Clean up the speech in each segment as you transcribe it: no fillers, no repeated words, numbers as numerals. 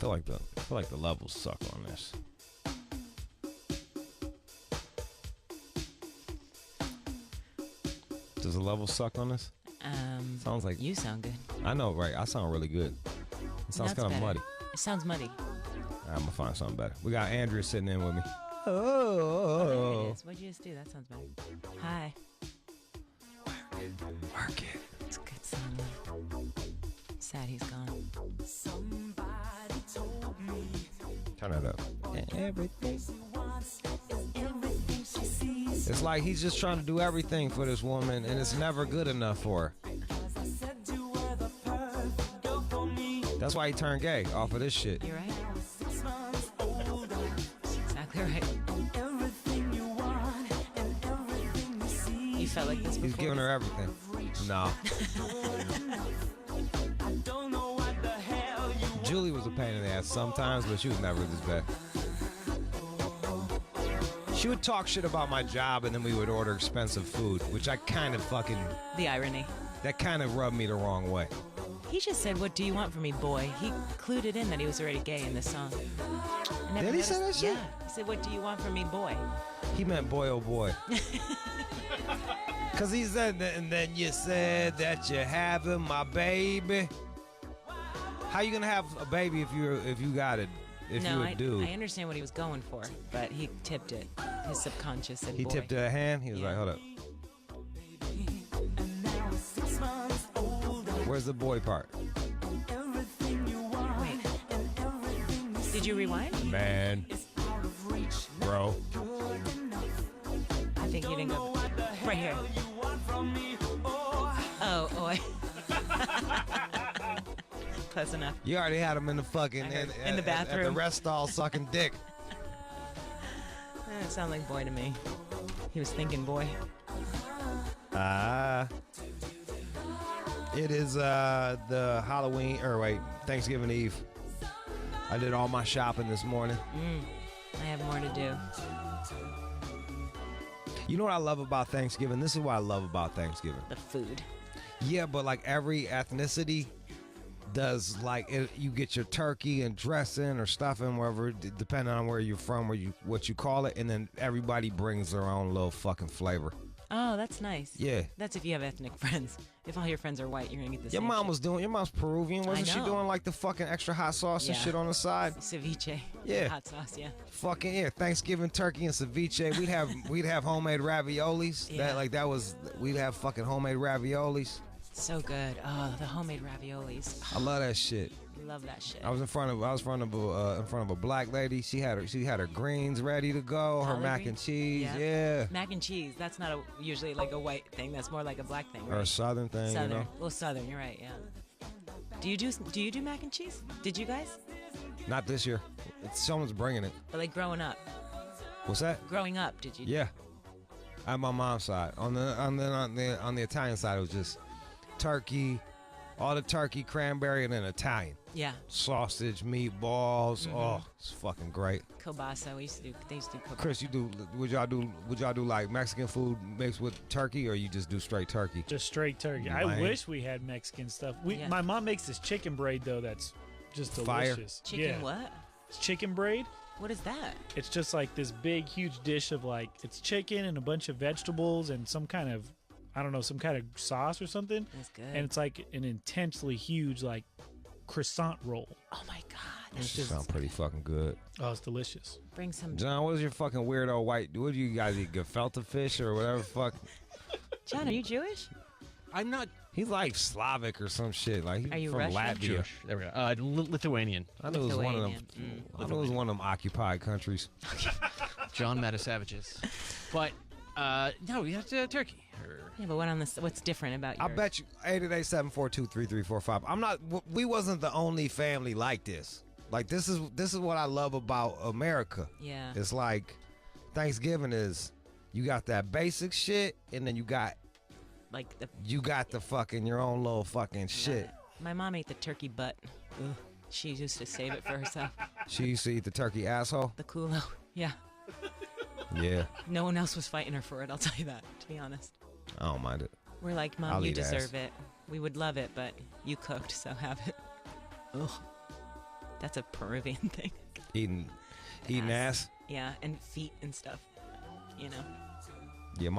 feel like the levels suck on this. Does the level suck on this? Sounds like you sound good. I know, right? I sound really good. It sounds kind of muddy. It sounds muddy. I'm gonna find something better. We got Andrea sitting in with me. Oh, there it is. What'd you just do? That sounds better. Hi. Work it. It's a good song. Sad he's gone. Somebody told me Turn that up. everything she wants is everything she sees. It's like he's just trying to do everything for this woman, and it's never good enough for her. Because I said you were the perfect girl for me. That's why he turned gay off of this shit. You're right. I was 6 months older. That's exactly right. And everything you want and everything you see. You felt like this before? He's giving her everything. No. I don't know what the hell you want. Julie was a pain in the ass sometimes, but she was never this bad. She would talk shit about my job, and then we would order expensive food, which I kind of fucking... The irony. That kind of rubbed me the wrong way. He just said, "What do you want from me, boy?" He clued it in that he was already gay in this song. Did he say that shit? Yeah. He said, "What do you want from me, boy?" He meant boy, oh boy. Because he said that, and then you said that you're having my baby. How you gonna have a baby if you got it? If No, you're a dude. I understand what he was going for, but he tipped it. His subconscious said, He boy. tipped a hand. He was Yeah. like, hold up. and now I'm 6 months older. Where's the boy part? Everything you want Wait. and everything you see. Did you rewind? Man, It's out of reach. bro. Good enough. I think you didn't go. Right here. You want from me? Oh, Oh, close enough. You already had him in the fucking I heard. In the at bathroom. the rest stall sucking dick. It sounded like boy to me. He was thinking boy. It is the Halloween Thanksgiving Eve. I did all my shopping this morning. I have more to do. You know what I love about Thanksgiving? This is what I love about Thanksgiving. The food. Yeah, but like every ethnicity does like you get your turkey and dressing or stuffing, wherever, depending on where you're from, what you call it, and then everybody brings their own little fucking flavor. Oh, that's nice. Yeah. That's if you have ethnic friends. If all your friends are white, you're gonna get the Your same mom shit. was doing. Your mom's Peruvian, wasn't I she know. doing like the fucking extra hot sauce and Yeah. shit on the side? Ceviche. Yeah. Hot sauce, yeah. Fucking yeah, Thanksgiving turkey and ceviche. We'd have homemade raviolis. Yeah. We'd have fucking homemade raviolis. So good. Oh, the homemade raviolis. I love that shit. Love that shit. I was in front of a black lady. She had her greens ready to go. Her Collard mac greens? and cheese. Yeah. Yeah. Mac and cheese. That's not usually like a white thing. That's more like a black thing. Or a Right? southern thing, Southern. you know. Well, southern. You're right. Yeah. Do you do mac and cheese? Did you guys? Not this year. Someone's bringing it. But like growing up. What's that? Growing up, did you? Yeah. On my mom's side. On the Italian side, it was just turkey, all the turkey, cranberry, and then Italian. Yeah. Sausage, meatballs. Oh, it's fucking great. Kielbasa. They used to do kielbasa. Chris, would y'all do like Mexican food mixed with turkey, or you just do straight turkey? Just straight turkey. I Lame. wish we had Mexican stuff. Yeah. My mom makes this chicken braid though. That's just Fire. delicious. Chicken Yeah. what? It's chicken braid. What is that? It's just like this big, huge dish of like it's chicken and a bunch of vegetables and some kind of some kind of sauce or something. That's good. And it's like an intensely huge like croissant roll. Oh my god. That sounds pretty fucking good. Oh, it's delicious. Bring some. John, what is your fucking weirdo white? What do you guys eat? Gefilte fish or whatever? Fuck. John, are you Jewish? I'm not He's like Slavic or some shit. Like he's Are you from Russian? Latvia. Jewish. There we go. Lithuanian. I knew it was one of them. Lithuanian. I knew it was one of them occupied countries. John Matasavages. But no, we have turkey. Yeah, but what's different about I yours? bet you 888-742-3345. I'm not. We wasn't the only family like this. Like this is what I love about America. Yeah. It's like Thanksgiving is you got that basic shit, and then you got Like the fucking your own little fucking shit. My mom ate the turkey butt. Ugh. She used to save it for herself. She used to eat the turkey asshole. The culo. Yeah. Yeah, No one else was fighting her for it, I'll tell you that, to be honest. I don't mind it. We're like, Mom, I'll you eat ass. deserve it. We would love it, but you cooked, so have it. Ugh. That's a Peruvian thing. Eating ass. Yeah, and feet and stuff. You know. Yeah,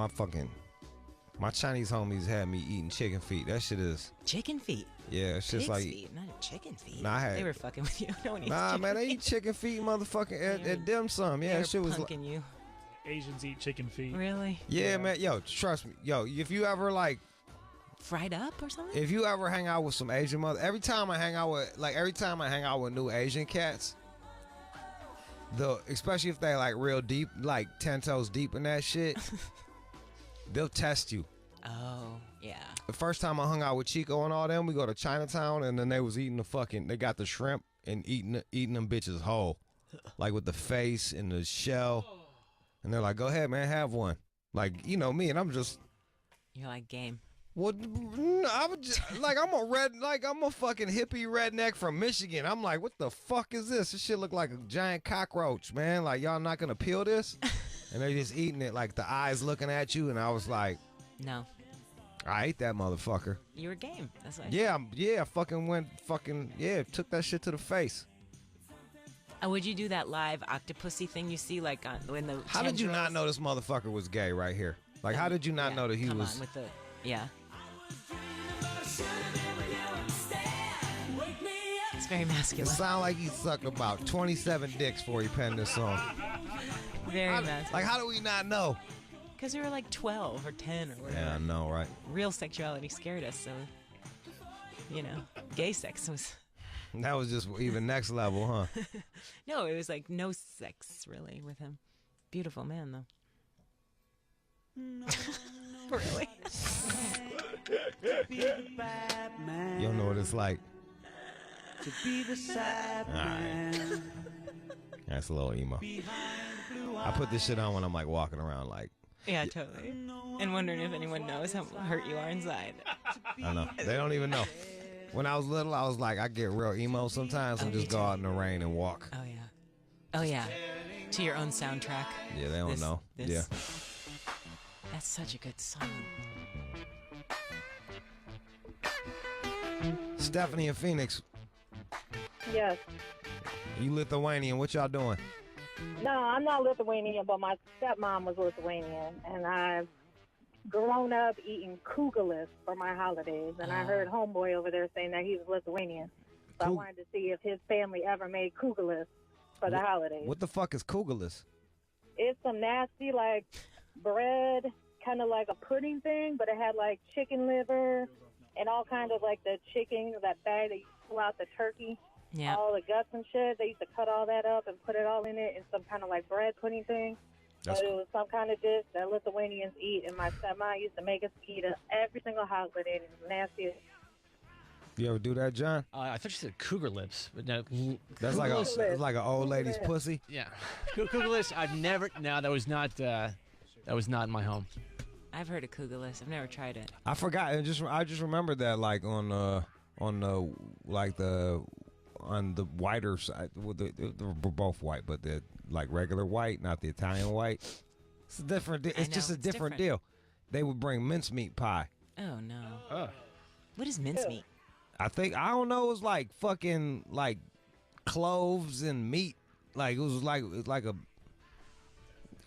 my Chinese homies had me eating chicken feet. That shit is. Chicken feet. Yeah, it's just Pig's like. feet, not chicken feet. Nah, I had. They were fucking with you. No one eats Nah, chicken man, they feet. eat chicken feet, motherfucking They at dim sum. Yeah, They that shit were was. punking you. Asians eat chicken feet. Really? Yeah, man. Yo, trust me. Yo, if you ever like. Fried up or something? If you ever hang out with some Asian every time I hang out with new Asian cats, especially if they like real deep, like 10 toes deep in that shit, they'll test you. Oh, yeah. The first time I hung out with Chico and all them, we go to Chinatown and then they was eating they got the shrimp and eating them bitches whole, like with the face and the shell, and they're like, "Go ahead, man, have one." Like, you know me, and I'm just. You're like game. Well, I'm a fucking hippie redneck from Michigan. I'm like, what the fuck is this? This shit look like a giant cockroach, man. Like, y'all not gonna peel this? And they just eating it, like the eyes looking at you. And I was like, No. I ate that motherfucker. You were game. That's why. Yeah, took that shit to the face. Would you do that live octopusy thing you see like when the? How did you not know this motherfucker was gay right here? Like, how did you not know that he come was? On with the, yeah. It's very It masculine. sounded like he sucked about 27 dicks before he penned this song. Very masculine. Like, how do we not know? Because we were like 12 or 10 or whatever. Yeah, I know, right? Real sexuality scared us, so you know, gay sex was. That was just even next level, huh? No, it was like no sex really with him. Beautiful man though. Really? You don't know what it's like. To be the sad man. That's a little emo. I put this shit on when I'm like walking around like. Yeah, totally. And wondering if anyone knows how hurt you are inside. I know. They don't even know. When I was little, I was like, I get real emo sometimes and just go out in the rain and walk. Oh yeah. Oh yeah. To your own soundtrack. Yeah, they don't know. Yeah. That's such a good song. Stephanie in Phoenix, Yes. you Lithuanian. What y'all doing? No, I'm not Lithuanian, but my stepmom was Lithuanian, and I've grown up eating kugelis for my holidays, and I heard homeboy over there saying that he was Lithuanian. So I wanted to see if his family ever made kugelis for the holidays. What the fuck is kugelis? It's some nasty, like, bread, kind of like a pudding thing, but it had, like, chicken liver and all kind of, like, the chicken, that bag that you pull out the turkey. Yeah. All the guts and shit. They used to cut all that up and put it all in it in some kind of like bread pudding thing. But it was some kind of dish that Lithuanians eat, and my stepmom used to make us eat it every single holiday. It was nasty. You ever do that, John? I thought you said cougar lips, but no. That's like Kugelis. an old lady's pussy. Yeah, cougar lips. I've never. No, that was not. That was not in my home. I've heard of kugelis. I've never tried it. I forgot. I just remembered that like on the whiter side. Well, they're both white, but they're like regular white, not the Italian white. It's a different. It's just a different deal. They would bring mincemeat pie. Oh no. What is mincemeat? I don't know. It was like fucking like cloves and meat. Like it was like a.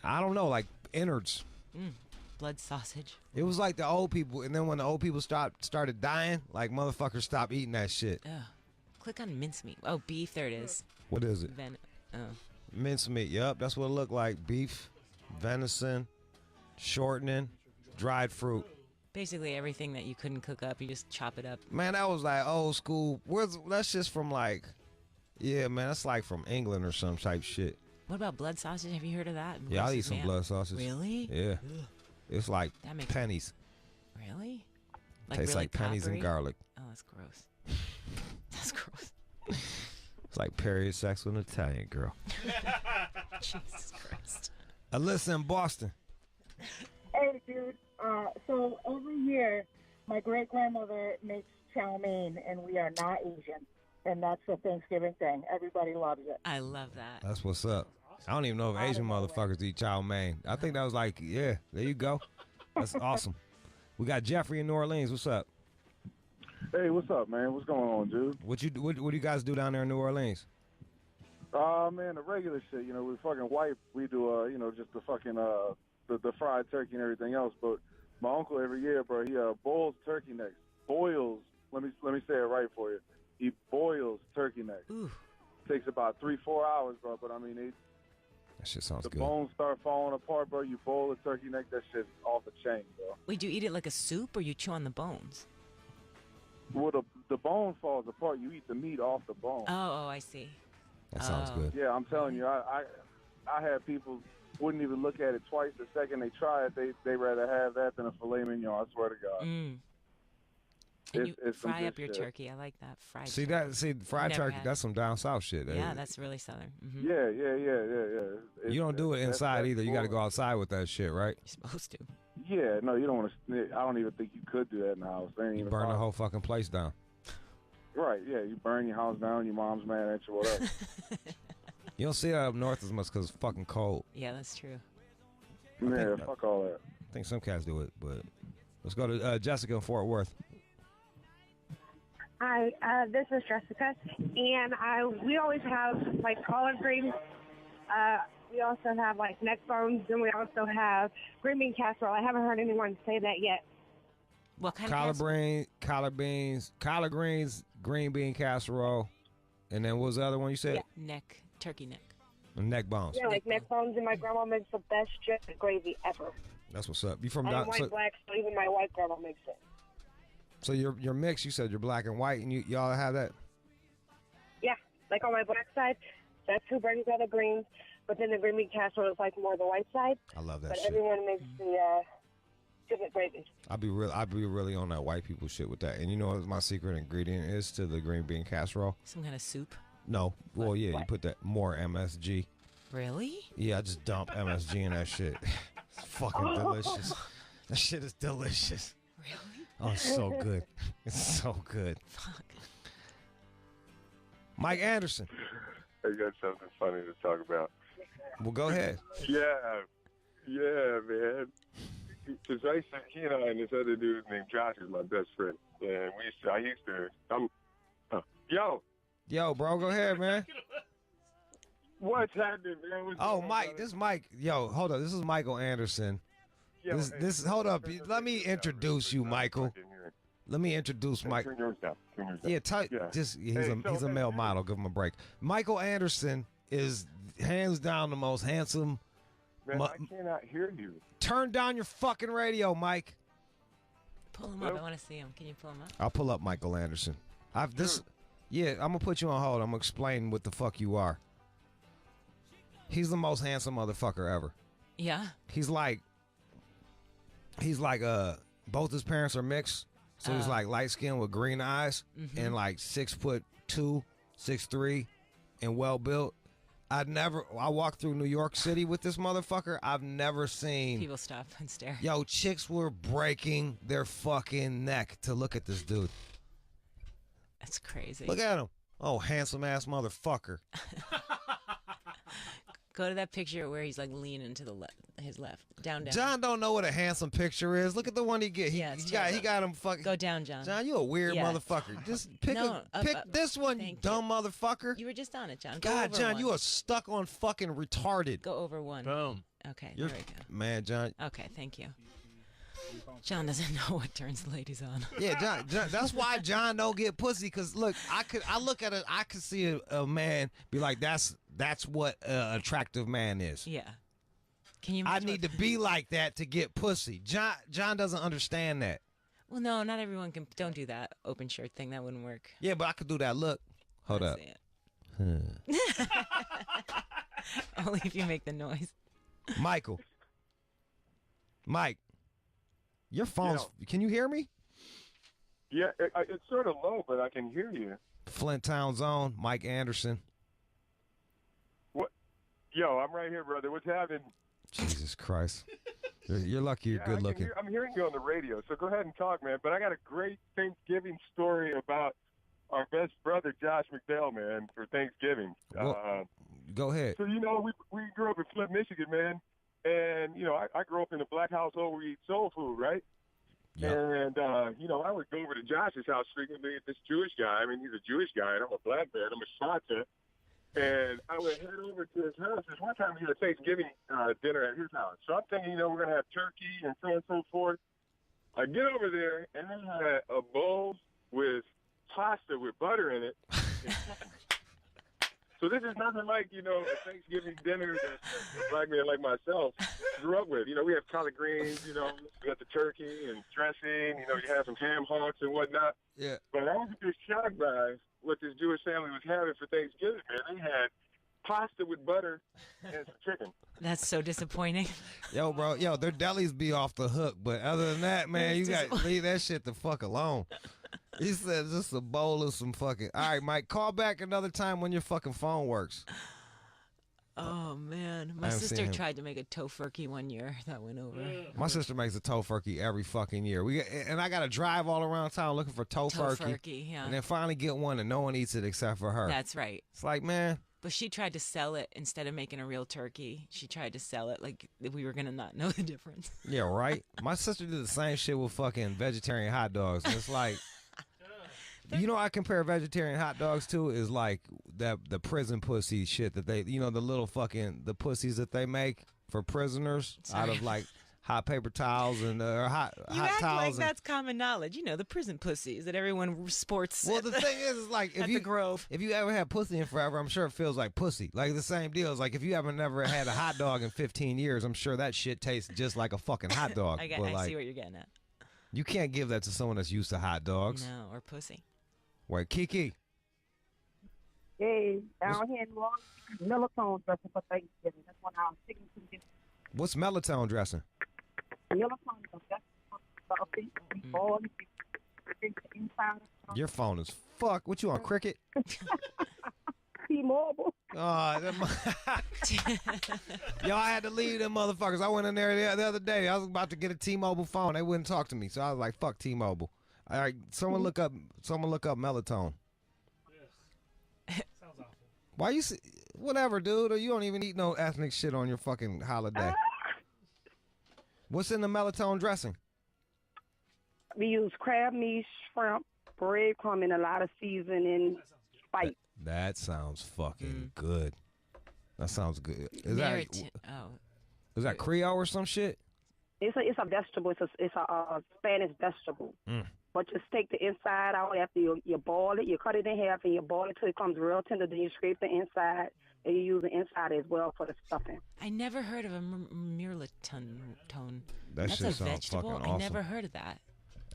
I don't know, like innards. Blood sausage. It was like the old people, and then when the old people started dying, like motherfuckers stopped eating that shit. Ugh. Click on mincemeat. Oh, beef. There it is. What is it? Oh. Mincemeat. Yep, that's what it looked like. Beef, venison, shortening, dried fruit. Basically everything that you couldn't cook up, you just chop it up. Man, that was like old school. That's just from like, yeah, man, that's like from England or some type shit. What about blood sausage? Have you heard of that? Yeah, I'll eat some blood sausage. Really? Yeah. Ugh. It's like That makes pennies. Really? Tastes really like pennies and coppery? garlic. Oh, that's gross. That's gross. It's like period sex with an Italian girl. Jesus Christ. Alyssa in Boston. Hey, dude. So every year, my great-grandmother makes chow mein, and we are not Asian. And that's a Thanksgiving thing. Everybody loves it. I love that. That's what's up. I don't even know if Asian motherfuckers eat chow mein. I think that was like, yeah, there you go. That's awesome. We got Jeffrey in New Orleans. What's up? Hey, what's up, man? What's going on, dude? What do you guys do down there in New Orleans? Man, the regular shit. You know, with fucking wife, we do just the fucking the fried turkey and everything else. But my uncle every year, bro, he boils turkey necks. Boils. Let me say it right for you. He boils turkey necks. Ooh. Takes about 3-4 hours, bro. But I mean, That shit sounds the good. bones start falling apart, bro. You boil a turkey neck, that shit's off the chain, bro. Wait, do you eat it like a soup or you chew on the bones? Well, the bone falls apart. You eat the meat off the bone. Oh, I see. That sounds Oh. good. Yeah, I'm telling you, I had people wouldn't even look at it twice. The second they try it, they rather have that than a filet mignon. I swear to God. Mm. And you It's some fry good up your shit. turkey. I like that fried. See turkey. fried Never turkey. had That's some down south shit. Yeah, that's really southern. Mm-hmm. Yeah. You don't do it inside either. You got to go outside with that shit, right? You're supposed to. Yeah, no, you don't want to. I don't even think you could do that in the house. They ain't You even burn the possible. whole fucking place down. Right, yeah, you burn your house down. Your mom's mad at you, whatever. You don't see that up north as much because it's fucking cold. Yeah, that's true. Yeah, fuck all that. I think some cats do it, but let's go to Jessica in Fort Worth. Hi, this is Jessica, and we always have like collard greens. We also have like neck bones, and we also have green bean casserole. I haven't heard anyone say that yet. What kind Collard of casserole? collard greens, green bean casserole, and then what was the other one you said? Neck, turkey neck. Neck bones. Yeah, like neck bones, and my grandma makes the best chicken gravy ever. That's what's up. You from I'm down? white black, so even my white grandma makes it. So you're mixed. You said you're black and white, and y'all have that. Yeah, like on my black side, that's who brings all the greens, but then the green bean casserole is like more the white side. I love that But shit. everyone makes the chicken gravy. I'd be really on that white people shit with that. And you know what my secret ingredient is to the green bean casserole? Some kind of soup. No. Well, yeah, you put that more MSG. Really? Yeah, I just dump MSG in that shit. It's fucking delicious. That shit is delicious. Really? Oh, it's so good. It's so good. Fuck. Mike Anderson. I got something funny to talk about. Well, go ahead. Yeah, man. Because he and I and this other dude named Josh is my best friend, and Yo, bro, go ahead, man. What's happening, man? What's Oh, going on, Mike, brother? this is Mike. Yo, hold up. This is Michael Anderson. Yo, This hold up. Let me introduce you, Michael. Let me introduce Mike. Turn yours down. Yeah, he's a male model. Give him a break. Michael Anderson is hands down the most handsome. Man, I cannot hear you. Turn down your fucking radio, Mike. Pull him up. I want to see him. Can you pull him up? I'll pull up Michael Anderson. Yeah, I'm gonna put you on hold. I'm gonna explain what the fuck you are. He's the most handsome motherfucker ever. Yeah. He's like both his parents are mixed, so he's like light skinned with green eyes and like 6'2", 6'3", and well built. I walked through New York City with this motherfucker. I've never seen People stop and stare. Yo, chicks were breaking their fucking neck to look at this dude. That's crazy. Look at him. Oh, handsome ass motherfucker. Go to that picture where he's like leaning to the his left. Down. John don't know what a handsome picture is. Look at the one he get. He got him fucking. Go down, John. John, you a weird Yeah. motherfucker. Just pick pick up. this one, you dumb motherfucker. You were just on it, John. Go God, over John, one. you are stuck on fucking retarded. Go over one. Boom. Okay, You're, there we go. Man, John. Okay, thank you. John doesn't know what turns ladies on. Yeah, John, that's why John don't get pussy. Cause look, I look at it. I could see a man be like, that's what an attractive man is. Yeah. Can you? I need to be like that to get pussy. John doesn't understand that. Well, no, not everyone can. Don't do that open shirt thing. That wouldn't work. Yeah, but I could do that. Look, hold up. Only if you make the noise. Mike, your phone's. Can you hear me? Yeah, it's sort of low, but I can hear you. Flint Town Zone, Mike Anderson. What? Yo, I'm right here, brother. What's happening? Jesus Christ. You're lucky you're good looking. I'm hearing you on the radio, so go ahead and talk, man. But I got a great Thanksgiving story about our best brother, Josh McDowell, man, for Thanksgiving. Go ahead. So, we grew up in Flint, Michigan, man. And, I grew up in a black household where we eat soul food, right? Yep. And, I would go over to Josh's house frequently with this Jewish guy. I mean, he's a Jewish guy, and I'm a black man. I'm a shata. And I would head over to his house. This one time he had a Thanksgiving dinner at his house. So I'm thinking, we're going to have turkey and so on and so forth. I get over there, and they had a bowl with pasta with butter in it. So this is nothing like, a Thanksgiving dinner that a black man like myself grew up with. We have collard greens, we got the turkey and dressing, you have some ham hocks and whatnot. Yeah. But I was just shocked by what this Jewish family was having for Thanksgiving, man. They had pasta with butter and some chicken. That's so disappointing. Yo, bro, their delis be off the hook, but other than that, man, you got to leave that shit the fuck alone. He said just a bowl of some fucking. All right, Mike, call back another time when your fucking phone works. Oh man, my sister tried to make a tofurkey one year. That went over. My sister makes a tofurkey every fucking year. And I gotta drive all around town looking for tofurkey. Yeah. And then finally get one and no one eats it except for her. That's right. It's like, man. But she tried to sell it instead of making a real turkey. She tried to sell it like we were gonna not know the difference. Yeah, right. My sister did the same shit with fucking vegetarian hot dogs. And it's like. I compare vegetarian hot dogs to is like the prison pussy shit that they, the little fucking, the pussies that they make for prisoners out of like hot paper towels and hot act towels. Like that's common knowledge. The prison pussies that everyone sports. Well, the thing is like if you ever had pussy in forever, I'm sure it feels like pussy. Like the same deal. It's like if you haven't never had a hot dog in 15 years, I'm sure that shit tastes just like a fucking hot dog. I see what you're getting at. You can't give that to someone that's used to hot dogs. No, or pussy. Wait, Kiki. Hey, down here in New Orleans, melatonin dressing for Thanksgiving. That's one I'm sticking to. What's melatonin dressing? Melatonin dressing for something. All the inside. Your phone is fuck. What you on, Cricket? T-Mobile. Oh, yo, I had to leave them motherfuckers. I went in there the other day. I was about to get a T-Mobile phone. They wouldn't talk to me, so I was like, fuck T-Mobile. All right, someone look up melatonin. Sounds awful. Why you whatever, dude? Or you don't even eat no ethnic shit on your fucking holiday. What's in the melatonin dressing? We use crab meat, shrimp, breadcrumb, and a lot of seasoning, spice. That sounds fucking good. That sounds good. Is that Creole or some shit? It's a vegetable. It's a Spanish vegetable. But just take the inside out after you boil it. You cut it in half and you boil it till it comes real tender. Then you scrape the inside and you use the inside as well for the stuffing. I never heard of a mirliton. That's a vegetable. Fucking awesome. I never heard of that.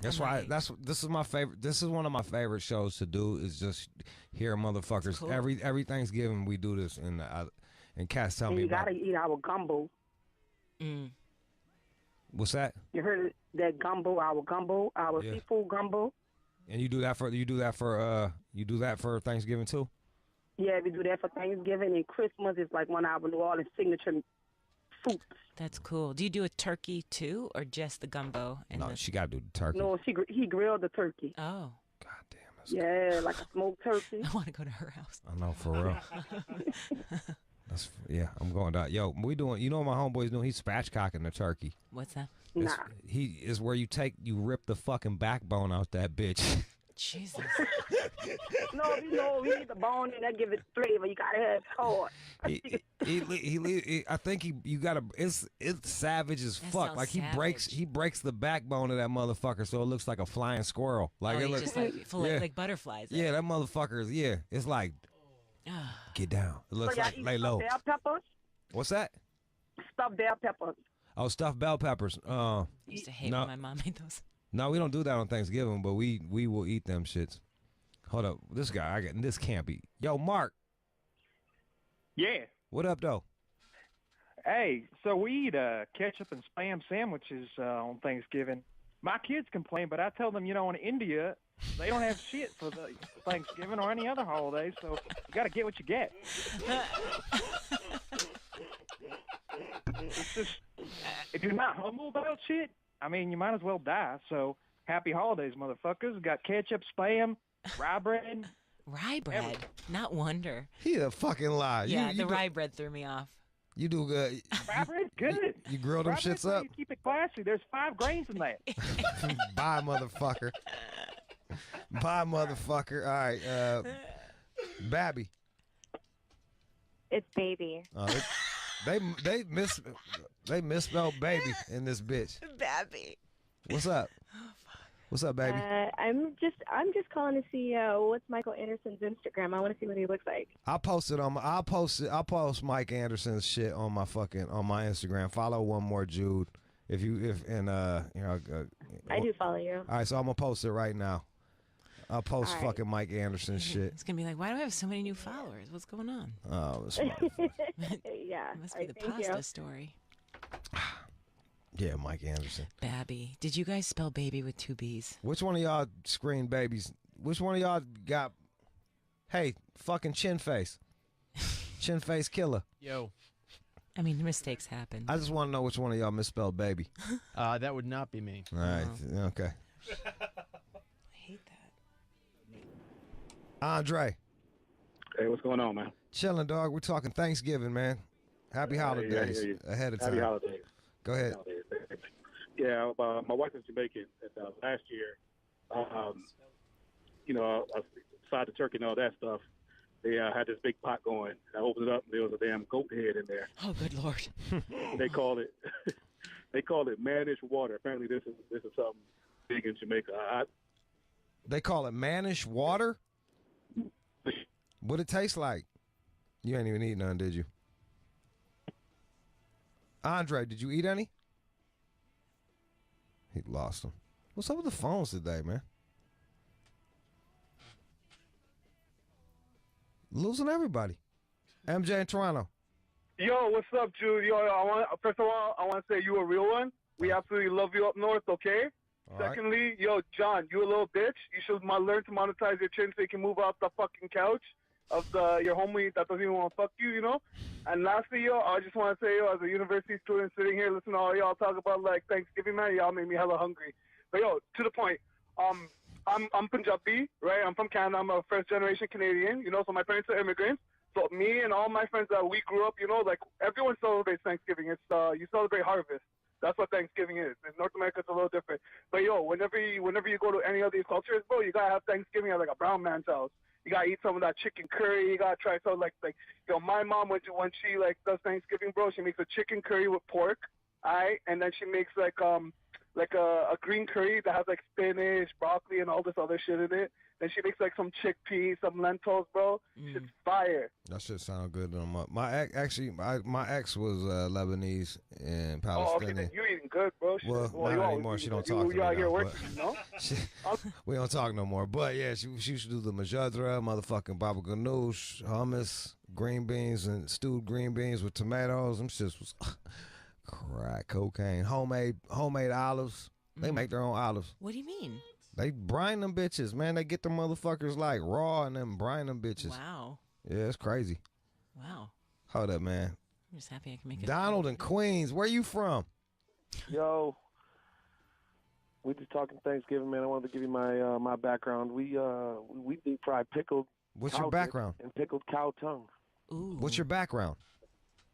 That's why. This is my favorite. This is one of my favorite shows to do. Is just hear motherfuckers. Cool. Every Thanksgiving we do this, and Cass tell me you gotta eat our gumbo. What's that? You heard that gumbo, our seafood gumbo. And you do that for Thanksgiving too? Yeah, we do that for Thanksgiving, and Christmas is like one of our New Orleans signature foods. That's cool. Do you do a turkey too, or just the gumbo? No, she got to do the turkey. No, he grilled the turkey. Oh. God damn. Yeah, like a smoked turkey. I want to go to her house. I know, for real. I'm going down. Yo, we doing. You know what my homeboy's doing? He's spatchcocking the turkey. What's that? He is where you rip the fucking backbone out that bitch. Jesus. No, we need the bone and that give it flavor. You gotta have it hard. I think you gotta. It's savage as fuck. Like savage. he breaks the backbone of that motherfucker, so it looks like a flying squirrel. Like it looks just like full of like butterflies. Yeah, that motherfucker is. Yeah, it's like get down. It looks like lay low. Bell peppers? What's that? Stuffed bell peppers. Oh, stuffed bell peppers. I used to hate when my mom made those. No, we don't do that on Thanksgiving, but we will eat them shits. Hold up, this guy, this can't be. Yo, Mark. Yeah. What up, though? Hey, so we eat ketchup and spam sandwiches on Thanksgiving. My kids complain, but I tell them, in India, they don't have shit for the Thanksgiving or any other holiday, so you got to get what you get. It's just, if you're not humble about shit, I mean, you might as well die. So, happy holidays, motherfuckers. Got ketchup, spam, rye bread. Rye bread? Everything. Not wonder. He a fucking lie. Yeah, the rye bread threw me off. You do good. Rye bread, good. You grill them shits up? You keep it classy. There's 5 grains in that. Bye, motherfucker. Bye, motherfucker. All right, Babby. It's baby. They misspelled baby in this bitch. Babby. What's up? What's up, baby? I'm just calling to see what's Michael Anderson's Instagram. I want to see what he looks like. I'll post Mike Anderson's shit on my Instagram. Follow One More Jude. I do follow you. All right, so I'm gonna post it right now. I'll post All right. fucking Mike Anderson's shit. It's gonna be like, why do I have so many new followers? What's going on? Oh, this Yeah. It must All be right, the thank pasta you. story. yeah, Mike Anderson. Babby. Did you guys spell baby with 2 B's? Which one of y'all screen babies? Which one of y'all got? Hey, fucking chin face, chin face killer. Yo. I mean, mistakes happen. I just want to know which one of y'all misspelled baby. That would not be me. All right, okay. I hate that. Andre. Hey, what's going on, man? Chilling, dog. We're talking Thanksgiving, man. Happy holidays ahead of time. Happy holidays. Go ahead. Yeah, my wife is Jamaican. And, last year, aside the turkey and all that stuff, they had this big pot going. I opened it up, and there was a damn goat head in there. Oh, good Lord. They call it mannish water. Apparently, this is something big in Jamaica. They call it mannish water? What it tastes like? You ain't even eat none, did you? Andre, did you eat any? He lost them. What's up with the phones today, man? Losing everybody. MJ in Toronto. Yo, what's up, Jude? Yo, first of all, I want to say you a real one. We absolutely love you up north, okay? All right. Secondly, yo, John, you a little bitch. You should learn to monetize your chin so you can move off the fucking couch of your homie that doesn't even want to fuck you, you know? And lastly, yo, I just want to say, yo, as a university student sitting here listening to all y'all talk about, like, Thanksgiving, man, y'all make me hella hungry. But, yo, to the point, I'm Punjabi, right? I'm from Canada. I'm a first-generation Canadian, you know, so my parents are immigrants. So me and all my friends that we grew up, you know, like, everyone celebrates Thanksgiving. It's you celebrate harvest. That's what Thanksgiving is. In North America, it's a little different. But, yo, whenever you go to any of these cultures, bro, you got to have Thanksgiving at, like, a brown man's house. You got to eat some of that chicken curry. You got to try some, like, yo, my mom, when she, like, does Thanksgiving, bro, she makes a chicken curry with pork, all right? And then she makes, like a green curry that has, like, spinach, broccoli, and all this other shit in it. Then she makes, like, some chickpeas, some lentils, bro. Shit's fire. That shit sound good. My ex was Lebanese and Palestinian. Oh, okay, then you eating good, bro. Shit. Well, you not all- anymore. She don't you- talk to you me out here now, working, but- you know? We don't talk no more. But yeah, she used to do the majadra, motherfucking baba ganoush, hummus, green beans, and stewed green beans with tomatoes. Them shits was crack cocaine. Homemade olives. They make their own olives. What do you mean? They brine them bitches, man. They get the motherfuckers like raw and then brine them bitches. Wow. Yeah, it's crazy. Wow. Hold up, man. I'm just happy I can make it. Donald in Queens, where you from? Yo, we just talking Thanksgiving, man. I wanted to give you my background. We deep fry pickled. What's cow your dick background? And pickled cow tongue. Ooh. What's your background?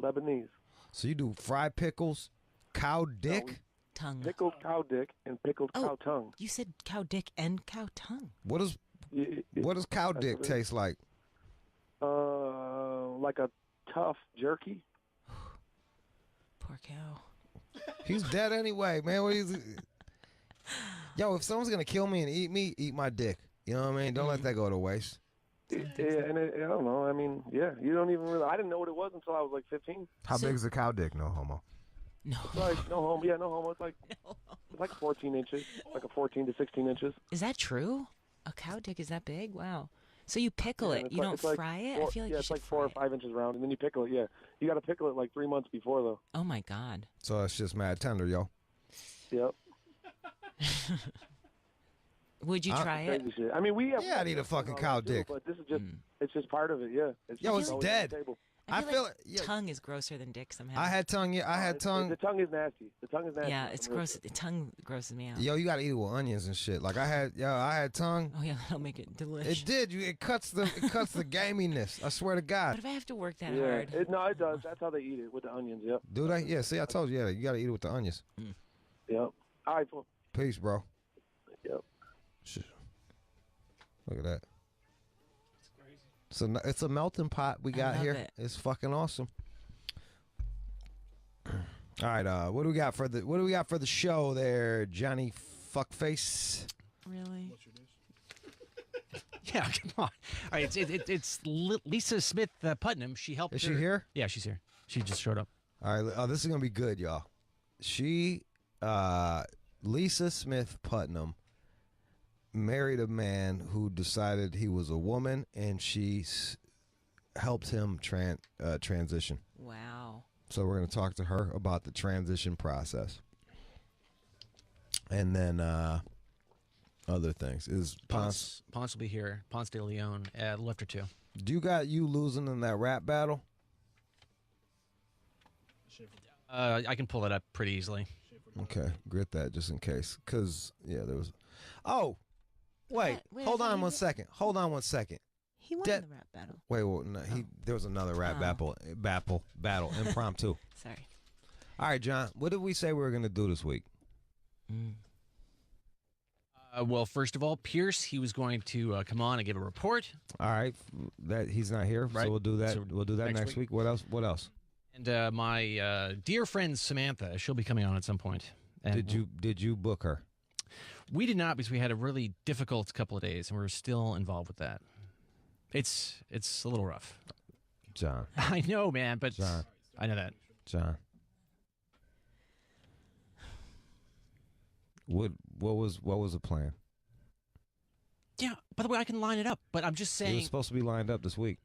Lebanese. So you do fried pickles, cow dick? Tongue. Pickled cow dick and pickled cow tongue. You said cow dick and cow tongue. What does cow That's dick what it taste like? Like a tough jerky. Poor cow. He's dead anyway, man. What is? Yo, if someone's gonna kill me and eat me, eat my dick. You know what I mean? Don't let that go to waste. Yeah, and I don't know. I mean, yeah, you don't even really. I didn't know what it was until I was like 15. How big is a cow dick? No homo. No. It's like no homo. Yeah, no homo. It's like 14 inches, like a 14 to 16 inches. Is that true? A cow dick is that big? Wow. So you pickle Yeah, it. You don't fry it? I feel like you it's should like 4 or 5 inches round, and then you pickle it. Yeah, you got to pickle it like 3 months before though. Oh my God. So it's just mad tender, yo. Yep. Would you try it? Crazy shit. I mean, we have. Yeah, I'd eat a fucking cow dick. But this is just—it's just part of it. Yeah. Yo, it's always on dead. the table. I feel like tongue is grosser than dick somehow. I had tongue. Yeah, I had tongue. The tongue is nasty. The tongue is nasty. Yeah, it's gross. The tongue grosses me out. Yo, you gotta eat it with onions and shit. Like I had tongue. Oh yeah, that'll make it delicious. It did. It cuts the gaminess. I swear to God. But if I have to work that Yeah, hard. it does. That's how they eat it with the onions. Yep. Do they? Yeah. See, I told you. Yeah, you gotta eat it with the onions. Yep. All right. Well, Peace, bro. Yep. Shit. Look at that. So it's a melting pot we got love here. it. It's fucking awesome. All right, what do we got for the show there, Johnny Fuckface? Really? Yeah, come on. All right, it's Lisa Smith Putnam. She helped. Is her. she here? Yeah, she's here. She just showed up. All right, this is gonna be good, y'all. She, Lisa Smith Putnam, married a man who decided he was a woman, and she helped him transition. Wow. So we're going to talk to her about the transition process. And then other things. Is Ponce will be here. Ponce de Leon at left or two. Do you got you losing in that rap battle? I can pull it up pretty easily. Okay, grit that just in case. Because, yeah, there was... Oh! Wait, hold on one second. Hold on one second. He won the rap battle. Wait, well, no, there was another rap battle, impromptu. Sorry. All right, John, what did we say we were going to do this week? Well, first of all, Pierce, he was going to come on and give a report. All right, that he's not here, Right. so we'll do that. So we'll do that next week. What else? What else? And my dear friend Samantha, she'll be coming on at some point. And Did you book her? We did not, because we had a really difficult couple of days, and we're still involved with that. It's a little rough. John. I know, man, but John. I know that. John. What was the plan? Yeah, by the way, I can line it up, but I'm just It was saying. supposed to be lined up this week.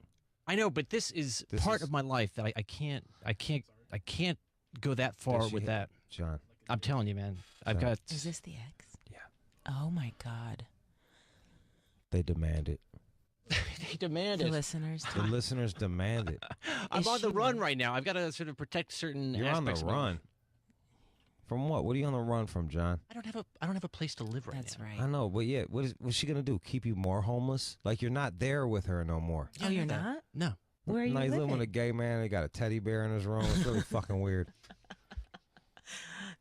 I know, but this is part of my life that I can't go that far Does she with hit- that. John. I'm telling you, man. I've got. Is this the ex? Yeah. Oh my God. They demand it. They demand The it. listeners. The listeners demand it. I'm Is on the she run really? right now. I've got to sort of protect certain. You're on the aspects of my life. run. From what? What are you on the run from, John? I don't have a place to live right That's now. right. I know, but yeah, what's she gonna do? Keep you more homeless? Like you're not there with her no more. Oh, you're not? No. Where are you No, he's living living? with a gay man. He got a teddy bear in his room. It's really fucking weird.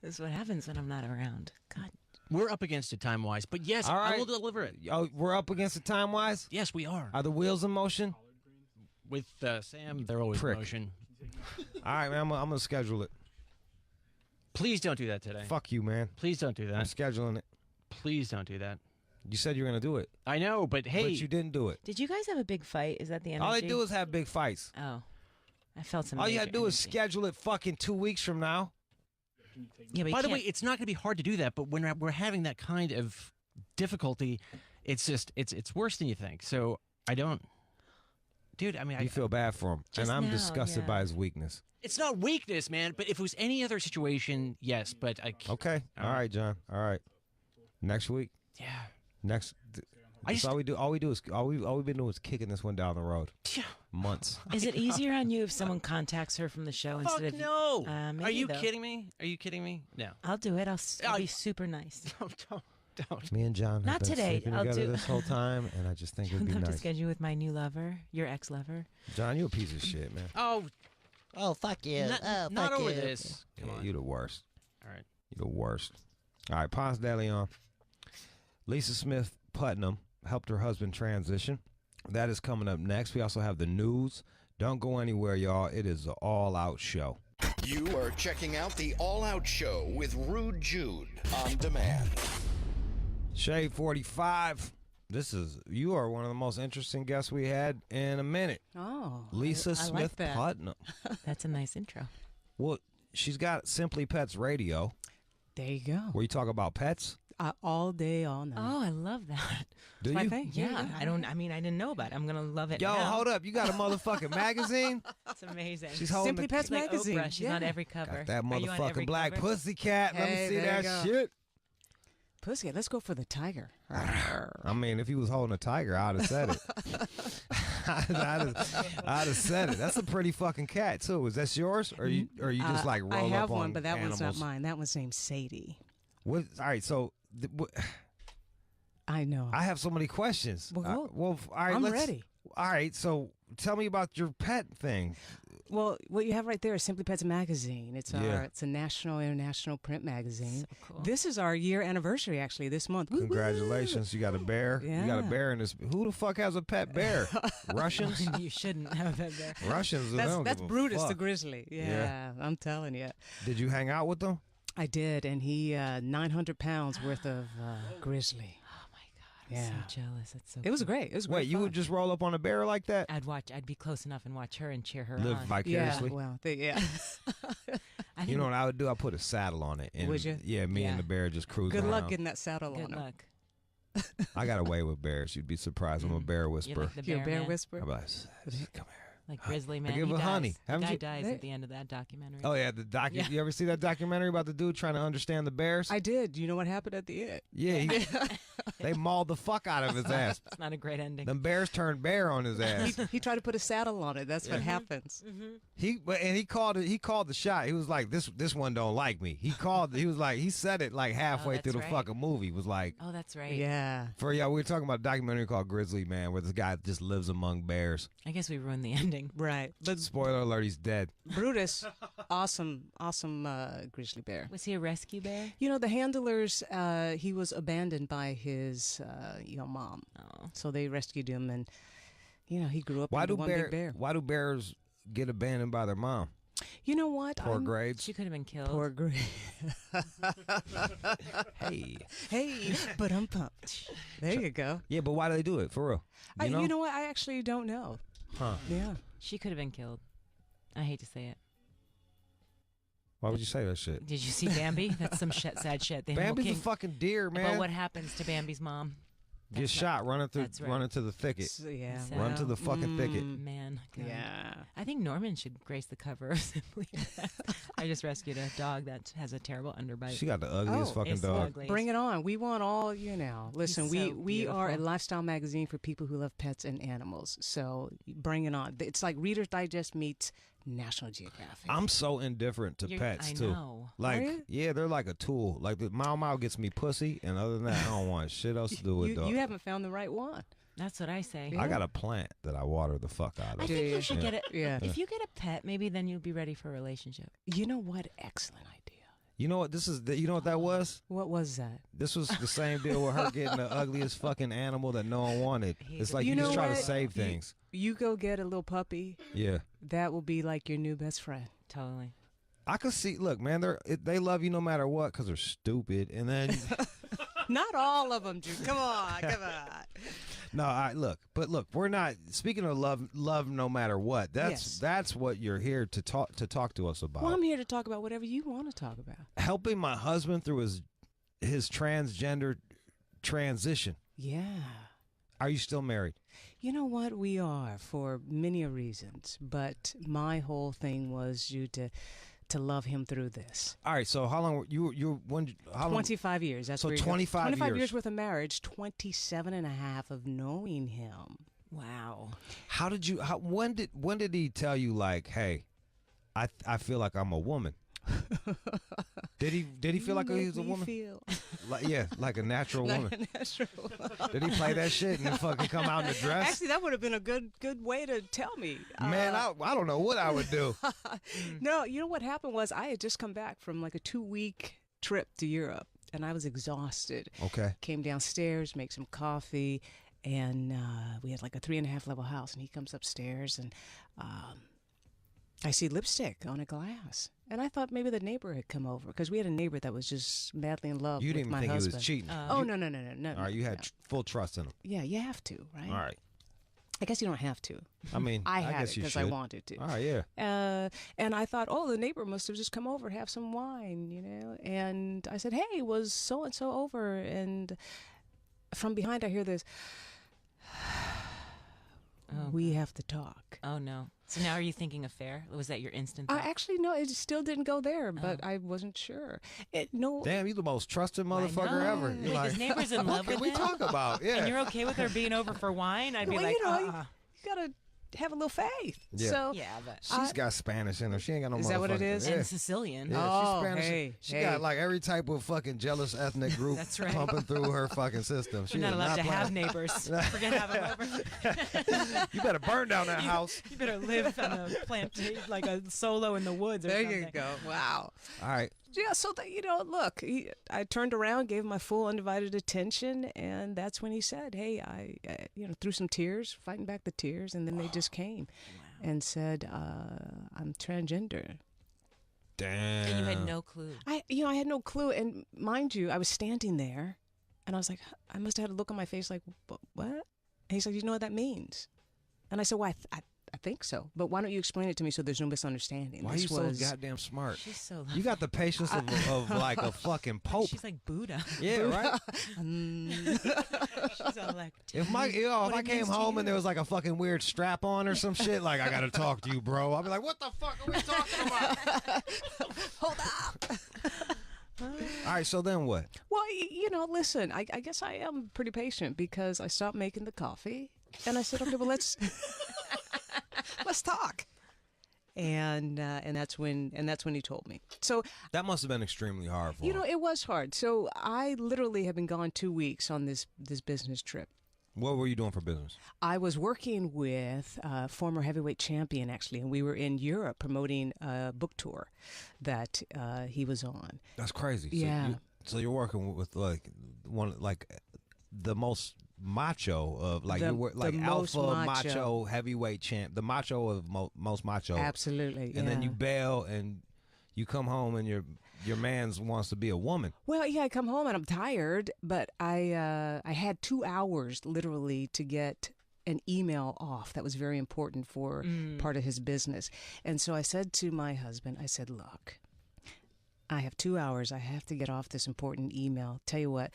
This is what happens when I'm not around. God. We're up against it time wise, but yes, All I right. will deliver it. Oh, we're up against the time wise. Yes, we are. Are the wheels in motion? With Sam, they're always Prick. in motion. All right, man. I'm gonna schedule it. Please don't do that today. Fuck you, man. Please don't do I'm that. scheduling it. Please don't do that. You said you were gonna do it, I know, but hey, but you didn't do it. Did you guys have a big fight? Is that the energy? All they do is have big fights. Oh. I felt some All you major gotta do is energy. schedule it fucking 2 weeks from now. Yeah, but you by the way, can't- it's not going to be hard to do that. But when we're having that kind of difficulty, it's just it's worse than you think. So I don't, dude. I mean, You feel bad for him, and Just I'm now, disgusted yeah. by his weakness. it's not weakness, man. But if it was any other situation, yes. But I can't. Okay. All right, John. All right. Next week. Yeah. Next. I That's just- all we've been doing is kicking this one down the road. Yeah. Months. Is it easier on you if someone contacts her from the show instead Fuck of no. maybe, Are you though. kidding me? Are you kidding me? No. I'll do it. I'll be super nice. Don't. Me and John have Not been today. sleeping I'll together do- this whole time, and I just think it'd You'll be have to nice. schedule with my new lover, your ex-lover. John, you a piece of shit, man. Oh, fuck you. not fuck over you. this. Come Yeah, on. you the worst. All right. You the worst. All right, Ponce de Leon. Lisa Smith Putnam helped her husband transition. That is coming up next. We also have the news. Don't go anywhere, y'all. It is an all-out show. You are checking out the All Out Show with Rude Jude on demand. Shade 45. You are one of the most interesting guests we had in a minute. Oh, Lisa I like Smith that. Putnam. That's a nice intro. Well, she's got Simply Pets Radio, There you go. where you talk about pets. All day, all night. Oh, I love that. Do my you? thing. Yeah, I didn't know about it. I'm gonna love it. Yo, now. hold up. You got a motherfucking magazine? It's amazing. She's holding Simply the, Pets Like magazine. Oprah, she's on every cover. Got that Are you on every motherfucking black cover? pussycat. Let me Hey, see there you that go. shit. Pussy, let's go for the tiger. I mean, if he was holding a tiger, I'd have said it. I'd have said it. That's a pretty fucking cat too. Is that yours, or you just like roll I have up on one, but that animals? one's not mine. That one's named Sadie. What? All right, so I know. I have so many questions. Well, go. All right, I'm let's- ready. All right, so tell me about your pet thing. Well, what you have right there is Simply Pets magazine. It's it's a national, international print magazine. So cool. This is our year anniversary, actually, this month. Woo, Congratulations. You got a bear. Yeah. You got a bear in this. Who the fuck has a pet bear? Russians? You shouldn't have that there. Russians. they That's, don't that's give a Brutus fuck. the grizzly. Yeah, I'm telling you. Did you hang out with them? I did, and he 900 pounds worth of grizzly. I'm so jealous. That's so It was cool. great. It was Wait, great you fun. would just roll up on a bear like that? I'd be close enough and watch her and cheer her Live on. vicariously? Yeah, well, yeah. You know what I would do? I'd put a saddle on it. And, Would you? Yeah, me and the bear just cruise Good around. luck getting that saddle on Good him. luck. I got away with bears. You'd be surprised. I'm a bear whisperer. Like the You're a bear man? whisperer? I'm like, come Like Grizzly Man. I give he a dies. honey. The Haven't guy you- dies at the end of that documentary. Oh, yeah, the Yeah. You ever see that documentary about the dude trying to understand the bears? I did. You know what happened at the end? Yeah, they mauled the fuck out of his ass. It's not a great ending. Them bears turned bear on his ass. He tried to put a saddle on it. That's what happens. He called it. He called the shot. He was like, "This one don't like me." He said it like halfway through the right. fucking movie. Was like, Oh, that's right. Yeah. for y'all, we were talking about a documentary called Grizzly Man, where this guy just lives among bears. I guess we ruined the ending. Right. But Spoiler alert: he's dead. Brutus, awesome grizzly bear. Was he a rescue bear? You know, the handlers, he was abandoned by his mom. Oh. So they rescued him, and, he grew up Why into do one big bear. Why do bears get abandoned by their mom? You know what? Poor Graves. She could have been killed. Poor Graves. Hey, but I'm pumped. There you go. yeah, but why do they do it for real? You know what? I actually don't know. Huh? Yeah. She could have been killed. I hate to say it. Why would you say that shit? Did you see Bambi? That's some sad shit. The Animal Bambi's a King. fucking deer, man. But what happens to Bambi's mom? Get That's shot running through, that's right. running to the thicket. Yeah. Run to the fucking thicket. Man. God. Yeah. I think Norman should grace the cover of Simply Pets. I just rescued a dog that has a terrible underbite. She got the ugliest fucking it's the dog. ugliest. Bring it on. We want all, Listen, He's we so are a beautiful. lifestyle magazine for people who love pets and animals. So bring it on. It's like Reader's Digest meets National Geographic. I'm so indifferent to pets I too. know. Like, Are you? yeah, they're like a tool. Like the Mau Mau gets me pussy, and other than that, I don't want shit else to do with dog. You haven't found the right one. That's what I say. I got a plant that I water the fuck out of. I think you should get it. Yeah. If you get a pet, maybe then you'll be ready for a relationship. You know what? Excellent idea. You know what this is? You know what that was? What was that? This was the same deal with her getting the ugliest fucking animal that no one wanted. It's like you know just try to what? save things. You go get a little puppy. Yeah. That will be like your new best friend. Totally. I could see. Look, man, they love you no matter what because they're stupid, and then Not all of them, Drew. Come on, come on. no, look, we're not speaking of love no matter what. That's what you're here to talk to us about. Well, I'm here to talk about whatever you want to talk about. Helping my husband through his transgender transition. Yeah. Are you still married? You know what? We are for many reasons, but my whole thing was to love him through this. All right. So how long how long? 25 years. That's So where you go. 25 years worth of marriage, 27 and a half of knowing him. Wow. How did you? When did he tell you like, hey, I feel like I'm a woman? Did he feel like he was a woman? Like a natural Like woman. a natural. Did he play that shit and fucking come out in a dress? Actually, that would have been a good way to tell me. Man, I don't know what I would do. No, you know what happened was I had just come back from like a 2-week trip to Europe, and I was exhausted. Okay. Came downstairs, make some coffee, and we had like a 3.5 level house, and he comes upstairs, and I see lipstick on a glass. And I thought maybe the neighbor had come over because we had a neighbor that was just madly in love You with didn't my think husband. he was cheating? Oh, no. All right, you had full trust in him. Yeah, you have to, right? All right. I guess you don't have to. I mean, I I had guess it you because I should. wanted to. All right, yeah. And I thought, the neighbor must have just come over, have some wine, And I said, hey, was so-and-so over? And from behind I hear this, we have to talk. Oh, no. So now are you thinking affair? Was that your instant I thought? actually, no, it still didn't go there, but I wasn't sure. No. Damn, you the most trusted motherfucker ever. You're Wait, like, his neighbor's in love what with can we him? talk about? Yeah. And you're okay with her being over for wine? I'd be Well, like, you gotta, have a little faith. Yeah. So Yeah, but She's got Spanish in her. She ain't got no. Is that what it motherfucking- is? Yeah. and Sicilian. Yeah, Oh, she's Spanish. hey, she hey. got like every type of fucking jealous ethnic group That's right. pumping through her fucking system. She We're not is allowed to have playing. neighbors. Forget having over. You better burn down that house. You better live on a plantation, like a solo in the woods or There something. you go. Wow. All right. Yeah, so that, look, I turned around, gave him my full undivided attention, and that's when he said, "Hey, I through some tears, fighting back the tears, and then they just came, and said, I'm transgender." Damn. And you had no clue. I had no clue, and mind you, I was standing there, and I was like, I must have had a look on my face like, what? And he's like, "You know what that means?" And I said, "Well, I think so, but why don't you explain it to me so there's no misunderstanding?" Why are you so goddamn smart? She's so. You got the patience of like a fucking pope. She's like Buddha. Yeah, right. She's all like. If I came home and there was like a fucking weird strap on or some shit, like I gotta talk to you, bro. I'll be like, what the fuck are we talking about? Hold up. All right, so then what? Well, listen, I guess I am pretty patient because I stopped making the coffee, and I said, okay, well, let's talk. And that's when he told me. So That must have been extremely hard for him. it was hard. So I literally have been gone 2 weeks on this business trip. What were you doing for business? I was working with a former heavyweight champion, actually, and we were in Europe promoting a book tour that he was on. That's crazy. Yeah. So you're working with like the most macho of like The- you were like the alpha most macho heavyweight champ, the macho of most macho. Absolutely. And then yeah. you bail and you come home and your man's wants to be a woman. Well, yeah, I come home and I'm tired, but I had 2 hours literally to get an email off that was very important for part of his business. And so I said to my husband, I said, "Look, I have 2 hours. I have to get off this important email. Tell you what,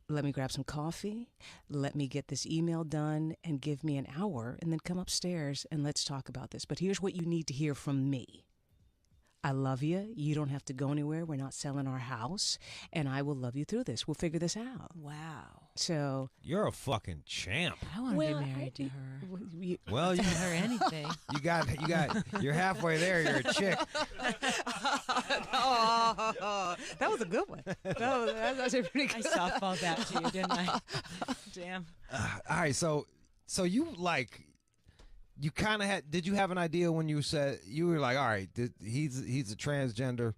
let me grab some coffee, let me get this email done, and give me an hour, and then come upstairs and let's talk about this. But here's what you need to hear from me. I love you. You don't have to go anywhere. We're not selling our house, and I will love you through this. We'll figure this out." Wow. So You're a fucking champ. I want to be married to her. Well, you Tell her anything. you're halfway there. You're a chick. Oh, that was a good one. That was a pretty good. I softballed that to you, didn't I? Damn. All right, so you like. You kind of had. Did you have an idea when you said you were like, all right, he's a transgender.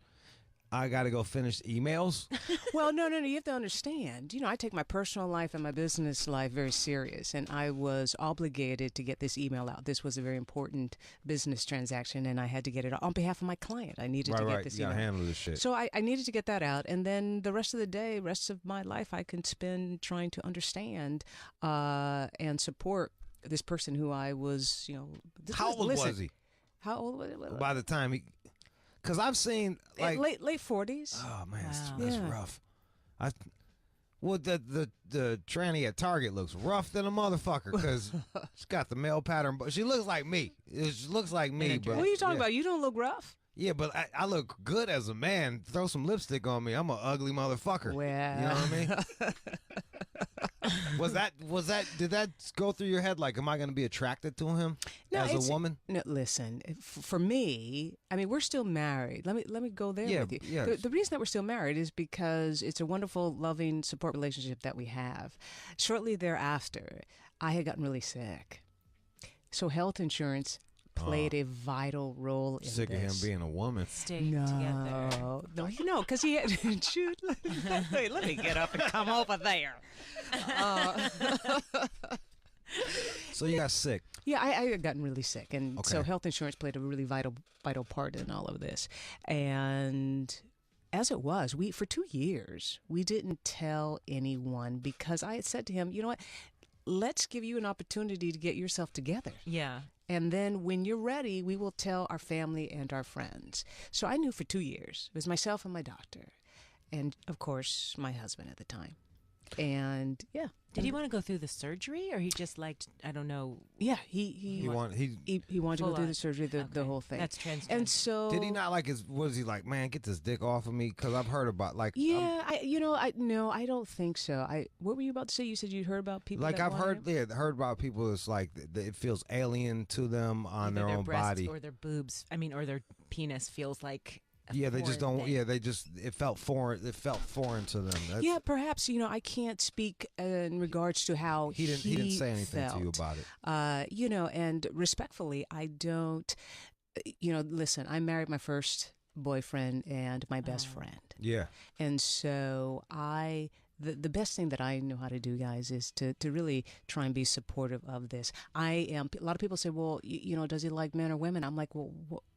I got to go finish emails. Well, no. You have to understand. I take my personal life and my business life very serious, and I was obligated to get this email out. This was a very important business transaction, and I had to get it out on behalf of my client. I needed to get this You email. gotta handle this shit. So I needed to get that out, and then the rest of the day, rest of my life, I can spend trying to understand and support this person who I was, How old was he? How old was he? By the time he, because I've seen like late 40s. Oh man, Wow. that's Yeah. rough. The tranny at Target looks rough than a motherfucker because she's got the male pattern, but she looks like me. She looks like me, but What are you talking yeah. about? You don't look rough. Yeah, but I look good as a man. Throw some lipstick on me. I'm an ugly motherfucker. Well, you know what I mean? Was that? Did that go through your head? Like, am I going to be attracted to him as a woman? No, listen. For me, I mean, we're still married. Let me go there Yeah, with you. yes. The reason that we're still married is because it's a wonderful, loving, support relationship that we have. Shortly thereafter, I had gotten really sick, so health insurance played a vital role in Sick this. of him being a woman. Stay together. No, because he had. Shoot, wait, let me get up and come over there. So you got sick. Yeah, I had gotten really sick, and so Okay. health insurance played a really vital part in all of this. And as it was, for 2 years we didn't tell anyone because I had said to him, you know what, let's give you an opportunity to get yourself together. Yeah. And then when you're ready, we will tell our family and our friends. So I knew for 2 years. It was myself and my doctor, and of course my husband at the time. And yeah. Did he want to go through the surgery, or he just liked, I don't know? Yeah, he wanted to go through the surgery, the whole thing. That's transgender. And so Did he not like his? Was he like, man, get this dick off of me? Because I've heard about like. Yeah, I don't think so. What were you about to say? You said you heard about people. Like that I've wanted heard, heard about people. It's like it feels alien to them on Either their own breasts body, or their boobs. I mean, or their penis feels like. Yeah, they just don't. thing. Yeah, they just. It felt foreign. It felt foreign to them. That's, Yeah, perhaps I can't speak in regards to how he didn't say anything felt. to you about it. And respectfully, I don't. Listen, I married my first boyfriend and my best friend. Yeah. And so the best thing that I know how to do, guys, is to really try and be supportive of this. A lot of people say, well, does he like men or women? I'm like, well,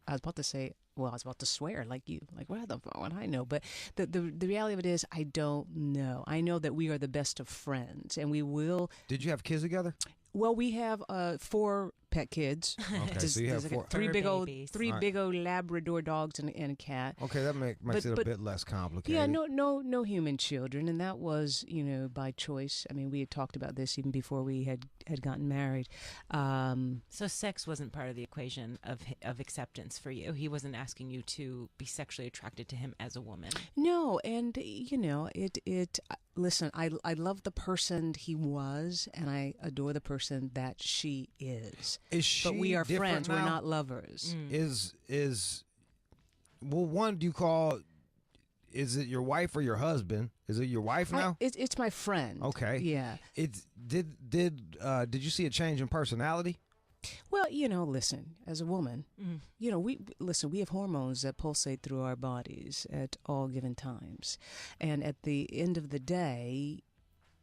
I was about to say, well, I was about to swear like you. Like, where the fuck would I know? But the reality of it is, I don't know. I know that we are the best of friends, and we will. Did you have kids together? Well, we have 4 pet kids. Okay, so you have 4 three big old All big old Labrador dogs and a cat. Okay, that makes it a bit less complicated. Yeah, no human children, and that was by choice. I mean, we had talked about this even before we had gotten married. So sex wasn't part of the equation of acceptance for you. He wasn't asking you to be sexually attracted to him as a woman. No, and it. Listen, I love the person he was, and I adore the person that she is. Is she But we are different friends. now? We're not lovers. Is one? Do you call? Is it your wife or your husband? Is it your wife now? It's my friend. Okay. Yeah. Did you see a change in personality? Well, listen, as a woman, we have hormones that pulsate through our bodies at all given times. And at the end of the day,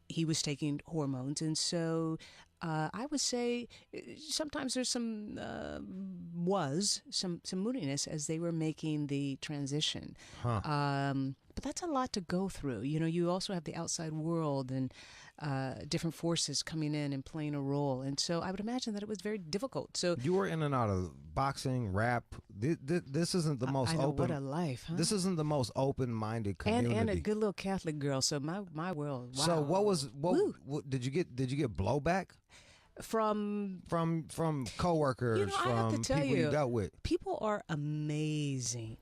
he was taking hormones. And so I would say sometimes there's some moodiness as they were making the transition. But that's a lot to go through. You also have the outside world and different forces coming in and playing a role. And so I would imagine that it was very difficult. So you were in and out of boxing, rap. This isn't the most I know, open. what a life, huh? This isn't the most open-minded community. And a good little Catholic girl. So my world. Wow. So what did you get blowback? From coworkers, I have to from tell people you dealt with. People are amazing.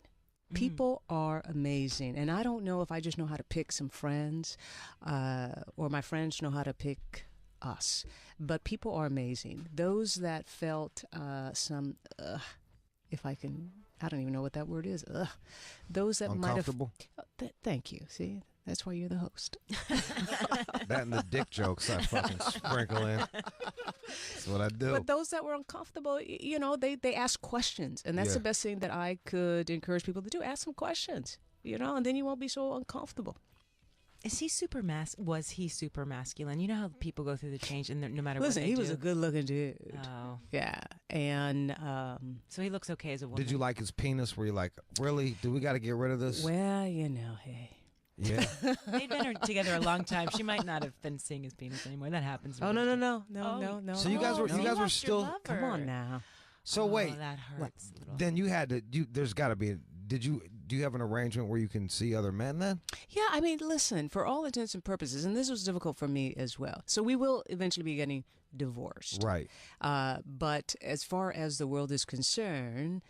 People are amazing. And I don't know if I just know how to pick some friends or my friends know how to pick us. But people are amazing. Those that felt some, if I can, I don't even know what that word is. Those that might have. Uncomfortable? Thank you. See? That's why you're the host. That and the dick jokes I fucking sprinkle in. That's what I do. But those that were uncomfortable, they ask questions. And that's the best thing that I could encourage people to do. Ask some questions, and then you won't be so uncomfortable. Was he super masculine? You know how people go through the change, and no matter Listen, what they he was a good-looking dude. Oh, yeah, and so he looks okay as a woman. Did you like his penis? Were you like, really? Do we got to get rid of this? Well, hey. Yeah. They'd been together a long time. She might not have been seeing his penis anymore. That happens. Oh no. So you guys were still. Come on now. So wait. That hurts. Then you had to. There's got to be. Do you have an arrangement where you can see other men then? Yeah, I mean, listen, for all intents and purposes, and this was difficult for me as well. So we will eventually be getting divorced. Right. But as far as the world is concerned,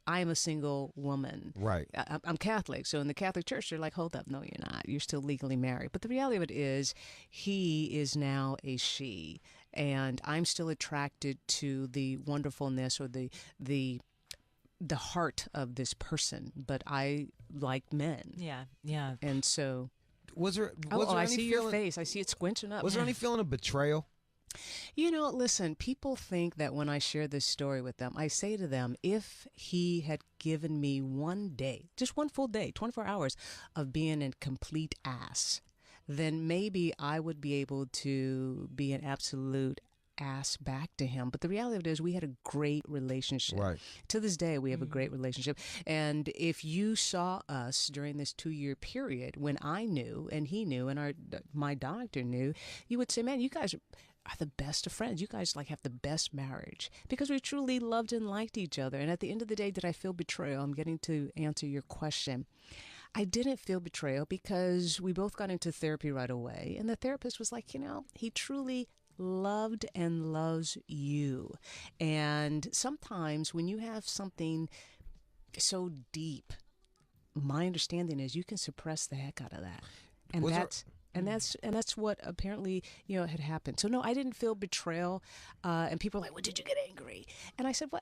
I am a single woman. Right. I'm Catholic. So in the Catholic Church, they're like, hold up. No, you're not. You're still legally married. But the reality of it is he is now a she. And I'm still attracted to the wonderfulness or the heart of this person. But I like men. Yeah. And so. Was there I any see your face. I see it squinching up. Was there any feeling of betrayal? Listen, people think that when I share this story with them, I say to them, if he had given me one day, just one full day, 24 hours of being a complete ass, then maybe I would be able to be an absolute ass back to him. But the reality of it is we had a great relationship. Right. To this day, we have a great relationship. And if you saw us during this 2-year period when I knew and he knew and my doctor knew, you would say, man, you guys are the best of friends. You guys have the best marriage because we truly loved and liked each other. And at the end of the day, did I feel betrayal? I'm getting to answer your question. I didn't feel betrayal because we both got into therapy right away. And the therapist was like, he truly loved and loves you. And sometimes when you have something so deep, my understanding is you can suppress the heck out of that. And that's what apparently had happened. So no, I didn't feel betrayal. And people are like, "Well, did you get angry?" And I said, "Well,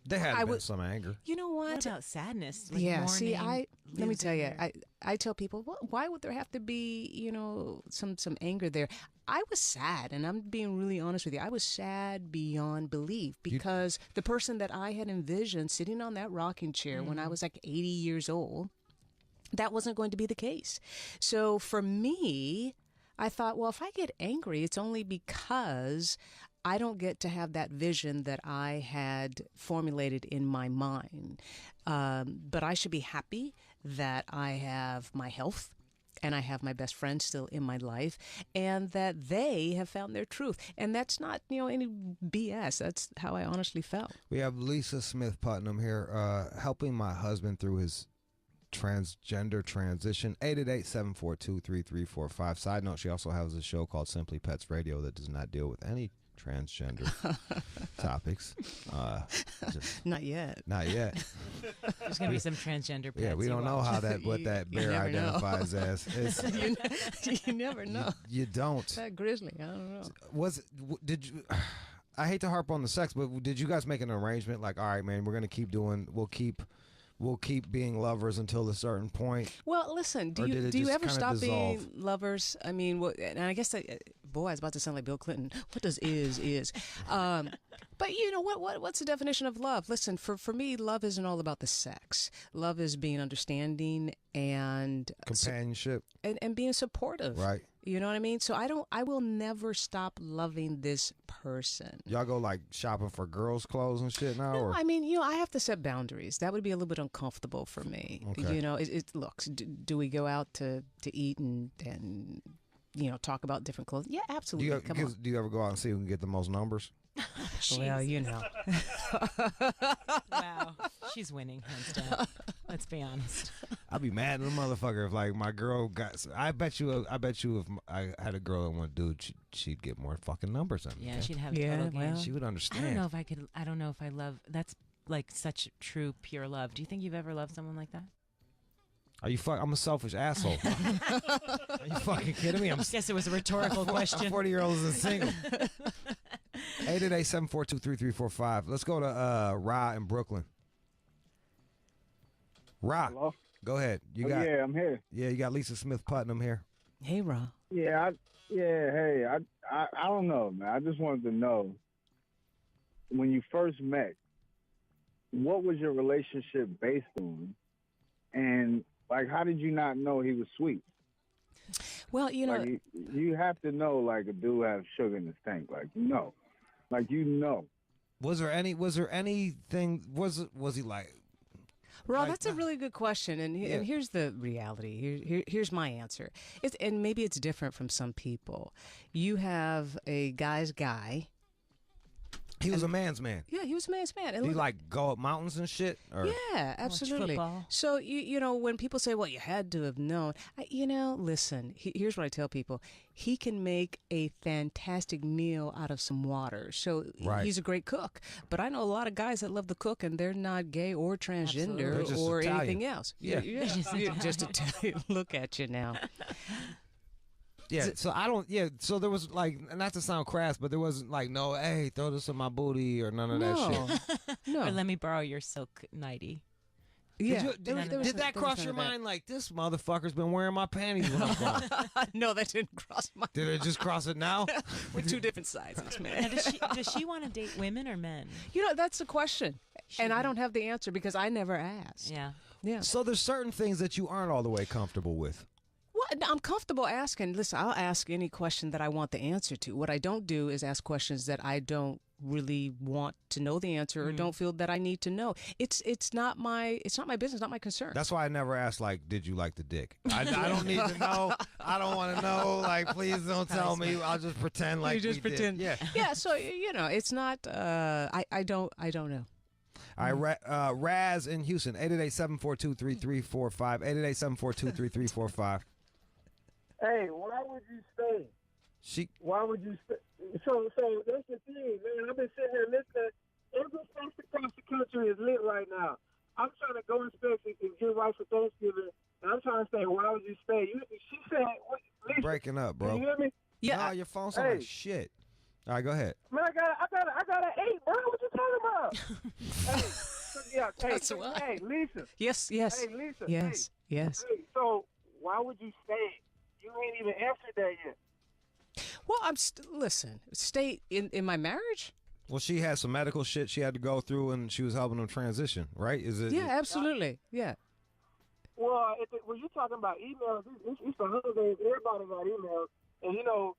there had been some anger. You know what? What about sadness? Like Yeah. See, mourning let me lives tell in you, there? I tell people, well, why would there have to be some anger there? I was sad, and I'm being really honest with you. I was sad beyond belief because the person that I had envisioned sitting on that rocking chair when I was like 80 years old, that wasn't going to be the case. So for me, I thought, well, if I get angry, it's only because I don't get to have that vision that I had formulated in my mind. But I should be happy that I have my health and I have my best friend still in my life and that they have found their truth. And that's not, any BS. That's how I honestly felt. We have Lisa Smith Putnam here helping my husband through his transgender transition. 888-742-3345. Side note, she also has a show called Simply Pets Radio that does not deal with any transgender topics. Not yet. Not yet. There's gonna be some transgender. Yeah, we don't know how what that bear identifies as. You never know. You don't. That grizzly, I don't know. Did you? I hate to harp on the sex, but did you guys make an arrangement? Like, all right, man, we're gonna keep doing. We'll keep being lovers until a certain point. Well, listen, do you ever stop being lovers? I mean, and I guess I was about to sound like Bill Clinton. What does is? But what's the definition of love? Listen, for me, love isn't all about the sex. Love is being understanding and companionship and being supportive. Right. You know what I mean? So I will never stop loving this person. Y'all go like shopping for girls' clothes and shit now? No, or? I mean, I have to set boundaries. That would be a little bit uncomfortable for me. Okay. It looks. Do we go out to eat and talk about different clothes? Yeah, absolutely. Do you ever go out and see who can get the most numbers? Well, Wow, she's winning hands down. Let's be honest. I'd be mad at the motherfucker if like my girl got. I bet you if I had a girl and one dude, she'd get more fucking numbers than me. Yeah, she'd have total game. Well, she would understand. I don't know if I could. I don't know if I love. That's like such true pure love. Do you think you've ever loved someone like that? Are you I'm a selfish asshole. Are you fucking kidding me? I guess it was a rhetorical question. 40-year-olds and single. 888-742-3345. Let's go to Ra in Brooklyn. Ra, hello? Go ahead. Yeah, I'm here. Yeah, you got Lisa Smith Putnam here. Hey, Ra. Yeah, hey, I don't know, man. I just wanted to know, when you first met, what was your relationship based on? And, like, how did you not know he was sweet? Well, Like, you have to know, like, a dude has sugar in his tank. Like, Like, Was there anything, was he like... Rob, that's a really good question, and here's the reality. Here's my answer. And maybe it's different from some people. You have a guy's guy. He was a man's man. Yeah, he was a man's man. Did he like go up mountains and shit? Or? Yeah, absolutely. So when people say, "Well, you had to have known," listen. Here's what I tell people: he can make a fantastic meal out of some water. So he's a great cook. But I know a lot of guys that love to cook, and they're not gay or transgender or Italian. anything else. Yeah, just Italian. Look at you now. Yeah, so I don't. Yeah, so there was like, not to sound crass, but there wasn't like no, hey, throw this in my booty or none of that shit. No. Or let me borrow your silk nightie. Yeah. Did that cross your mind? Like, this motherfucker's been wearing my panties when I'm gone. No, that didn't cross my. Did it just cross it now? We're two different sizes, man. Now, does she want to date women or men? That's the question, and I don't have the answer because I never asked. Yeah. So there's certain things that you aren't all the way comfortable with. Well, I'm comfortable asking. Listen, I'll ask any question that I want the answer to. What I don't do is ask questions that I don't really want to know the answer or don't feel that I need to know. It's not my business, not my concern. That's why I never asked like, did you like the dick? I don't need to know. I don't want to know. Like, please don't tell me. I'll just pretend like you just pretend. Did. Yeah. So it's not. I don't know. All right, Raz in Houston, 888-742-3345, 888-742-3345. Hey, why would you stay? Why would you stay? So that's the thing, man. I've been sitting here listening. Every place across the country is lit right now. I'm trying to go inspect and get right for Thanksgiving, and I'm trying to say, why would you stay? She said, You're breaking up, bro. Can you hear me? Yeah. No, your phone sounds like shit. All right, go ahead. Man, I got an 8, bro. What you talking about? Hey, Lisa. Yes. Hey, Lisa. Yes. Yes. Hey, so why would you stay? You ain't even answered that yet. Well, listen. Stay in my marriage. Well, she had some medical shit she had to go through, and she was helping them transition, right? Is it? Yeah, absolutely. Yeah. Well, when you're talking about emails, it's the holidays. Everybody got emails, and you know,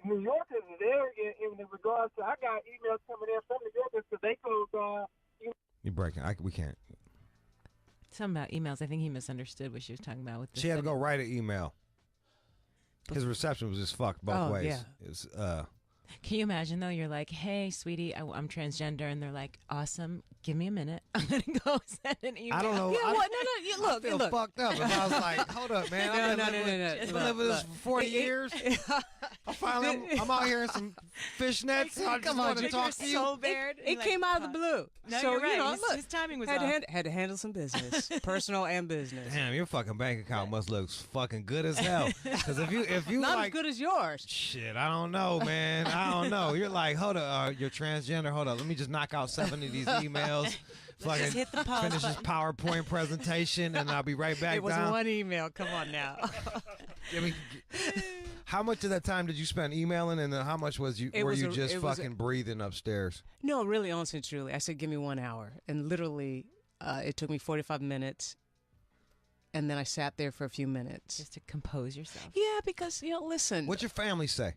New Yorkers are there in regards to. I got emails coming in from New Yorkers because they closed down. You're breaking. We can't. Something about emails. I think he misunderstood what she was talking about. With the She had to go write an email. His reception was just fucked both ways. Yeah. It was, Can you imagine though? You're like, "Hey, sweetie, I'm transgender," and they're like, "Awesome, give me a minute. I'm gonna go send an email." I don't know. Yeah, what? No. I feel fucked up. And I was like, "Hold up, man. I've been living this for 40 years. I'm out here in some fishnets. I just want to talk to you." So bad. It came out of the blue. No, so you're right. You know, His timing was had off. had to handle some business, personal and business. Damn, your fucking bank account must look fucking good as hell. Because if you not like, as good as yours. Shit, I don't know, man. I don't know. You're like, hold up, you're transgender. Hold up, let me just knock out 7 of these emails. Fucking Just hit the pause finish this PowerPoint presentation, and I'll be right back. It was down. one email. Come on now. How much of that time did you spend emailing, and then how much were you just fucking breathing upstairs? No, really, honestly, truly. I said, give me 1 hour. And literally, it took me 45 minutes. And then I sat there for a few minutes. Just to compose yourself. Yeah, because, listen. What'd your family say?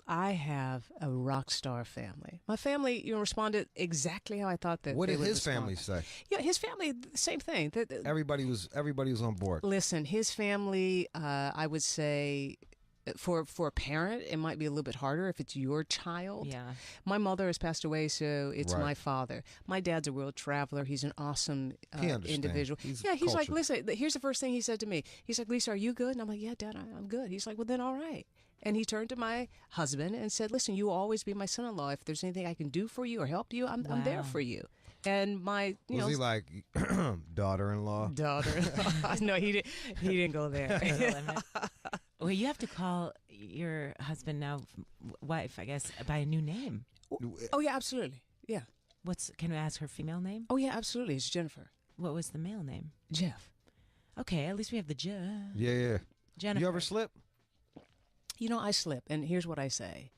I have a rock star family. My family, responded exactly how I thought that. What they did would his respond. family say? Yeah, his family, same thing. Everybody was on board. Listen, his family, I would say, for a parent, it might be a little bit harder if it's your child. Yeah. My mother has passed away, so it's Right. my father. My dad's a world traveler. He's an awesome He understands. individual. He's He's like, cultured. listen, here's the first thing he said to me. He's like, Lisa, are you good? And I'm like, yeah, Dad, I'm good. He's like, well, then all right. And he turned to my husband and said, listen, you will always be my son-in-law. If there's anything I can do for you or help you, I'm there for you. And my, Was he like daughter-in-law? Daughter-in-law. No, he didn't go there. Well, you have to call your husband now, wife, I guess, by a new name. Oh yeah, absolutely. Yeah. Can I ask her female name? Oh yeah, absolutely. It's Jennifer. What was the male name? Jeff. Okay, at least we have the Jeff. Yeah. Jennifer. You ever slip? I slip, and here's what I say.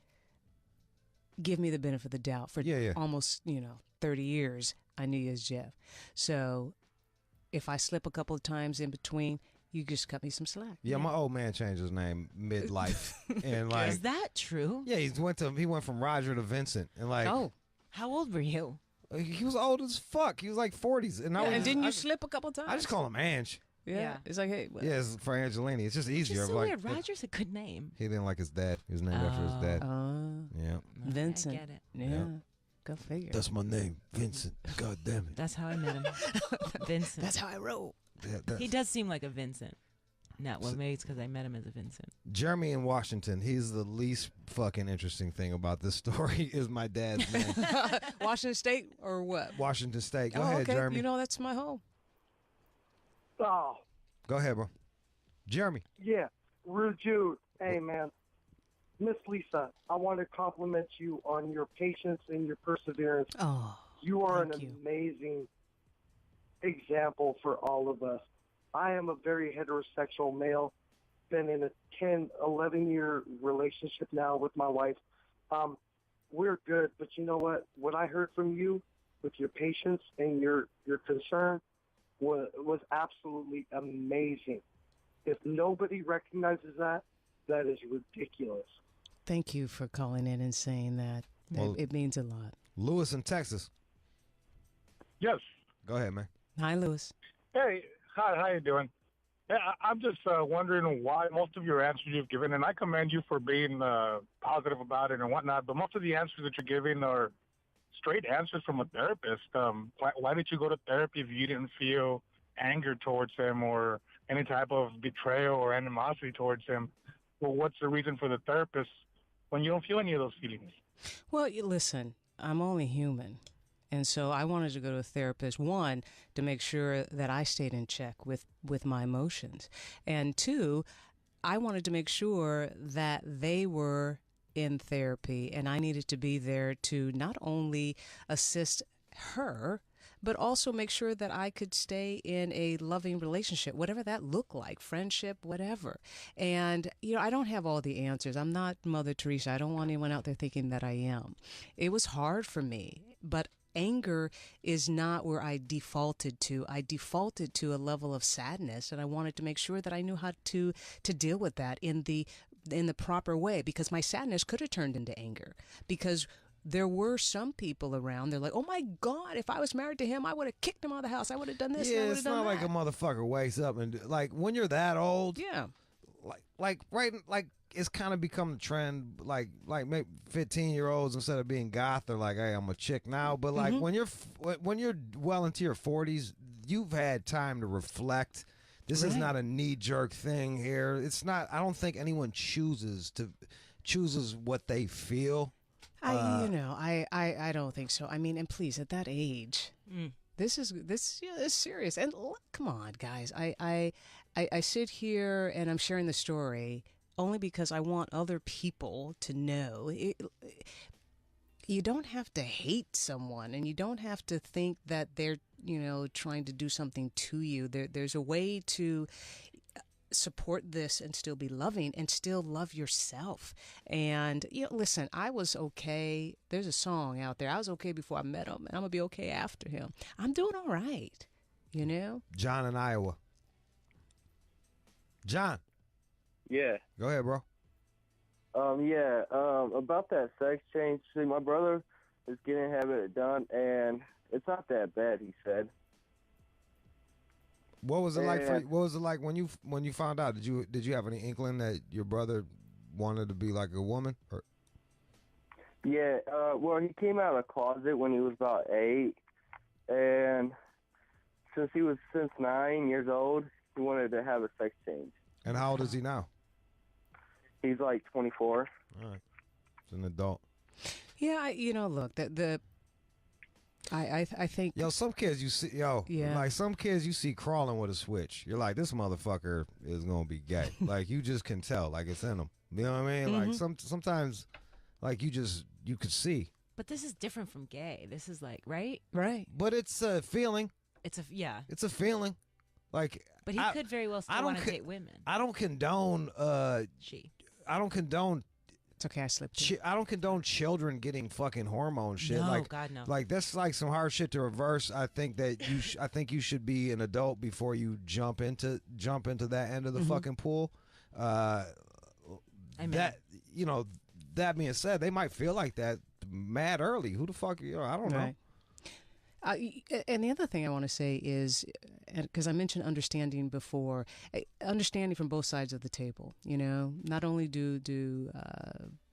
Give me the benefit of the doubt. For almost, 30 years, I knew you as Jeff. So if I slip a couple of times in between, you just cut me some slack. Yeah, my old man changed his name midlife. And like, is that true? Yeah, he went from Roger to Vincent. And like, oh, how old were you? He was old as fuck. He was like 40s. And didn't you slip a couple times? I just call him Ange. Yeah. It's like, hey. Yeah, it's for Angelini. It's just easier. It's so weird. Roger's a good name. He didn't like his dad. He was named after his dad. Yeah. Vincent. I get it. Yeah. Go figure. That's my name, Vincent. God damn it. That's how I met him. Vincent. That's how I roll. He does seem like a Vincent. Maybe it's because I met him as a Vincent. Jeremy in Washington. He's the least fucking interesting thing about this story is my dad's name. Washington State or what? Washington State. Go ahead, okay. Jeremy. That's my home. Oh. Go ahead, bro. Jeremy. Yeah. Rude Jude. Hey, man. Miss Lisa, I want to compliment you on your patience and your perseverance. Oh, you are an amazing example for all of us. I am a very heterosexual male, been in a 10, 11-year relationship now with my wife. We're good, but you know what? What I heard from you with your patience and your concern was absolutely amazing. If nobody recognizes that, that is ridiculous. Thank you for calling in and saying that. Well, it means a lot. Lewis in Texas. Yes. Go ahead, man. Hi, Lewis. Hey, hi, how you doing? Yeah, I'm just wondering why most of your answers you've given, and I commend you for being positive about it and whatnot, but most of the answers that you're giving are straight answers from a therapist. Why did you go to therapy if you didn't feel anger towards him or any type of betrayal or animosity towards him? Well, what's the reason for the therapist when you don't feel any of those feelings? Well, listen, I'm only human. And so I wanted to go to a therapist, one, to make sure that I stayed in check with my emotions. And two, I wanted to make sure that they were in therapy and I needed to be there to not only assist her, but also make sure that I could stay in a loving relationship, whatever that looked like, friendship, whatever. And, I don't have all the answers. I'm not Mother Teresa. I don't want anyone out there thinking that I am. It was hard for me, but anger is not where I defaulted to. I defaulted to a level of sadness, and I wanted to make sure that I knew how to deal with that in the proper way, because my sadness could have turned into anger, because there were some people around. They're like, "Oh my God, if I was married to him, I would have kicked him out of the house. I would have done this. Yeah, and I would it's have done not that." like a motherfucker wakes up and like when you're that old. Yeah. Like it's kind of become the trend. Like maybe 15-year-olds instead of being goth, they're like, "Hey, I'm a chick now." But like when you're well into your 40s, you've had time to reflect. This is not a knee-jerk thing here. It's not. I don't think anyone chooses what they feel. I don't think so. I mean, and please, at that age, this is serious. And come on, guys. I sit here and I'm sharing the story only because I want other people to know. You don't have to hate someone, and you don't have to think that they're trying to do something to you. There's a way to support this and still be loving and still love yourself. And listen, I was okay. There's a song out there. I was okay before I met him, and I'm gonna be okay after him. I'm doing all right. John in Iowa. John. Yeah. Go ahead, bro. About that sex change. See, my brother is getting it done, and it's not that bad. He said. What was it like what was it like when you found out? Did you have any inkling that your brother wanted to be like a woman? Or? Yeah, well, he came out of the closet when he was about 8, and since 9 years old, he wanted to have a sex change. And how old is he now? He's like 24. All right, he's an adult. Yeah, look, I think some kids you see some kids you see crawling with a switch. You're like, this motherfucker is gonna be gay. Like you just can tell, like it's in them. You know what I mean? Like sometimes, like you could see. But this is different from gay. This is like right. But it's a feeling. It's a feeling. Like, but he could very well still want to date women. I don't condone. I don't condone. It's okay, I slipped. I don't condone children getting fucking hormone shit. No, like, God, no. Like that's like some hard shit to reverse. I think that I think you should be an adult before you jump into that end of the fucking pool. That that being said, they might feel like that mad early. Who the fuck? I don't know. And the other thing I want to say is, because I mentioned understanding before, understanding from both sides of the table. Not only do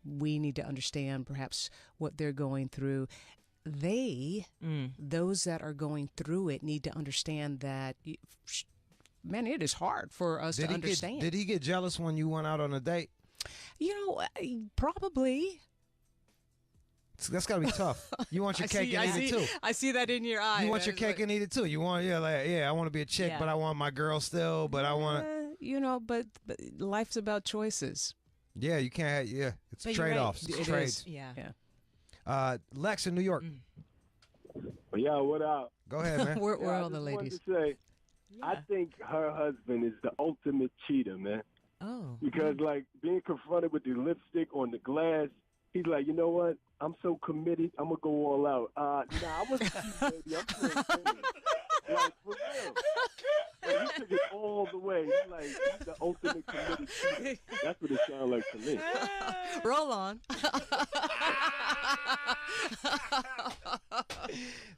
we need to understand perhaps what they're going through, those that are going through it need to understand that, man, it is hard for us to understand. Did he get jealous when you went out on a date? Probably. That's gotta be tough. You want your cake and eat it too. I see that in your eye. You want your cake and eat it too. You want, I want to be a chick, but I want my girl still. But I want to. But life's about choices. Yeah, you can't. Yeah, it's trade-offs. Right. It's trades. Yeah. Lex in New York. Yeah, what up? Go ahead, man. We're all the ladies. To say, I think her husband is the ultimate cheater, man. Oh. Because like being confronted with the lipstick on the glass. He's like, you know what? I'm so committed. I'm gonna go all out. I wasn't cheating, baby. I'm playing. Like for real. Like, he took it all the way. He's like, he's the ultimate committed cheater. That's what it sounds like to me. Roll on.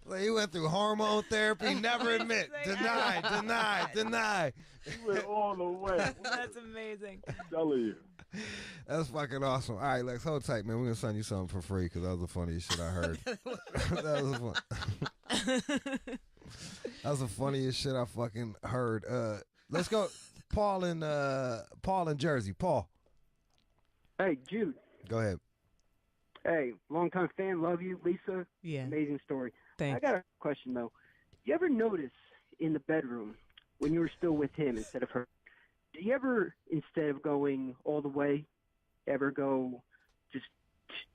Like he went through hormone therapy, never admit, deny. He went all the way. That's amazing. I'm telling you. That's fucking awesome. All right, Lex, hold tight, man. We're gonna send you something for free because that was the funniest shit I heard. That was the funniest shit I fucking heard. Let's go, Paul in Jersey. Paul. Hey, Jude. Go ahead. Hey, longtime fan, love you, Lisa. Yeah. Amazing story. Thanks. I got a question though. You ever notice in the bedroom when you were still with him instead of her? Do you ever, instead of going all the way, ever go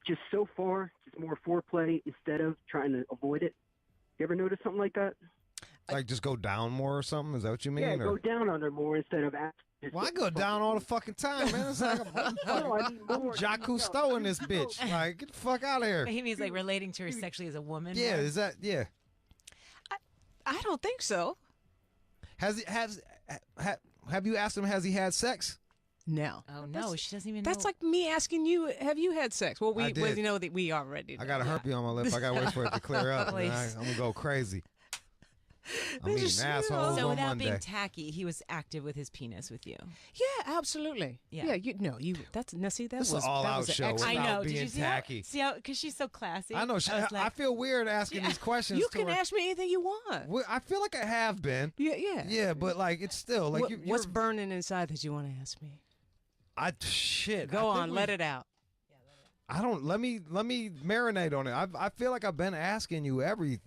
just so far, just more foreplay instead of trying to avoid it? You ever notice something like that? Like just go down more or something? Is that what you mean? Yeah, or? go down on her more instead of asking. Well, I go down all the fucking time, man. It's like I'm Jacques Cousteau in this bitch. Like, get the fuck out of here. But he means like relating to her sexually as a woman. Yeah, more? is that I don't think so. Have you asked him? Has he had sex? No. Oh no, she doesn't even. That's know. like me asking you, have you had sex? Well, I did. you know that we already know. I got a herpes on my lip. I got to wait for it to clear up. Please. I'm gonna go crazy. I'm eating assholes So on without Monday. being tacky, he was active with his penis with you. Yeah, absolutely. Yeah. That's now see that This is was an all-out that was an show excellent- I know. being Did you see tacky. how? See how? Because she's so classy. I know. I feel weird asking these questions. You to can her. ask me anything you want. Well, I feel like I have been. Yeah. Yeah, but like it's still like What's burning inside that you want to ask me? Shit. Go on, let it out. I don't. Let me marinate on it. I feel like I've been asking you everything.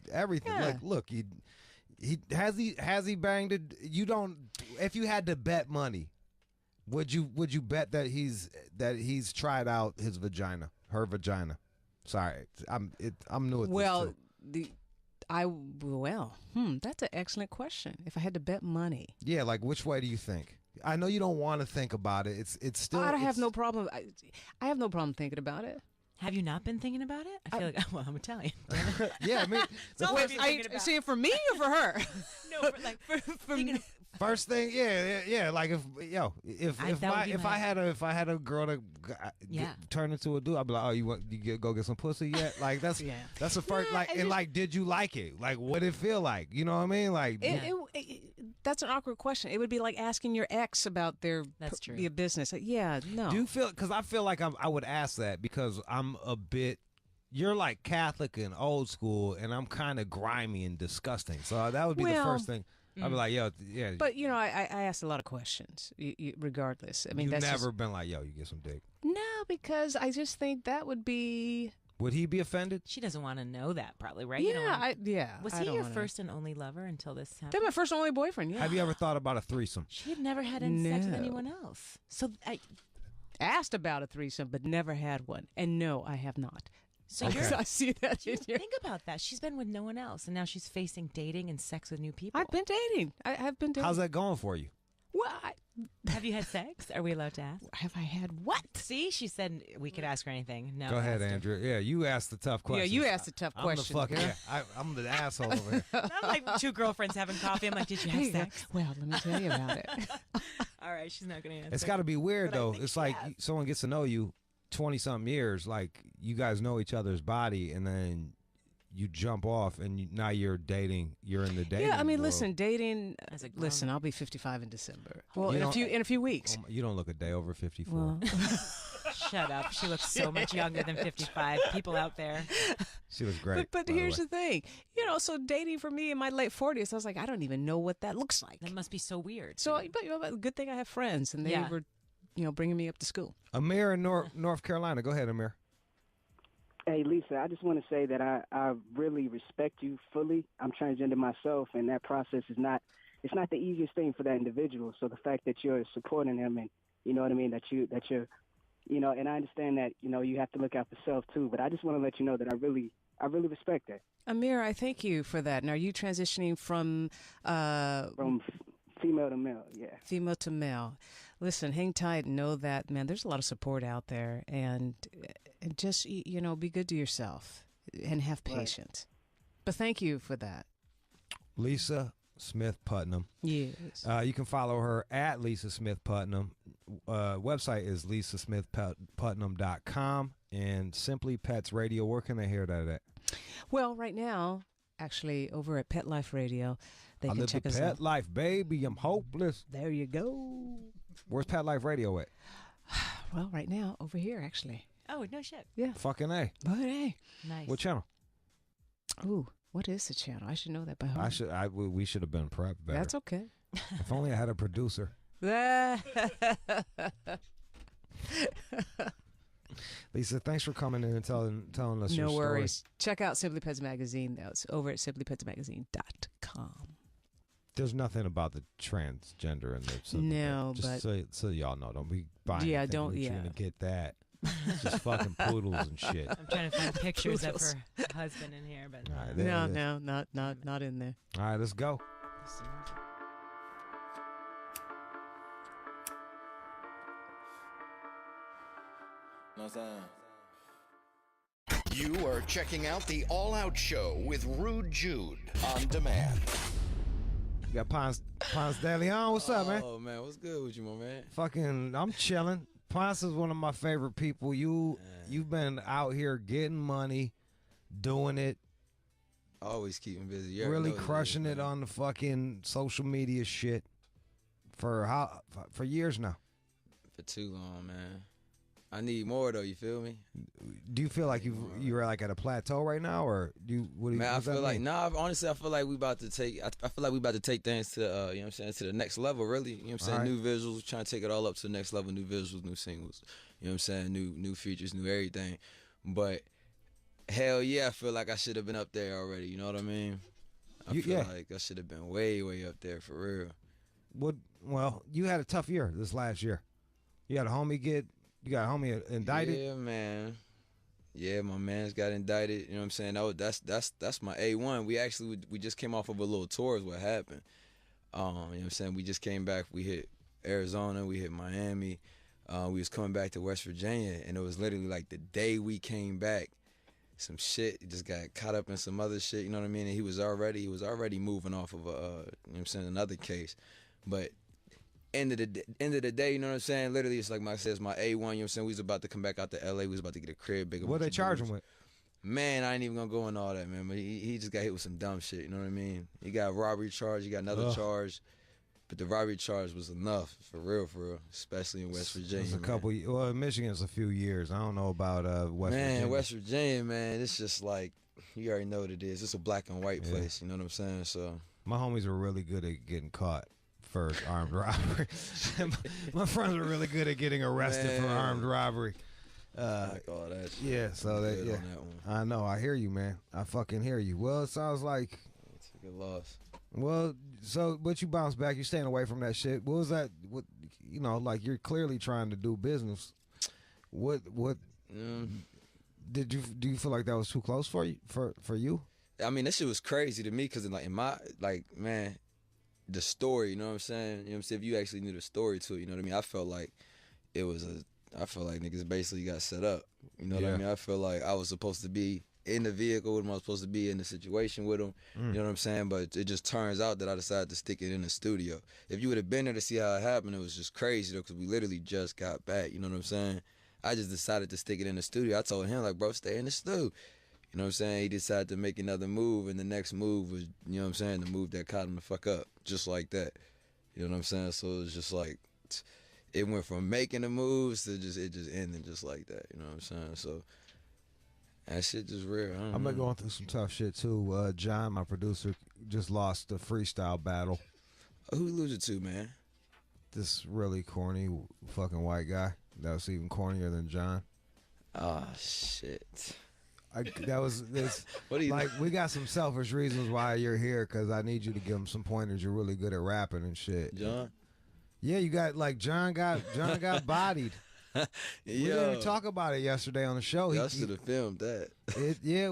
Yeah. Like, look, he has he banged it? You don't. If you had to bet money, would you bet that he's tried out his vagina, her vagina? Sorry, I'm new at this too. That's an excellent question. If I had to bet money, Yeah, like which way do you think? I know you don't want to think about it. It's still. I have no problem. I have no problem thinking about it. Have you not been thinking about it? I feel like, well, I'm Italian. Yeah, I mean, saying for me or for her? No, for me. First thing, yeah. Like if I had a girl that turned into a dude, I'd be like, oh, you go get some pussy yet? Like that's the first. Did you like it? Like, what did it feel like? You know what I mean? Like, that's an awkward question. It would be like asking your ex about their business. Yeah, no. Do you feel? Because I feel like I would ask that because I'm a bit. You're like Catholic and old school, and I'm kind of grimy and disgusting. So that would be the first thing. I'd be like, yo, yeah. But I asked a lot of questions, regardless. I mean, You've that's never been like, yo, you get some dick. No, because I just think that would be. Would he be offended? She doesn't want to know that, probably, right? Yeah, Was I he don't your wanna- first and only lover until this happened? They're my first and only boyfriend. Yeah. Have you ever thought about a threesome? She had never had any sex with No. anyone else. So asked about a threesome, but never had one. And no, I have not. So Okay. you're, I see that. In your... think about that. She's been with no one else, and now she's facing dating and sex with new people. I've been dating. I have been dating. How's that going for you? Well, Have you had sex? Are we allowed to ask? Have I had what? See, she said we could ask her anything. No. Go ahead, Andrea. Yeah, you asked the tough questions. Yeah, you asked the tough questions. I'm the asshole over here. Not like two girlfriends having coffee. I'm like, did you have sex? Well, let me tell you about it. All right, she's not going to answer. It's got to be weird, But I though. think It's she like has. someone gets to know you 20-something years. Like, you guys know each other's body, and then you jump off, and now you're dating. You're in the dating Yeah, I mean, world. listen, dating. As a Listen, I'll be 55 in December. Well, You in a few weeks. You don't look a day over 54. Well, Shut up. She looks so much younger than 55. People out there. She was great. But here's the thing. So dating for me in my late 40s, I was like, I don't even know what that looks like. That must be so weird. So, but good thing I have friends, and they Yeah. were, bringing me up to school. Amir in North Carolina. Go ahead, Amir. Hey, Lisa, I just want to say that I really respect you fully. I'm transgender myself, and that process it's not the easiest thing for that individual. So the fact that you're supporting him and, you know what I mean, that you're, and I understand that, you have to look out for self too, but I just want to let you know that I really respect that. Amir, I thank you for that. And are you transitioning from female to male, yeah. Female to male. Listen, hang tight and know that, man, there's a lot of support out there. And just, be good to yourself and have patience. But thank you for that. Lisa Smith Putnam. Yes. You can follow her at Lisa Smith Putnam. Website is lisasmithputnam.com. And Simply Pets Radio. Where can they hear that at? Well, right now, actually, over at Pet Life Radio, they I can live check the us pet out. life, baby. I'm hopeless. There you go. Where's Pet Life Radio at? Well, right now, over here, actually. Oh, no shit. Yeah. Fucking A. But hey. Nice. What channel? Ooh, what is the channel? I should know that by heart. We should have been prepped better. That's okay. If only I had a producer. Lisa, thanks for coming in and telling us your No story. worries. Check out Simply Pets Magazine. That's over at simplypetsmagazine.com. There's nothing about the transgender in the No, just but so y'all know, don't be buying. Yeah, anything don't- We're yeah. trying to get that. It's just fucking poodles and shit. I'm trying to find pictures of Poodles. her husband in here, but All right, there it is. No, not in there. All right, let's go. Know what I'm saying? You are checking out the All Out Show with Rude Jude on demand. You got Ponce De Leon. What's up, man? Oh man, what's good with you, my man? Fucking, I'm chilling. Ponce is one of my favorite people. You've been out here getting money, doing it, Always keeping busy. You already really know what crushing is, it man. on the fucking social media shit for years now. For too long, man. I need more though. You feel me? Do you feel like you're like at a plateau right now, or what do you? Man, I what's that feel like mean? honestly, I feel like we about to take. I feel like we about to take things to you know what I'm saying, to the next level. Really, you know what I'm saying. All right. New visuals, trying to take it all up to the next level. New visuals, new singles. You know what I'm saying. New features, new everything. But hell yeah, I feel like I should have been up there already. You know what I mean? I feel like I should have been way up there for real. Well, you had a tough year this last year. You got a homie indicted. Yeah, man. Yeah, my man's got indicted. You know what I'm saying? That's my A1. We just came off of a little tour is what happened. You know what I'm saying? We just came back. We hit Arizona. We hit Miami. We was coming back to West Virginia, and it was literally like the day we came back, some shit just got caught up in some other shit. You know what I mean? And he was already moving off of you know what I'm saying, another case, but. End of the day, you know what I'm saying? Literally, it's like I said, it's my A1, you know what I'm saying? We was about to come back out to LA. We was about to get a crib, bigger. What they charge him with? Man, I ain't even gonna go in all that, man. But he just got hit with some dumb shit, you know what I mean? He got a robbery charge, he got another charge. But the robbery charge was enough, for real, especially in West Virginia. It's a couple. Well, Michigan's a few years. I don't know about West Virginia. Man, West Virginia, man, it's just like, you already know what it is. It's a black and white place, you know what I'm saying? So my homies are really good at getting caught for armed robbery. My friends are really good at getting arrested for armed robbery. Like all that shit. Yeah, so I'm that good yeah. on that one. I know. I hear you, man. I fucking hear you. Well, it sounds like it's a good loss. Well, but you bounce back. You're staying away from that shit. What was that? What like you're clearly trying to do business. What? Do you feel like that was too close for you? For you? I mean, that shit was crazy to me because in my man. The story, you know what I'm saying? You know what I'm saying? If you actually knew the story to it, you know what I mean? I felt like niggas basically got set up. You know what I mean? I feel like I was supposed to be in the vehicle with him. I was supposed to be in the situation with him. You know what I'm saying? But it just turns out that I decided to stick it in the studio. If you would have been there to see how it happened, it was just crazy though, because we literally just got back. You know what I'm saying? I just decided to stick it in the studio. I told him, like, bro, stay in the studio. You know what I'm saying? He decided to make another move, and the next move was, you know what I'm saying, the move that caught him the fuck up, just like that. You know what I'm saying? So it was just like, it went from making the moves to it just ended just like that. You know what I'm saying? So that shit just real. I've been going through some tough shit too. John, my producer, just lost the freestyle battle. Who lose it to, man? This really corny fucking white guy that was even cornier than John. Oh shit. What do you like? We got some selfish reasons why you're here, because I need you to give him some pointers. You're really good at rapping and shit. John? Yeah, you got John got bodied. We didn't talk about it yesterday on the show. Y'all should have filmed that.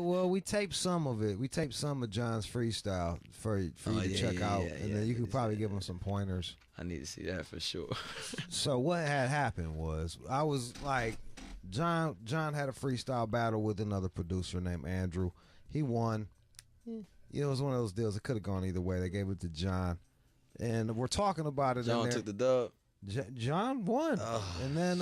Well, we taped some of it. We taped some of John's freestyle for you to check out, and then you could probably give him some pointers. I need to see that for sure. So what had happened was, I was like, John had a freestyle battle with another producer named Andrew. He won. It was one of those deals. It could have gone either way. They gave it to John, and we're talking about it. John took the dub. John won, and then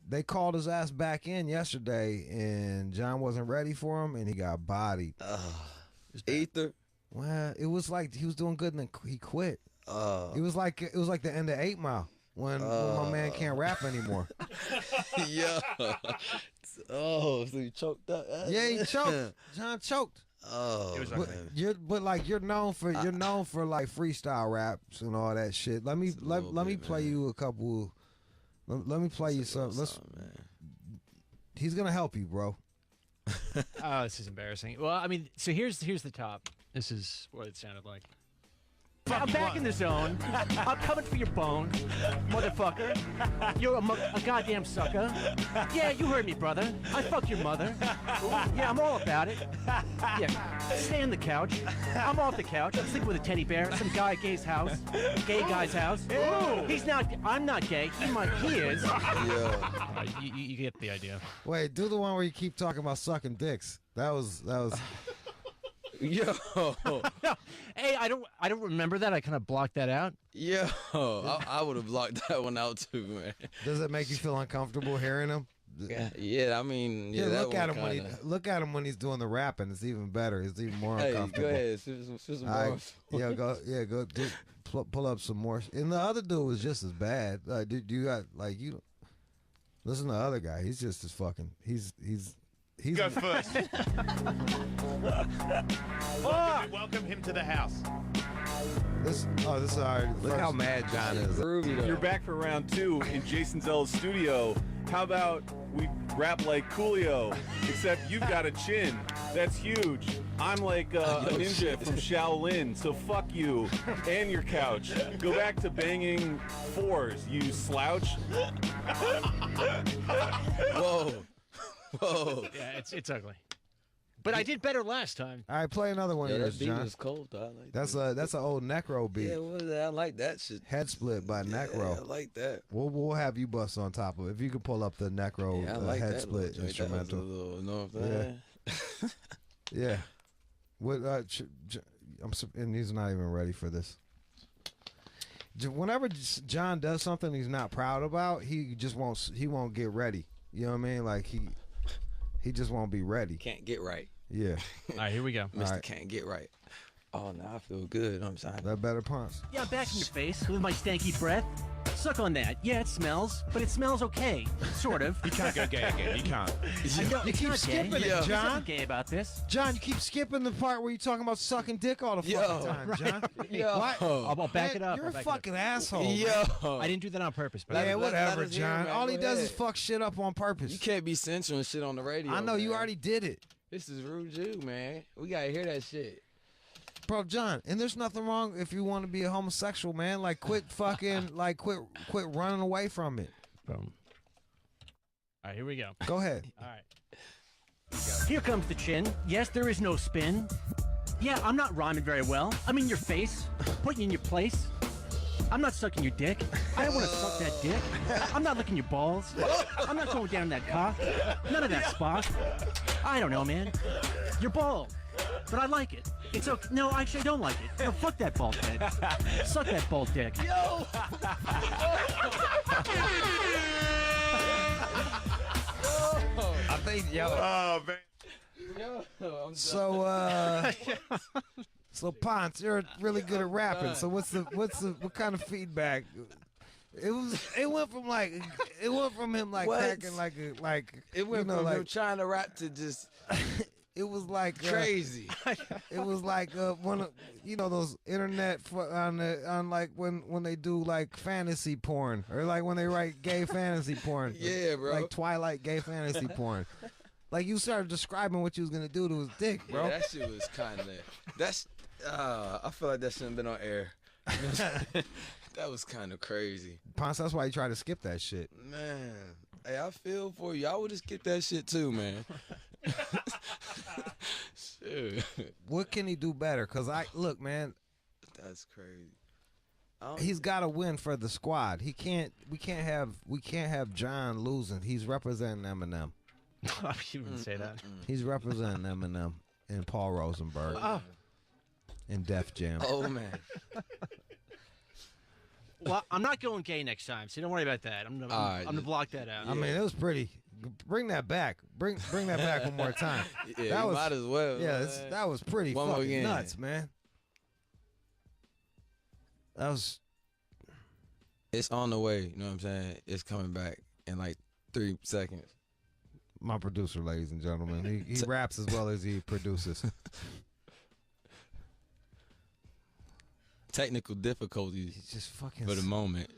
they called his ass back in yesterday, and John wasn't ready for him, and he got bodied. Ether. Well, it was like he was doing good, and then he quit. It was like the end of 8 Mile when my man can't rap anymore. Yeah. Oh, so you choked up? Yeah, he choked. John choked. Oh, you're known for like freestyle raps and all that shit. Let me play you a couple. Let me play you some. He's gonna help you, bro. Oh, this is embarrassing. Well, I mean, so here's the top. This is what it sounded like. I'm back in the zone. I'm coming for your bone, motherfucker. You're a goddamn sucker. Yeah, you heard me, brother. I fucked your mother. Yeah, I'm all about it. Yeah, stay on the couch. I'm off the couch. I'm sleeping with a teddy bear. Some gay guy's house. He's not. I'm not gay. He is. Yeah. You get the idea. Wait, do the one where you keep talking about sucking dicks. That was. Yo. No. Hey, I don't remember that. I kind of blocked that out. Yo, I would have blocked that one out too, man. Does it make you feel uncomfortable hearing him? Yeah, I mean, yeah. Look at him look at him when he's doing the rapping. It's even better. It's even more Hey, uncomfortable. go ahead. Shoot some more. Go. Pull up some more. And the other dude was just as bad. You got you. Listen to the other guy. He's just as fucking. He's. Go first. Welcome him to the house. This is our. Look how mad John is. You're back for round 2 in Jason Zell's studio. How about we rap like Coolio, except you've got a chin. That's huge. I'm like a ninja from Shaolin, so fuck you and your couch. Go back to banging 4s, you slouch. Whoa. Whoa. Yeah, it's ugly. But I did better last time. All right, play another one of That yours, beat John. was cold, though. I like That's an old Necro beat. Yeah, what is that? I like that shit. Head Split by Necro. I like that. We'll have you bust on top of it. If you could pull up the Necro Yeah, I like Head that Split little joint. That was a instrumental. little, you know what I'm saying? Yeah. What? And he's not even ready for this. Whenever John does something he's not proud about, he won't get ready. You know what I mean? Like he just won't be ready. Can't get right. Yeah. All right, here we go. Mr. Right. Can't get right. Oh, now I feel good. I'm sorry. That better punch. Yeah, I'm back in your face with my stanky breath. Suck on that. Yeah, it smells, but it smells okay. Sort of. You can't go gay again. You can't. I know, You it's keep not skipping gay. it, There's John. nothing gay about this. John, you keep skipping the part where you're talking about sucking dick all the fucking time, John. Yo. What? I'll back it up. You're I'll a back it fucking asshole. Yo. I didn't do that on purpose. But Yeah, Let whatever, us hear John. it, man. All he Go does is ahead. fuck shit up on purpose. You can't be censoring shit on the radio. I know, you man. already did it. This is Rude Jew, man. We gotta hear that shit. Bro, John, and there's nothing wrong if you want to be a homosexual, man. Like, quit fucking, quit running away from it. Boom. All right, here we go. Go ahead. All right. Here comes the chin. Yes, there is no spin. Yeah, I'm not rhyming very well. I'm in your face, putting you in your place. I'm not sucking your dick. I don't want to suck that dick. I'm not licking your balls. I'm not going down that cock. None of that spot. I don't know, man. You're bald, but I like it. It's okay. No, actually, I don't like it. No, fuck that bald head. Suck that bald dick. Yo. I think, Oh man. Yo. So Ponce, you're really good at rapping. So what kind of feedback? It went from him like What? cracking like It went from him trying to rap to just it was like crazy. It was like one of those internet on like when they do like fantasy porn or like when they write gay fantasy porn. Yeah, bro. Like Twilight gay fantasy porn. Like you started describing what you was gonna do to his dick, bro. Yeah, that shit was kind of. That's. I feel like that shouldn't have been on air. That was kind of crazy. Ponce, that's why you try to skip that shit. Man, hey, I feel for you. I would have skipped that shit too, man. Shit. What can he do better? Cause look, man. That's crazy. He's got to win for the squad. We can't have John losing. He's representing Eminem. You wouldn't say that. He's representing Eminem and Paul Rosenberg. Oh. And Def Jam. Oh man. Well, I'm not going gay next time, so don't worry about that. I'm gonna block that out. I mean, it was pretty. Bring that back. Bring that back one more time. Yeah, that was, might as well. Yeah, that was pretty One more fucking game. nuts, man. That was. It's on the way. You know what I'm saying? It's coming back in like 3 seconds. My producer, ladies and gentlemen, he raps as well as he produces. Technical difficulties. Just fucking for the moment.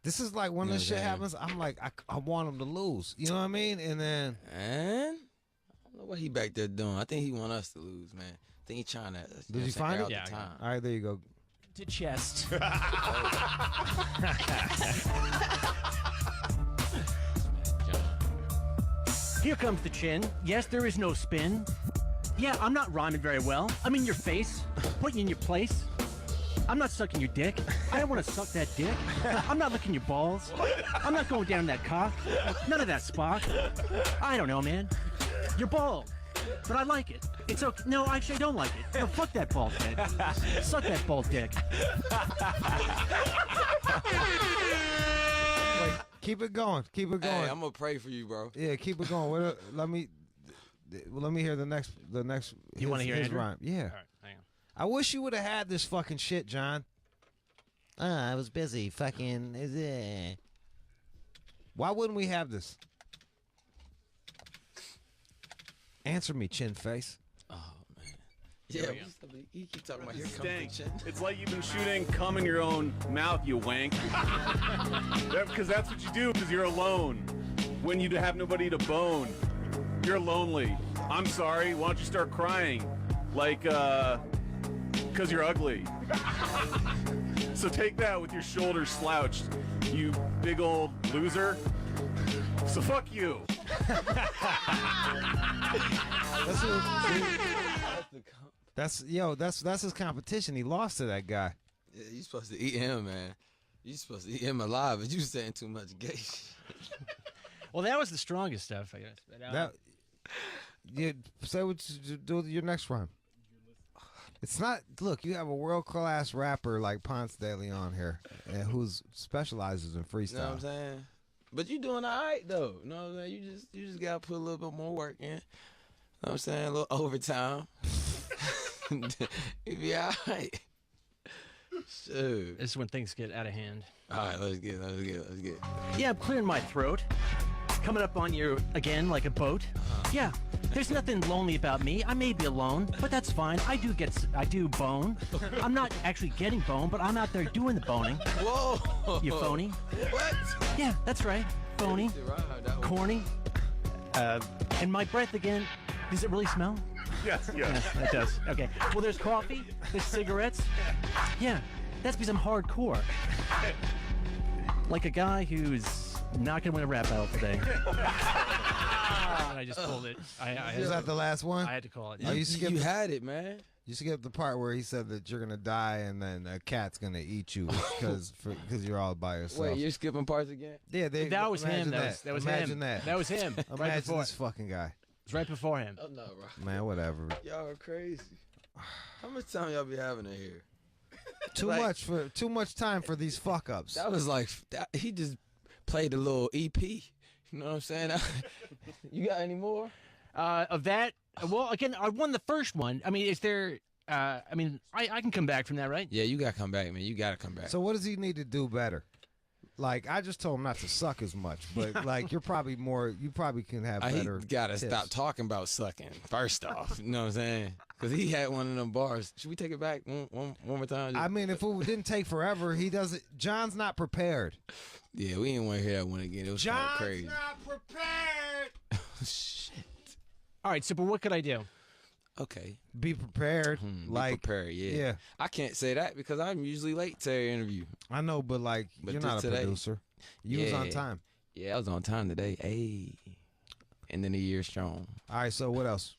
This is like when You know this what shit I'm happens, I'm like, I want him to lose. You know what I mean? And then. And I don't know what he back there doing. I think he want us to lose, man. I think he trying to. Did you find it? Yeah. Time. All right, there you go. To chest. Here comes the chin. Yes, there is no spin. Yeah, I'm not rhyming very well. I'm in your face, putting you in your place. I'm not sucking your dick. I don't want to suck that dick. I'm not licking your balls. I'm not going down that cock. None of that Spock. I don't know, man. You're bald, but I like it. It's okay. No, actually, I don't like it. No, fuck that bald dick. Suck that bald dick. Wait, keep it going. Keep it going. Hey, I'm gonna pray for you, bro. Yeah, keep it going. Let me hear the next. You want to hear his Andrew? rhyme? Yeah. All right, hang on. I wish you would have had this fucking shit, John. I was busy fucking. Why wouldn't we have this? Answer me, chin face. Yeah, you keep talking about here comes the Stank. chin. It's like you've been shooting cum in your own mouth, you wank. Because that's what you do, because you're alone. When you have nobody to bone, you're lonely. I'm sorry, why don't you start crying? Like, because you're ugly. So take that with your shoulders slouched, you big old loser. So fuck you. That's his competition. He lost to that guy. Yeah, you supposed to eat him, man. You supposed to eat him alive, but you saying too much gay shit. Well, that was the strongest stuff, I guess. But, Say what you do with your next rhyme. It's not. Look, you have a world class rapper like Ponce de Leon here, who specializes in freestyle. You know what I'm saying? But you doing all right though. You know what I'm saying? You just gotta put a little bit more work in. You know what I'm saying? A little overtime. You be all right. Shoot. This is when things get out of hand. All right, let's get it. Yeah, I'm clearing my throat. Coming up on you again like a boat. Yeah, there's nothing lonely about me. I may be alone, but that's fine. I do bone. I'm not actually getting bone, but I'm out there doing the boning. Whoa! You phony. What? Yeah, that's right. Phony. Corny. And my breath again. Does it really smell? Yes. Yeah, it does. Okay. Well, there's coffee. There's cigarettes. Yeah, that's because I'm hardcore. Like a guy who's not gonna win a rap battle today. I just pulled it. Is that the last one? I had to call it. Oh, You had it, man. You skipped the part where he said that you're gonna die and then a cat's gonna eat you because you're all by yourself. Wait, you're skipping parts again? Yeah, that was him. That was imagine him. that. That was him. Right Imagine before this fucking guy. It's right before him. Oh no, bro. Man, whatever. Y'all are crazy. How much time y'all be having in here? Too much time for these fuck ups. That was like he just played a little EP. You know what I'm saying? You got any more? Of that? Well, again, I won the first one. I mean, is there? I can come back from that, right? Yeah, you gotta come back, man. You gotta come back. So what does he need to do better? Like, I just told him not to suck as much, but like you probably can have better. He gotta tips. stop talking about sucking first off. You know what I'm saying? Because he had one of them bars. Should we take it back one more time? I mean, if it didn't take forever, he doesn't. John's not prepared. Yeah, we didn't want to hear that one again. It was kind of crazy. not prepared. Shit. All right, so but what could I do? Okay. Be prepared. Be prepared, yeah. I can't say that because I'm usually late to every interview. I know, but you're not a producer. You was on time. Yeah, I was on time today. Hey. And then the year strong. All right, so what else?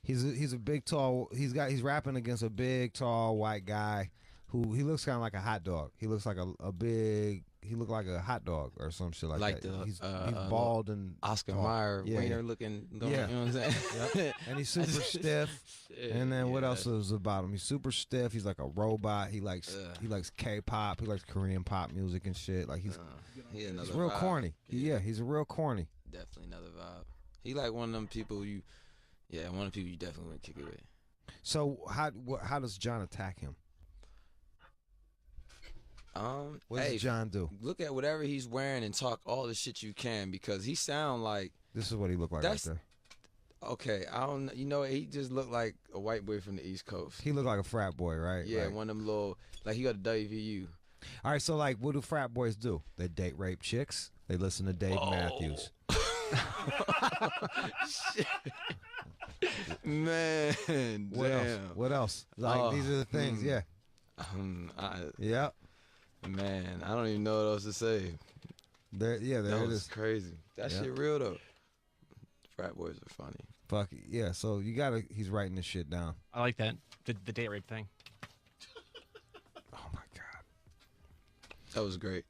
He's a big tall. He's rapping against a big tall white guy who he looks kind of like a hot dog. He looks like a big he looked like a hot dog or some shit like that. He's bald and Oscar tall. Mayer, Yeah, wiener looking. You know what I'm saying? Yep. And he's super stiff. And then what else is about him? He's super stiff. He's like a robot. He likes K-pop. He likes Korean pop music and shit. Like he's real corny. Yeah, he's a real corny. Definitely another vibe. He like one of them people one of the people you definitely want to kick it with. So how does John attack him? What does John do? Look at whatever he's wearing and talk all the shit you can, because he sound like this is what he looked like right there. Okay, I don't. You know, he just looked like a white boy from the East Coast. He looked like a frat boy, right? Yeah, like, one of them little, like he got a WVU. All right, so like, what do frat boys do? They date rape chicks. They listen to Dave Matthews. Man, what else? What else? Like these are the things. Yeah. Yeah. Man, I don't even know what else to say. There it is. Crazy. That shit real though. Frat boys are funny. Fuck it. Yeah. So he's writing this shit down. I like that. The date rape thing. Oh my god. That was great.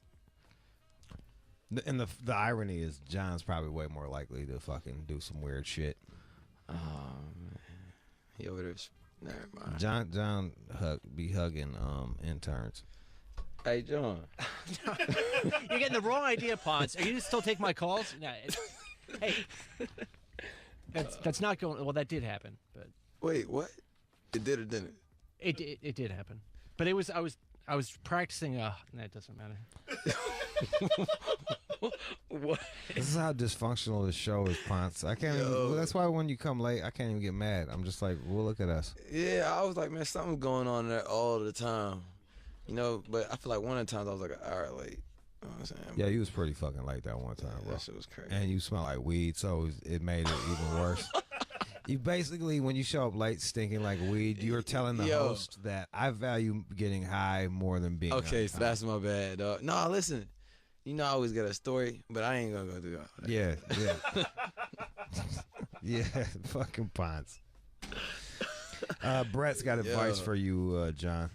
And the irony is John's probably way more likely to fucking do some weird shit. Oh man. He over there. Never mind. John be hugging interns. Hey, John. You're getting the wrong idea, Ponce. Are you still take my calls? No, hey, that's not going. Well, that did happen, but wait, what? It did or didn't? It did happen, but I was practicing. That doesn't matter. What? This is how dysfunctional this show is, Ponce. I can't. Even, that's why when you come late, I can't even get mad. I'm just like, well, look at us. Yeah, I was like, man, something's going on there all the time. You know, but I feel like one of the times I was like an hour late. You know what I'm saying? Yeah, you was pretty fucking late that one time, bro. That shit was crazy. And you smell like weed, so it made it even worse. You basically, when you show up late stinking like weed, you're telling the host that I value getting high more than being okay, so that's my bad, dog. No, listen. You know I always got a story, but I ain't gonna go through all that. Yeah. Yeah, fucking Ponce. Brett's got advice for you, John.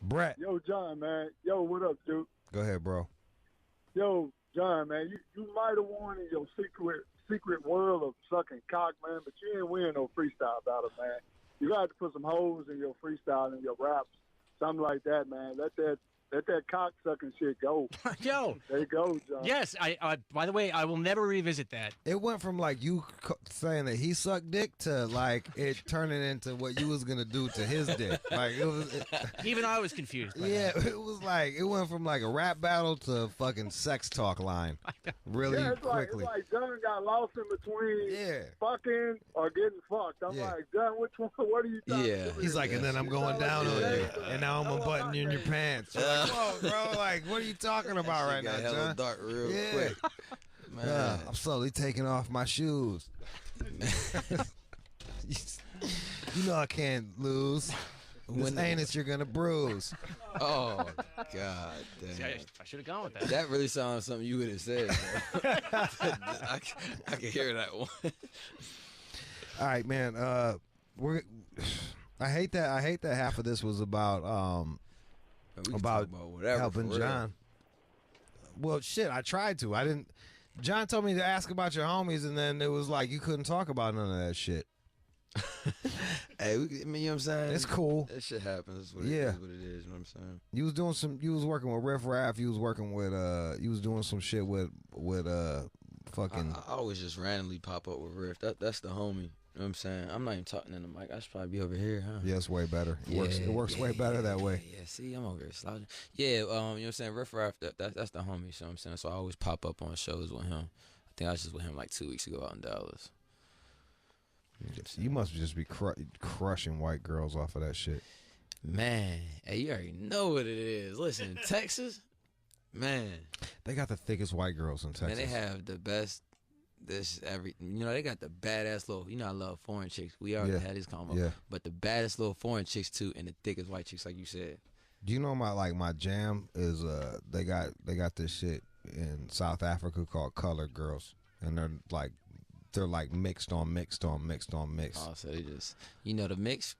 Brett. Yo, John, man. Yo, what up, dude? Go ahead, bro. Yo, John, man, you might have won in your secret world of sucking cock, man, but you ain't winning no freestyle battle, man. You got to put some hoes in your freestyle and your raps, something like that, man. Let that cock sucking shit go. Yo, there you go, John. Yes, I. By the way, I will never revisit that. It went from like you saying that he sucked dick to like it turning into what you was gonna do to his dick. Like it was. Even I was confused. Yeah, it was like it went from like a rap battle to a fucking sex talk line. Really quickly. It's like John got lost in between fucking or getting fucked. I'm like, John, which one? What are you talking about? He's like, and then I'm going down on you, and now I'm unbuttoning you in your pants. Like, whoa, bro, like, what are you talking about right now, John? Dark real quick. Man. I'm slowly taking off my shoes. You know I can't lose. This anus you're gonna bruise. Oh God, damn. See, I should have gone with that. That really sounds like something you would have said. I can hear that one. All right, man. I hate that half of this was about whatever, helping John. Well, shit, I tried to. I didn't. John told me to ask about your homies, and then it was like you couldn't talk about none of that shit. Hey, I mean, you know what I'm saying? It's cool. That shit happens. That's what Yeah. it is what it is. You know what I'm saying? You was doing you was working with Riff Raff. You was working with you was doing some shit with fucking. I always just randomly pop up with Riff. That's the homie. You know what I'm saying? I'm not even talking in the mic. I should probably be over here, huh? Yeah, it's way better. It works way better that way. Yeah, see, I'm over here slouching. Yeah, you know what I'm saying? Riff Raff, that's the homie, you know what I'm saying? So I always pop up on shows with him. I think I was just with him like 2 weeks ago out in Dallas. You must just be crushing white girls off of that shit. Man, hey, you already know what it is. Listen, Texas, man. They got the thickest white girls in Texas. Man, they have the best. They got the badass little. You know, I love foreign chicks. We already had this combo. Yeah. But the baddest little foreign chicks too, and the thickest white chicks, like you said. Do you know my jam is they got this shit in South Africa called colored girls, and they're like mixed on mixed on mixed on mixed. Oh, so they just the mix.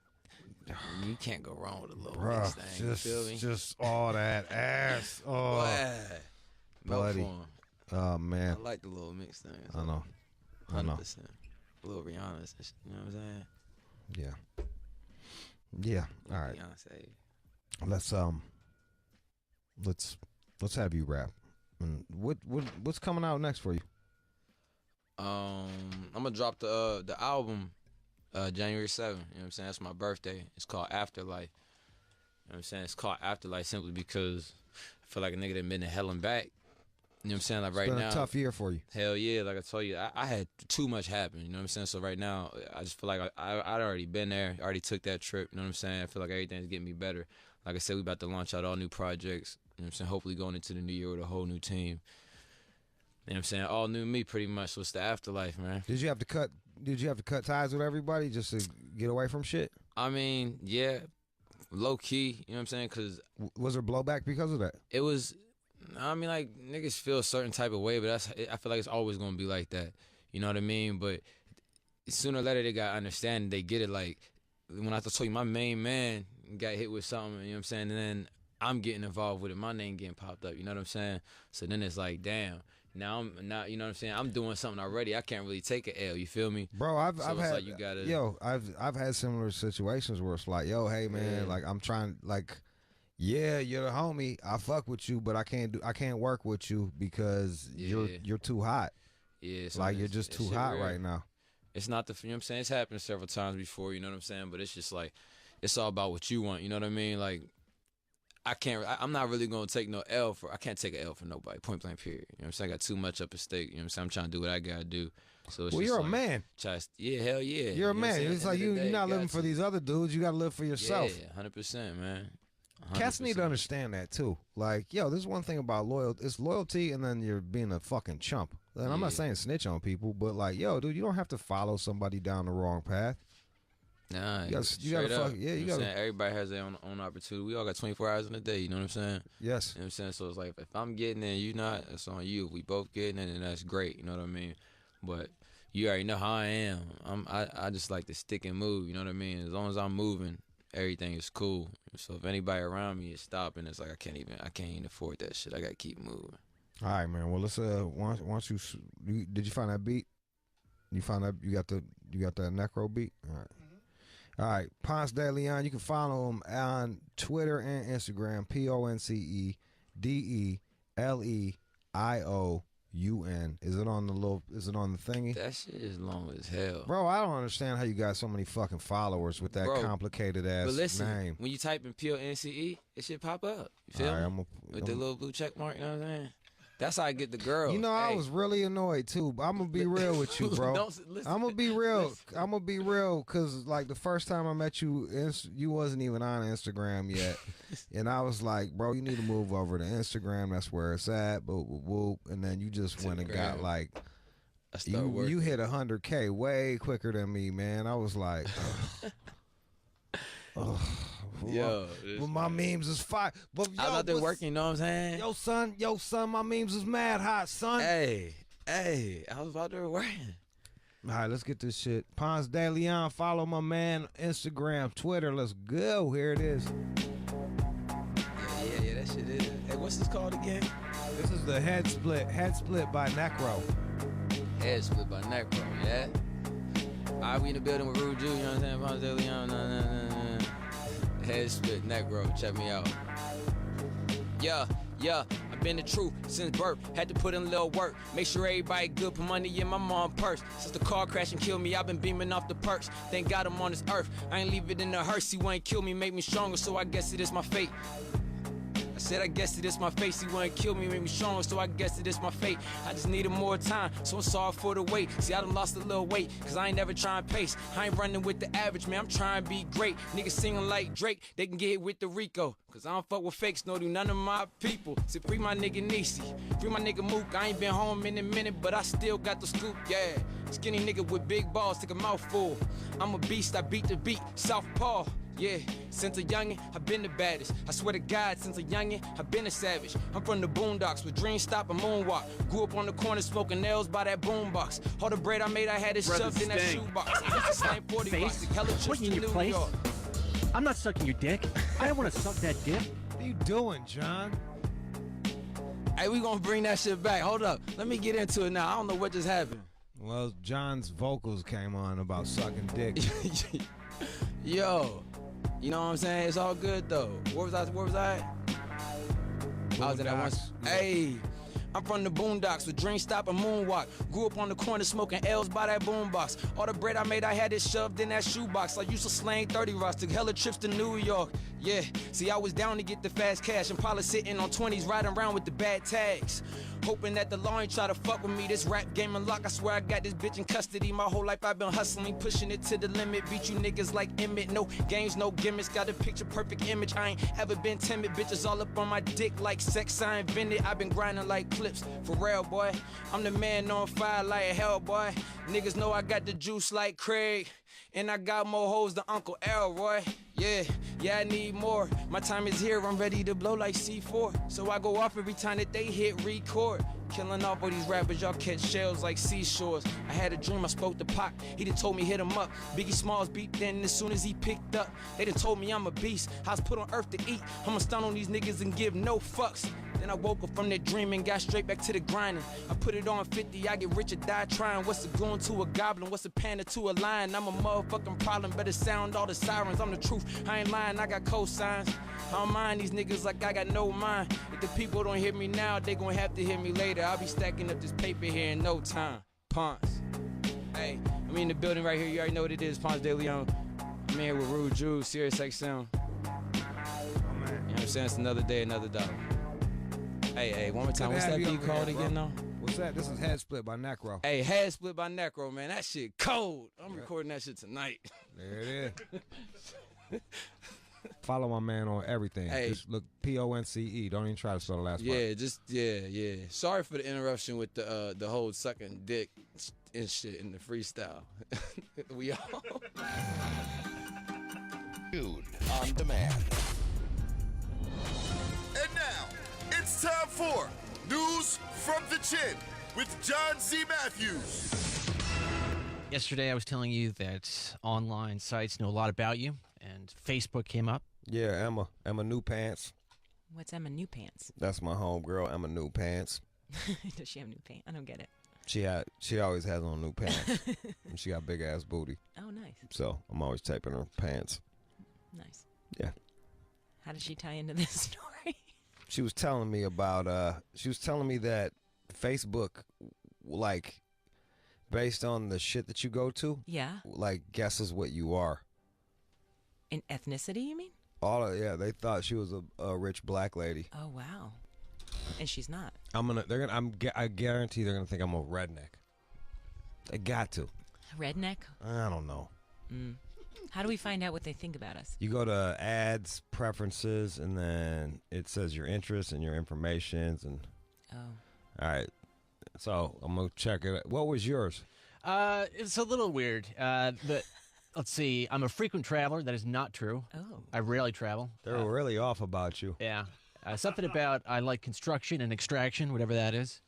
You can't go wrong with a little Bruh, mix thing. You feel me? just all that ass. Oh, Melt buddy. form. Oh man. I like the little mix thing. I know. 100%. Little Rihanna's and shit, you know what I'm saying? Yeah. All right. Beyonce. Let's have you rap. And what's coming out next for you? I'm gonna drop the album January 7th. You know what I'm saying? That's my birthday. It's called Afterlife. You know what I'm saying? It's called Afterlife simply because I feel like a nigga that been to hell and back. You know what I'm saying? Like It's right been now, a tough year for you. Hell yeah, like I told you, I had too much happen. You know what I'm saying? So right now, I just feel like I'd already been there, already took that trip. You know what I'm saying? I feel like everything's getting me better. Like I said, we about to launch out all new projects. You know what I'm saying? Hopefully going into the new year with a whole new team. You know what I'm saying? All new me, pretty much. So it's the afterlife, man. Did you have to cut ties with everybody just to get away from shit? I mean, yeah, low key. You know what I'm saying? Cause was there blowback because of that? It was. I mean, like niggas feel a certain type of way, but I feel like it's always gonna be like that. You know what I mean? But sooner or later they got understanding. They get it. Like when I told you my main man got hit with something, you know what I'm saying? And then I'm getting involved with it. My name getting popped up. You know what I'm saying? So then it's like, damn. Now I'm not. You know what I'm saying? I'm doing something already. I can't really take an L. You feel me, bro? I've had like you gotta, I've had similar situations where it's like, yo, hey man, like I'm trying like. Yeah, you're the homie. I fuck with you, but I can't work with you because you're too hot. Yeah, so like you're just too hot right now. It's not you know what I'm saying? It's happened several times before, you know what I'm saying? But it's just like it's all about what you want, you know what I mean? Like I'm not really gonna take no L I can't take an L for nobody, point blank period. You know what I'm saying? I got too much up at stake, you know what I'm saying? I'm trying to do what I gotta do. So it's well, just you're like, a man. Yeah, hell yeah. You're a man. It's like you're not living for these other dudes. You gotta live for yourself. Yeah, 100%, man. 100%. Cats need to understand that too. Like, yo, this is one thing about loyalty. It's loyalty, and then you're being a fucking chump. And I'm not saying snitch on people, but like, yo, dude, you don't have to follow somebody down the wrong path. Nah, you gotta fuck. Yeah, you gotta. Everybody has their own opportunity. We all got 24 hours in a day. You know what I'm saying? Yes. You know what I'm saying? So it's like if I'm getting it and you not, it's on you. If we both getting it, and that's great. You know what I mean? But you already know how I am. I just like to stick and move. You know what I mean? As long as I'm moving, everything is cool. So if anybody around me is stopping, it's like I can't even afford that shit. I gotta keep moving. All right, man. Well, let's once you did you find that beat? You found that you got that necro beat? All right. All right, Ponce de Leon. You can follow him on Twitter and Instagram. PonceDeleon. Is it on the thingy? That shit is long as hell, bro. I don't understand how you got so many fucking followers with that complicated ass but listen, name. When you type in PONCE, it should pop up. You feel me? With the little blue check mark. You know what I'm saying? That's how I get the girl. You know, I was really annoyed too. I'm gonna be real with you, bro. I'm gonna be real. I'm gonna be real, cause like the first time I met you, you wasn't even on Instagram yet, and I was like, bro, you need to move over to Instagram. That's where it's at. Boop, boop, boop. And then you just went and got like, you hit 100K way quicker than me, man. I was like, yo, but my memes is fire. But yo, I was out there working, you know what I'm saying? Yo, son, my memes is mad hot, son. Hey, I was out there working. All right, let's get this shit. Ponce de Leon, follow my man, Instagram, Twitter. Let's go. Here it is. Yeah, that shit is. Hey, what's this called again? This is the Head Split by Necro. Head Split by Necro, yeah? All right, we in the building with Rude Jew, you know what I'm saying? Ponce de Leon, Head Split, Necro, check me out. Yeah, I've been the truth since birth. Had to put in a little work. Make sure everybody good, put money in my mom's purse. Since the car crash and killed me, I've been beaming off the perks. Thank God I'm on this earth. I ain't leave it in the hearse. He wouldn't kill me, make me stronger, so I guess it is my fate. I said I guess it is my face. He wouldn't kill me, make me stronger, so I guess it is my fate. I just needed more time, so I'm sorry for the wait. See, I done lost a little weight, cause I ain't never trying to pace. I ain't running with the average, man, I'm trying to be great. Niggas singing like Drake, they can get hit with the Rico. Cause I don't fuck with fakes, no do none of my people. So free my nigga Nisi, free my nigga Mook. I ain't been home in a minute, but I still got the scoop, yeah. Skinny nigga with big balls, take a mouthful. I'm a beast, I beat the beat, Southpaw. Yeah, since a youngin', I've been the baddest. I swear to God, since a youngin', I've been a savage. I'm from the boondocks with dreams stop and moonwalk. Grew up on the corner smoking nails by that boombox. All the bread I made, I had it shoved in that shoebox. It's the same 40 bucks, the hella trips to New York. I'm not sucking your dick. I don't want to suck that dick. What are you doing, John? Hey, we gonna bring that shit back. Hold up. Let me get into it now. I don't know what just happened. Well, John's vocals came on about sucking dick. Yo, you know what I'm saying? It's all good though. Where was I? I was at that once. Hey, I'm from the boondocks with Dream Stop and Moonwalk. Grew up on the corner smoking L's by that boombox. All the bread I made, I had it shoved in that shoebox. I used to slang 30 rocks, took hella trips to New York. Yeah, see, I was down to get the fast cash and probably sitting on 20s riding around with the bad tags. Hoping that the law ain't try to fuck with me. This rap game and lock, I swear I got this bitch in custody. My whole life I've been hustling, pushing it to the limit. Beat you niggas like Emmett. No games, no gimmicks. Got a picture perfect image. I ain't ever been timid. Bitches all up on my dick like sex I invented. I've been grinding like clips. For real, boy. I'm the man on fire like hell, boy. Niggas know I got the juice like Craig. And I got more hoes than Uncle Elroy. Yeah, I need more. My time is here, I'm ready to blow like C4. So I go off every time that they hit record. Killing off all these rappers, y'all catch shells like seashores. I had a dream, I spoke to Pac, he done told me hit him up. Biggie Smalls beat then as soon as he picked up. They done told me I'm a beast, I was put on earth to eat. I'ma stun on these niggas and give no fucks. Then I woke up from that dream and got straight back to the grinding. I put it on 50, I get rich or die trying. What's a goon to a goblin? What's a panda to a lion? I'm a motherfucking problem, better sound all the sirens. I'm the truth, I ain't lying, I got cosigns. I don't mind these niggas like I got no mind. If the people don't hear me now, they gon' have to hear me later. I'll be stacking up this paper here in no time. Ponce. Hey, I'm in the building right here, you already know what it is, Ponce de Leon. I'm here with Rude Jude, Sirius XM. You know what I'm saying? It's another day, another dollar. Hey, one more time. What's that beat called again, though? What's that? This is Head Split by Necro. Hey, Head Split by Necro, man. That shit cold. I'm recording that shit tonight. There it is. Follow my man on everything. Hey. Just look Ponce. Don't even try to spell the last part. Yeah. Sorry for the interruption with the whole sucking dick and shit in the freestyle. We all. Dude on demand. And now, it's time for News from the Chin with John Z. Matthews. Yesterday, I was telling you that online sites know a lot about you, and Facebook came up. Yeah, Emma New Pants. What's Emma New Pants? That's my homegirl, Emma New Pants. Does she have new pants? I don't get it. She always has on new pants. And she got big ass booty. Oh, nice. So I'm always taping her pants. Nice. Yeah. How does she tie into this story? She was telling me about she was telling me that Facebook, like, based on the shit that you go to, Yeah. like, guesses what you are. In ethnicity, you mean? They thought she was a rich black lady. Oh, wow. And she's not. I guarantee they're gonna think I'm a redneck. They got to. Redneck? I don't know. How do we find out what they think about us? You go to ads, preferences, and then it says your interests and your informations. And all right, so I'm gonna check it. What was yours? It's a little weird. Let's see. I'm a frequent traveler. That is not true. Oh. I rarely travel. They're really off about you. Yeah. Something about I like construction and extraction, whatever that is.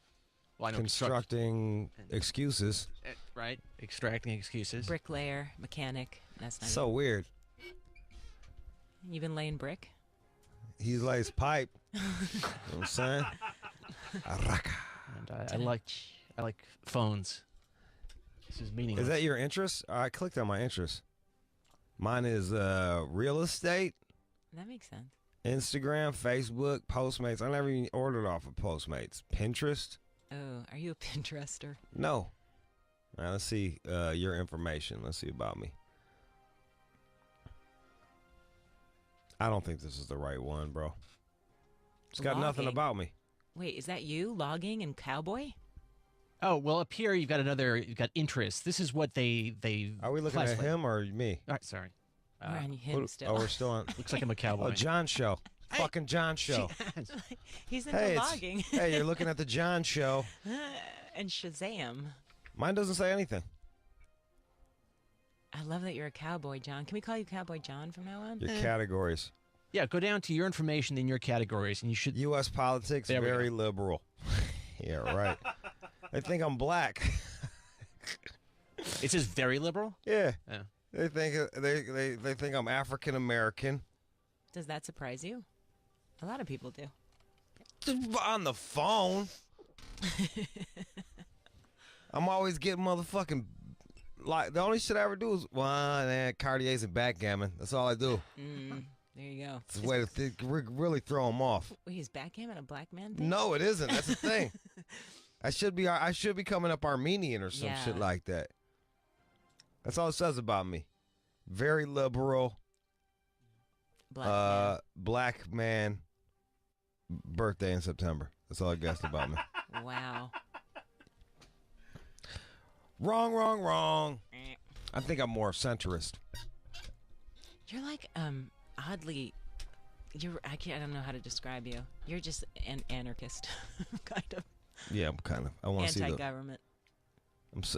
Well, I know Constructing excuses. Right. Extracting excuses. Bricklayer, mechanic. That's not So it. weird. You been laying brick? He lays pipe. You know what I'm saying? Araka. And I like phones. This is meaningless. Is that your interest? I clicked on my interest. Mine is real estate, That makes sense. Instagram, Facebook, Postmates. I never even ordered off of Postmates. Pinterest? Oh, are you a Pinterester? No. All right, let's see your information. Let's see about me. I don't think this is the right one, bro. It's got nothing Logging. about me. Wait, is that you? Logging and cowboy? Oh, well, up here you've got interests. This is what they Are we looking at classify. him or me? All right, sorry. We're on him still. Oh, we're still on. Looks like I'm a cowboy. Oh, John Show. Fucking John Show. He's into Hey, logging. hey, you're looking at the John Show. And Shazam. Mine doesn't say anything. I love that you're a cowboy, John. Can we call you Cowboy John from now on? Your categories. Yeah, go down to your information in your categories, and you should. U.S. politics, There we very liberal. Yeah, right. They think I'm black. It says very liberal? Yeah. Yeah. They think they think I'm African American. Does that surprise you? A lot of people do. On the phone. I'm always getting motherfucking like the only shit I ever do is Cartiers and backgammon. That's all I do. There you go. It's a way to really throw them off. Wait, is backgammon a black man thing? No, it isn't. That's the thing. I should be coming up Armenian or some shit like that. That's all it says about me. Very liberal. Black man. Birthday in September. That's all I guessed about me. Wow. Wrong. I think I'm more centrist. You're like oddly. I don't know how to describe you. You're just an anarchist, kind of. Yeah, I'm kind of. I want to see anti-government.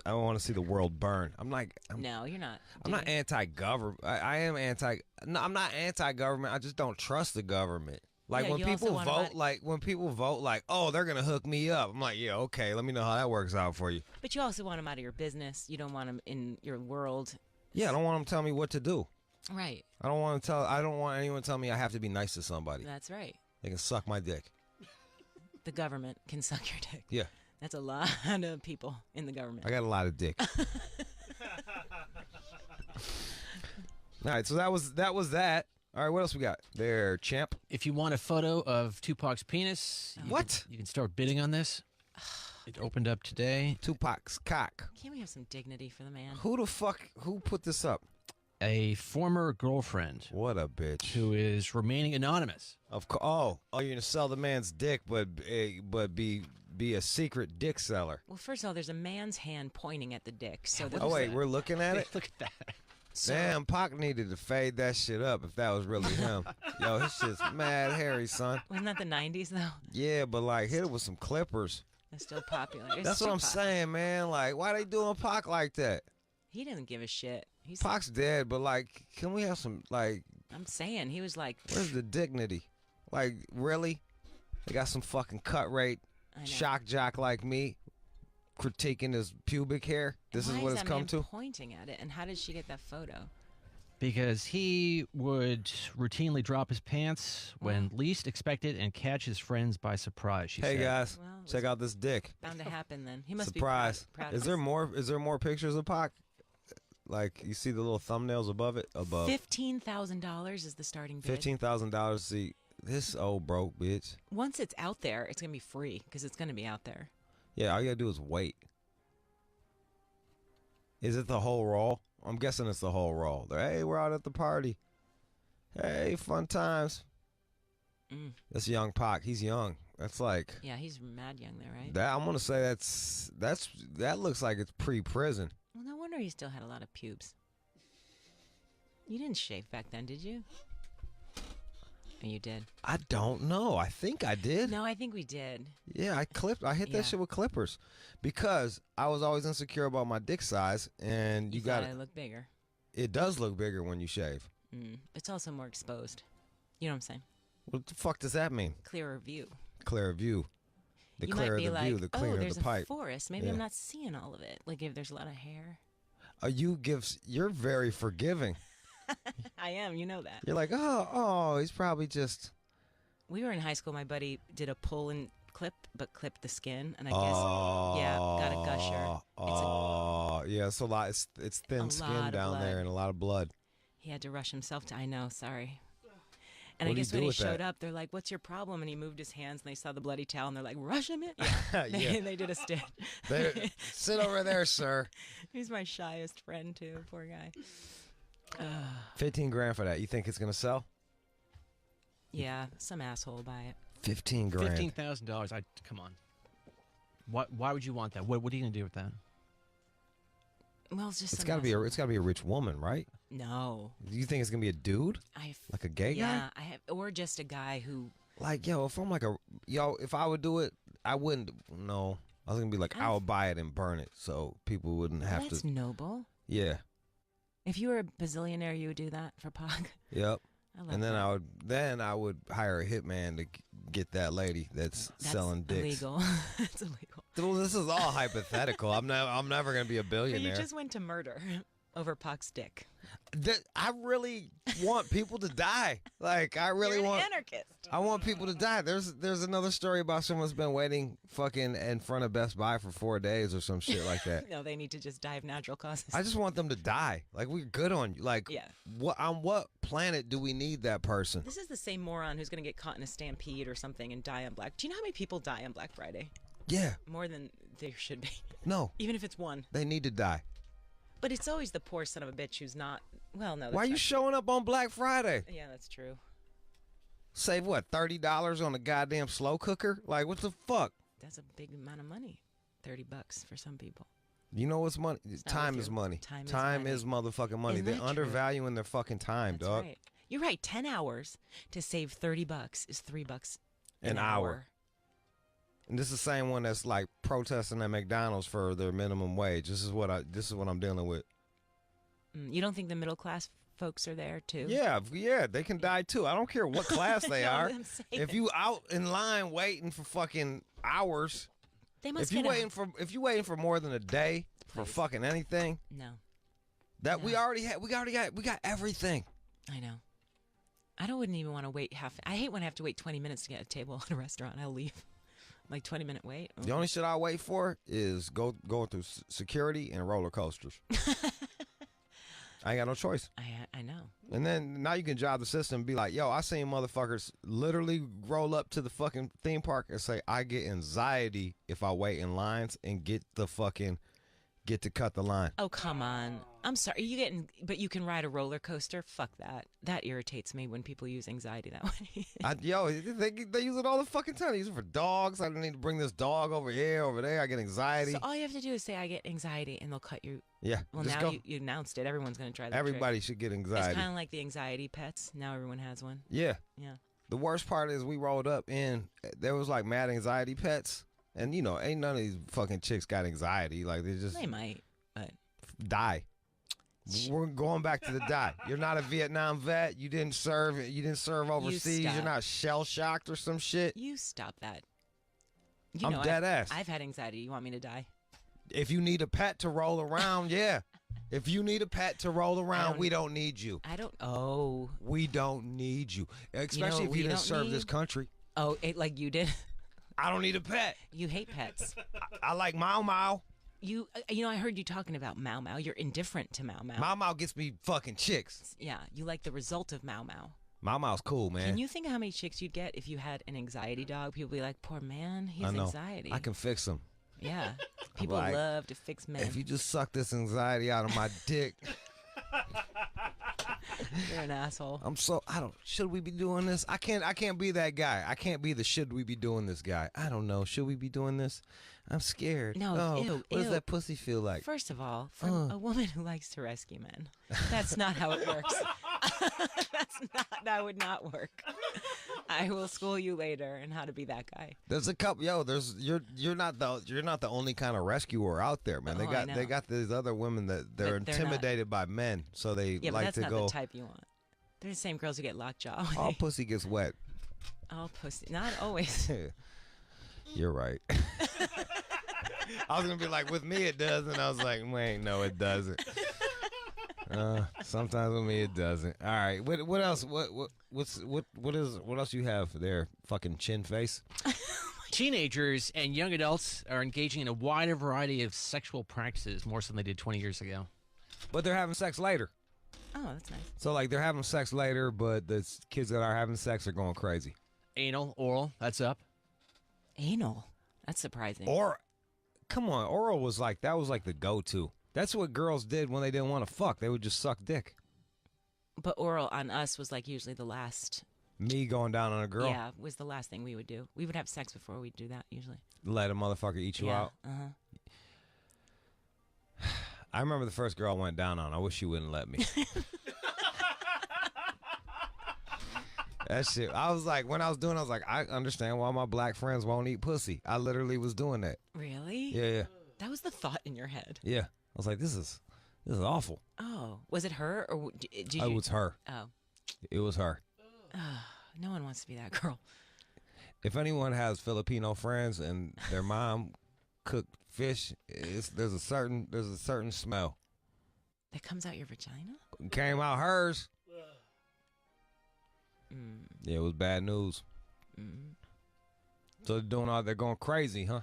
I want to see the world burn. No, you're not. I'm not anti-government. I am anti. No, I'm not anti-government. I just don't trust the government. Like when people vote, like, oh, they're gonna hook me up. I'm like, yeah, okay. Let me know how that works out for you. But you also want them out of your business. You don't want them in your world. Yeah, I don't want them telling me what to do. Right. I don't want anyone to tell me I have to be nice to somebody. That's right. They can suck my dick. The government can suck your dick. Yeah. That's a lot of people in the government. I got a lot of dick. All right, so that was that. All right, what else we got there, champ? If you want a photo of Tupac's penis, you can start bidding on this. It opened up today. Tupac's cock. Can't we have some dignity for the man? Who put this up? A former girlfriend. What a bitch. Who is remaining anonymous. Of course. Oh, you're gonna sell the man's dick, but be a secret dick seller. Well, first of all, there's a man's hand pointing at the dick. So we're looking at it. Look at that. Damn, Pac needed to fade that shit up if that was really him. Yo, his shit's mad hairy, son. Wasn't that the 90s, though? Yeah, but like, hit it with some clippers. They're still popular. That's what I'm saying, man. Like, why they doing Pac like that? He doesn't give a shit. Pac's dead, but like, can we have some, like... I'm saying, he was like... Where's the dignity? Like, really? They got some fucking cut rate shock jock like me critiquing his pubic hair. This is what it's come to. Pointing at it, and how did she get that photo? Because he would routinely drop his pants when least expected and catch his friends by surprise. She said. Hey guys, check out this dick. Bound to happen then. He must surprise. be proud Is there more? Is there more pictures of Pac? Like you see the little thumbnails above it. $15,000 is the starting bid. $15,000 to see this old broke bitch. Once it's out there, it's gonna be free because it's gonna be out there. Yeah, all you gotta do is wait. Is it the whole roll? I'm guessing it's the whole roll. Hey, we're out at the party. Hey, fun times. That's young Pac. He's young. That's like. Yeah, he's mad young there, right? I'm gonna say that looks like it's pre-prison. Well, no wonder he still had a lot of pubes. You didn't shave back then, did you? Oh, you did. I don't know. I think I did. No, I think we did. Yeah, I hit that shit with clippers because I was always insecure about my dick size, and you got to look bigger. It does look bigger when you shave. It's also more exposed. You know what I'm saying? What the fuck does that mean? Clearer view. Clearer view. The you clearer might be the view, the clearer there's the pipe. A forest. Maybe I'm not seeing all of it. Like if there's a lot of hair. You're very forgiving. I am. You know that. You're like, oh, he's probably just. We were in high school. My buddy did a pull and clip, but clipped the skin, and I guess got a gusher. Yeah, so it's thin skin down there and a lot of blood. He had to rush himself to. I know. Sorry. And What I guess when he showed that? up, they're like, "What's your problem?" And he moved his hands, and they saw the bloody towel, and they're like, "Rush him in." Yeah. They did a stitch. Sit over there, sir. He's my shyest friend too. Poor guy. $15,000 for that. You think it's gonna sell? Yeah, some asshole will buy it. $15,000. $15,000. Come on. Why would you want that? What are you gonna do with that? Well, it's just. It's gotta be a rich woman, right? No. You think it's gonna be a dude? Like a gay guy? Yeah, or just a guy who. Like, if I'm like if I would do it, I wouldn't. No, I was gonna be like, I would buy it and burn it, so people wouldn't have That's to. noble. Yeah. If you were a bazillionaire, you would do that for Pac. Yep. And then I would hire a hitman to get that lady that's selling dicks. Illegal. It's illegal. Well, this is all hypothetical. I'm never gonna be a But billionaire. you just went to murder. over Pac's dick. I really want people to die. Like, I really You're an want. anarchist. I want people to die. There's another story about someone's been waiting fucking in front of Best Buy for 4 days or some shit like that. No, they need to just die of natural causes. I just want them to die. Like, we're good on you. Like, Yeah. on what planet do we need that person? This is the same moron who's going to get caught in a stampede or something and die on Black. Do you know how many people die on Black Friday? Yeah. More than there should be. No. Even if it's one. They need to die. But it's always the poor son of a bitch who's not. Well, no. That's Why are you not- showing up on Black Friday? Yeah, that's true. Save what, $30 on a goddamn slow cooker? Like, what the fuck? That's a big amount of money. $30 for some people. You know what's money? not Time with is you. money. Time is money. is motherfucking money. Isn't They're that true? undervaluing their fucking time, That's dog. right. You're right. 10 hours to save $30 is $3 An hour. And this is the same one that's like protesting at McDonald's for their minimum wage. This is what I'm dealing with. You don't think the middle class folks are there too? Yeah, they can die too. I don't care what class they No, are. I'm saying. If you out in line waiting for fucking hours, They must if you get a- waiting for more than a day for fucking anything, No. that we got everything. I know. I wouldn't even want to wait I hate when I have to wait 20 minutes to get a table at a restaurant. I'll leave. Like 20-minute wait. The only shit I wait for is going through security and roller coasters. I ain't got no choice. I know. And then now you can job the system and be like, yo, I seen motherfuckers literally roll up to the fucking theme park and say, I get anxiety if I wait in lines and get to cut the line. Oh, come on. I'm sorry. But you can ride a roller coaster? Fuck that. That irritates me when people use anxiety that way. They use it all the fucking time. They use it for dogs. I need to bring this dog over here, over there. I get anxiety. So all you have to do is say, I get anxiety, and they'll cut you. Yeah. Well, just now go. you announced it. Everyone's going to try that Everybody trick. should get It's anxiety. kind of like the anxiety pets. Now everyone has one. Yeah. Yeah. The worst part is we rolled up and there was like mad anxiety pets. And, ain't none of these fucking chicks got anxiety. Like, they just They might, but die. We're going back to the die. You're not a Vietnam vet. You didn't serve overseas. You're stop. not shell shocked or some shit. You stop that. I'm dead ass. I've had anxiety. You want me to die? If you need a pet to roll around, yeah. If you need a pet to roll around, we don't need you. I don't. Oh. We don't need you. Especially if we you didn't don't serve this need- country. Oh, like you did? I don't need a pet. You hate pets. I like Mau Mau. I heard you talking about Mau Mau. You're indifferent to Mau Mau. Mau Mau gets me fucking chicks. Yeah, you like the result of Mau Mau. Mau Mau's cool, man. Can you think of how many chicks you'd get if you had an anxiety dog? People would be like, poor man, he has I know. anxiety. I can fix him. Yeah. People like, love to fix men. If you just suck this anxiety out of my dick. You're an asshole. Should we be doing this? I can't be that guy. I can't be the should we be doing this guy. I don't know. Should we be doing this? I'm scared. No, Oh, ew, what does ew. that pussy feel like? First of all, from a woman who likes to rescue men, that's not how it works. That would not work. I will school you later on how to be that guy. There's a couple. You're not the only kind of rescuer out there, man. Oh, I know. They got these other women that they're But they're not- intimidated by men, so they Yeah, but like that's to not go. the type you want. They're the same girls who get lockjaw. All pussy gets wet. All pussy. Not always. You're right. I was gonna be like, with me it does, and I was like, wait, no, it doesn't. Sometimes with me it doesn't. All right, what else? What else you have there? Fucking chin face. Teenagers and young adults are engaging in a wider variety of sexual practices, more so than they did 20 years ago. But they're having sex later. Oh, that's nice. So like they're having sex later, but the kids that are having sex are going crazy. Anal, oral, that's up. Anal. That's surprising. Or, come on, oral was like the go-to. That's what girls did when they didn't want to fuck. They would just suck dick. But oral on us was like usually the last. Me going down on a girl. Yeah, was the last thing we would do. We would have sex before we'd do that usually. Let a motherfucker eat you out. Uh-huh. I remember the first girl I went down on. I wish she wouldn't let me. That shit. I was like, when I was doing, I was like, I understand why my black friends won't eat pussy. I literally was doing that. Really? Yeah. That was the thought in your head. Yeah. I was like, this is awful. Oh, was it her or did you? It was her. Oh. It was her. No one wants to be that girl. If anyone has Filipino friends and their mom cooked fish, there's a certain smell. That comes out your vagina? Came out hers. Yeah, it was bad news. So they're going crazy, huh?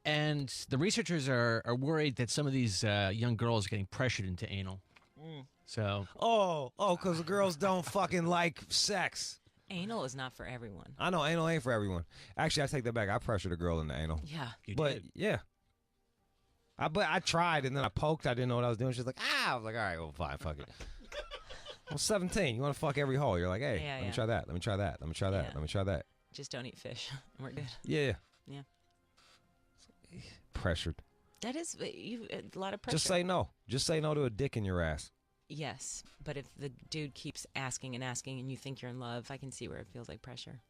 And the researchers are worried that some of these young girls are getting pressured into anal. So because the girls don't fucking like sex. Anal is not for everyone. I know anal ain't for everyone. Actually, I take that back. I pressured a girl into anal. Yeah. You but did. yeah. But I tried and then I poked. I didn't know what I was doing. She's like, I was like, all right, well, fine, fuck it. I'm 17. You want to fuck every hole. You're like, hey, Yeah, let me yeah. try that. Let me try that. Let me try that. Yeah. Let me try that. Just don't eat fish. We're good. Yeah. Yeah. Pressured. That is a lot of pressure. Just say no. Just say no to a dick in your ass. Yes, but if the dude keeps asking and asking and you think you're in love, I can see where it feels like pressure.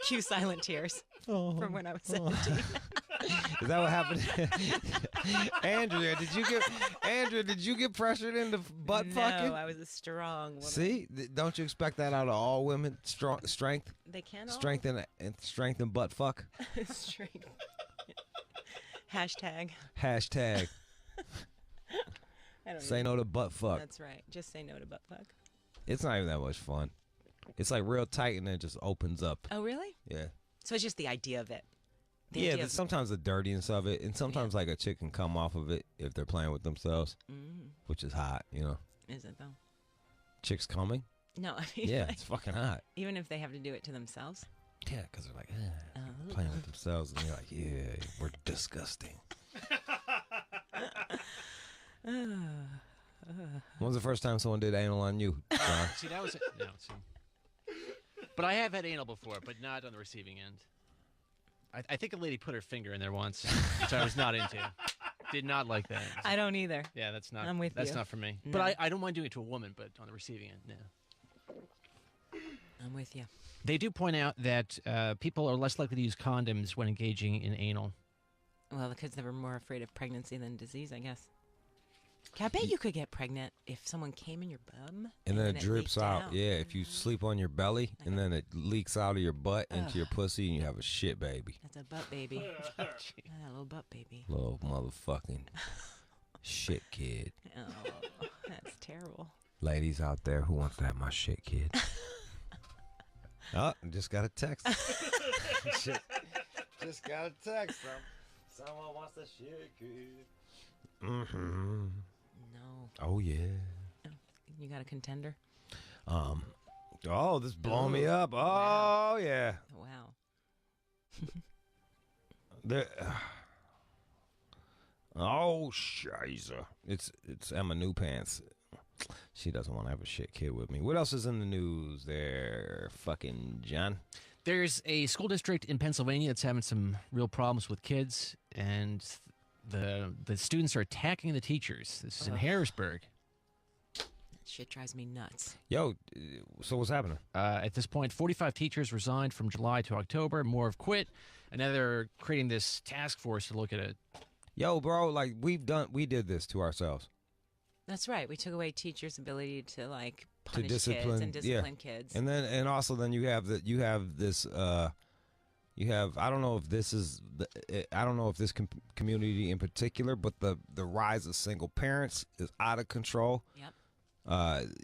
Cue silent tears from when I was 17. Is that what happened? Andrea, did you get pressured into butt fucking? No, I was a strong woman. See? Don't you expect that out of all women? Strength? They can all. Strength and butt fuck? Strength. Hashtag. I don't Say even- no to butt fuck. That's right. Just say no to butt fuck. It's not even that much fun. It's like real tight and then it just opens up. Oh, really? Yeah. So it's just the idea of it. The Yeah, idea of- sometimes the dirtiness of it, and sometimes like a chick can come off of it if they're playing with themselves, which is hot, you know. Is it though? Chicks coming? No, I mean. Yeah, like, it's fucking hot. Even if they have to do it to themselves. Yeah, because they're like playing with themselves, and you're like, yeah, we're disgusting. When was the first time someone did anal on you, John? See, that was it. No, see. But I have had anal before, but not on the receiving end. I think a lady put her finger in there once, which I was not into. Did not like that. I don't either. Yeah, that's not. I'm with That's you. not for me. No. But I don't mind doing it to a woman, but on the receiving end, no. I'm with you. They do point out that people are less likely to use condoms when engaging in anal. Well, because they were more afraid of pregnancy than disease, I guess. I bet you could get pregnant if someone came in your bum. And then it leaked drips out. out. Yeah, if you sleep on your belly, and then it leaks out of your butt into your pussy, and you have a shit baby. That's a butt baby. A little butt baby. Little motherfucking shit kid. Oh, that's terrible. Ladies out there who want that, my shit kid. Oh, just got a text. Just got a text from someone wants the shit kid. Mm-hmm. No. Oh yeah. You got a contender? Oh, this blowing me up. Oh yeah. Wow. Oh shiza. It's Emma New Pants. She doesn't want to have a shit kid with me. What else is in the news there, fucking John? There's a school district in Pennsylvania that's having some real problems with kids, and the students are attacking the teachers. This is in Harrisburg. That shit drives me nuts. Yo, so what's happening? At this point, 45 teachers resigned from July to October. More have quit, and now they're creating this task force to look at it. Yo, bro, like we did this to ourselves. That's right. We took away teachers' ability to like To punish discipline, kids and discipline kids. And then you have this I don't know if this is I don't know if this community in particular, but the rise of single parents is out of control. Yep.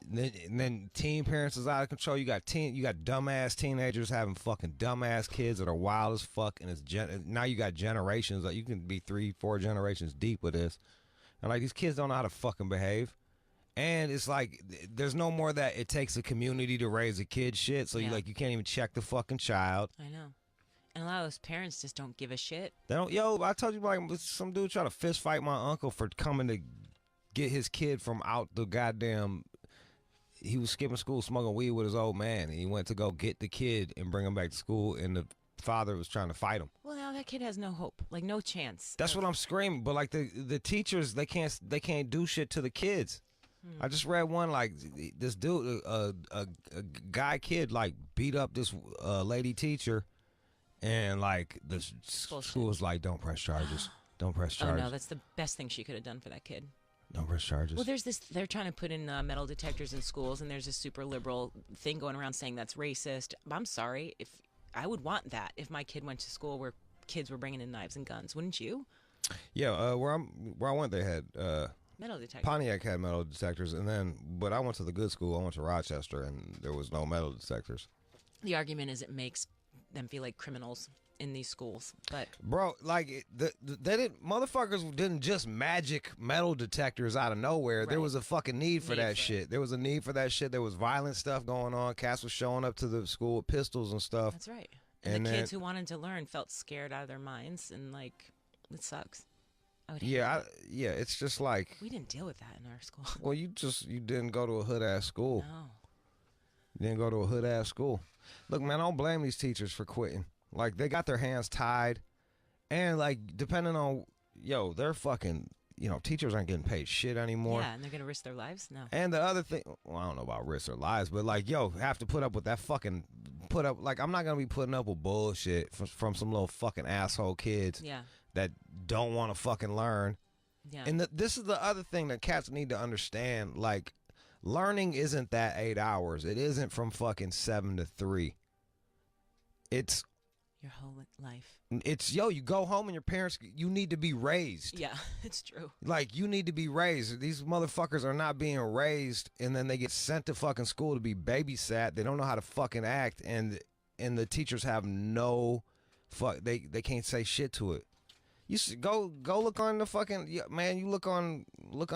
Then teen parents is out of control. You got dumbass teenagers having fucking dumbass kids that are wild as fuck, and now you got generations. Like you can be 3-4 generations deep with this, and like these kids don't know how to fucking behave. And it's like there's no more that it takes a community to raise a kid shit. So you can't even check the fucking child. I know. And a lot of those parents just don't give a shit. They don't. Yo, I told you like some dude tried to fist fight my uncle for coming to get his kid from out the goddamn. He was skipping school smoking weed with his old man, and he went to go get the kid and bring him back to school, and the father was trying to fight him. Well, now that kid has no hope, like no chance. That's what I'm screaming. But like the teachers, they can't do shit to the kids. I just read one like this dude, a guy kid like beat up this lady teacher, and like the school was like, "Don't press charges, don't press charges." Oh no, that's the best thing she could have done for that kid. Don't press charges. Well, they're trying to put in metal detectors in schools, and there's a super liberal thing going around saying that's racist. I'm sorry, if I would want that if my kid went to school where kids were bringing in knives and guns, wouldn't you? Yeah, where I went, they had Metal detectors. Pontiac had metal detectors, but I went to the good school. I went to Rochester, and there was no metal detectors. The argument is it makes them feel like criminals in these schools, but bro, like motherfuckers didn't just magic metal detectors out of nowhere. Right. There was a fucking need for that shit. There was a need for that shit. There was violent stuff going on. Cats was showing up to the school with pistols and stuff. That's right. And the kids who wanted to learn felt scared out of their minds, and like, it sucks. Yeah, it's just like we didn't deal with that in our school. Well, you didn't go to a hood ass school. No, you didn't go to a hood ass school. Look, man, I don't blame these teachers for quitting. Like, they got their hands tied, and like, depending on they're fucking. Teachers aren't getting paid shit anymore. Yeah, and they're gonna risk their lives. No. And the other thing, well, I don't know about risk their lives, but like, have to put up with that fucking like, I'm not gonna be putting up with bullshit from some little fucking asshole kids. Yeah. That don't want to fucking learn. Yeah. And this is the other thing that cats need to understand. Like, learning isn't that 8 hours. It isn't from fucking 7 to 3. It's your whole life. It's you go home and your parents, you need to be raised. Yeah, it's true. Like, you need to be raised. These motherfuckers are not being raised, and then they get sent to fucking school to be babysat. They don't know how to fucking act, and the teachers have no fuck. They can't say shit to it. You go look on the fucking man. You look on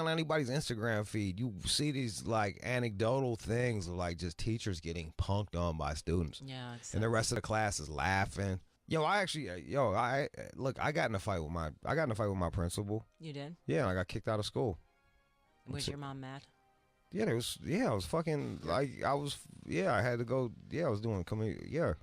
anybody's Instagram feed. You see these like anecdotal things of like just teachers getting punked on by students. Yeah, and the rest of the class is laughing. I got in a fight with my principal. You did? Yeah, I got kicked out of school. Was your mom mad? Yeah, I was fucking like I had to go. Yeah, I was doing there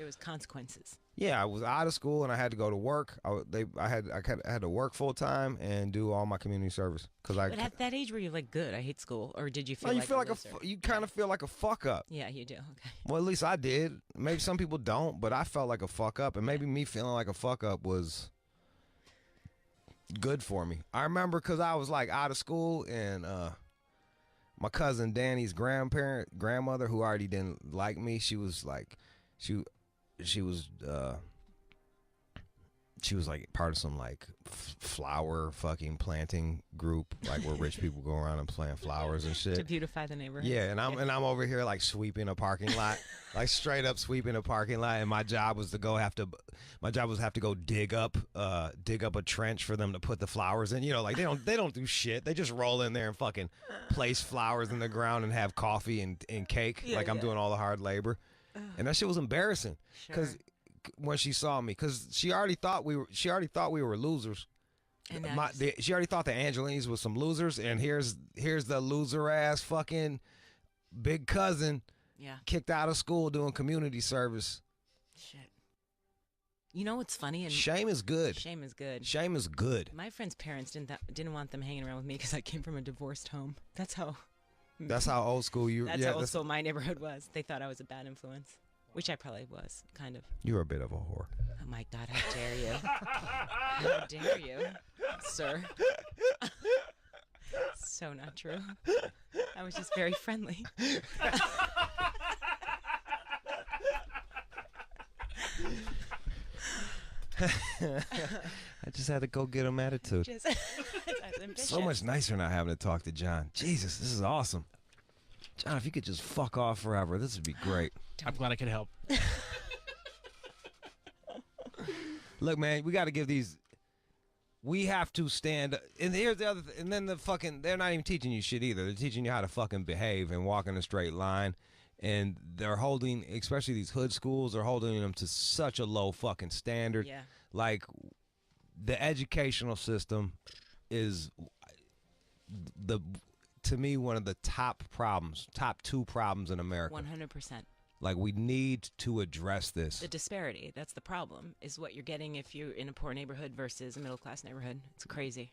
was consequences. Yeah, I was out of school and I had to go to work. I had to work full time and do all my community service But at that age, were you like, good? I hate school, or did you feel? No, you like feel like you kind of feel like a fuck up. Yeah, you do. Okay. Well, at least I did. Maybe some people don't, but I felt like a fuck up, and maybe me feeling like a fuck up was good for me. I remember because I was like out of school and my cousin Danny's grandmother, who already didn't like me, she was like part of some like flower fucking planting group, like where rich people go around and plant flowers and shit to beautify the neighborhood. Yeah, and I'm over here like sweeping a parking lot, like straight up sweeping a parking lot, and my job was to have to go dig up a trench for them to put the flowers in. Like they don't do shit. They just roll in there and fucking place flowers in the ground and have coffee and cake. Yeah, I'm doing all the hard labor, and that shit was embarrassing because. When she saw me, because she already thought we were losers. And she already thought the Angelines was some losers, and here's the loser ass fucking big cousin, kicked out of school doing community service. Shit. You know what's funny? And shame is good. Shame is good. Shame is good. My friend's parents didn't want them hanging around with me because I came from a divorced home. That's how old school you. That's how old school my neighborhood was. They thought I was a bad influence. Which I probably was, kind of. You were a bit of a whore. Oh my God, how dare you? How dare you, sir? So not true. I was just very friendly. I just had to go get him attitude. So much nicer not having to talk to John. Jesus, this is awesome. John, if you could just fuck off forever, this would be great. I'm glad I could help. Look, man, we got to give these. We have to stand. And here's the other. And then they're not even teaching you shit either. They're teaching you how to fucking behave and walk in a straight line. And they're holding, especially these hood schools, they're holding them to such a low fucking standard. Yeah. Like, the educational system is to me, one of the top two problems in America. 100%. Like, we need to address this. The disparity, that's the problem, is what you're getting if you're in a poor neighborhood versus a middle-class neighborhood. It's crazy.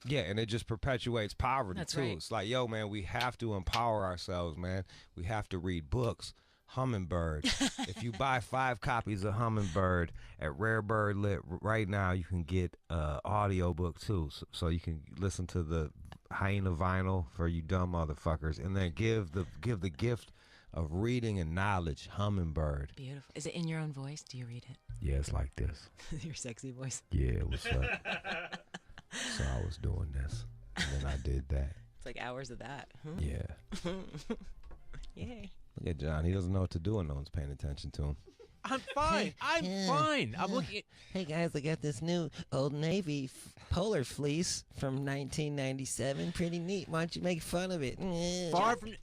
Yeah, and it just perpetuates poverty, That's too. right. It's like, yo, man, we have to empower ourselves, man. We have to read books. Hummingbird. If you buy 5 copies of Hummingbird at Rare Bird Lit right now, you can get an audio book, too. So you can listen to the Hyena vinyl for you dumb motherfuckers, and then give the gift of reading and knowledge. Hummingbird. Beautiful. Is it in your own voice? Do you read it? Yeah, it's like this. Your sexy voice. Yeah, what's up? So I was doing this, and then I did that. It's like hours of that. Huh? Yeah. Yay. Look at John. He doesn't know what to do when no one's paying attention to him. I'm fine. I'm fine. I'm looking at... Hey, guys, I got this new Old Navy polar fleece from 1997. Pretty neat. Why don't you make fun of it? Far from...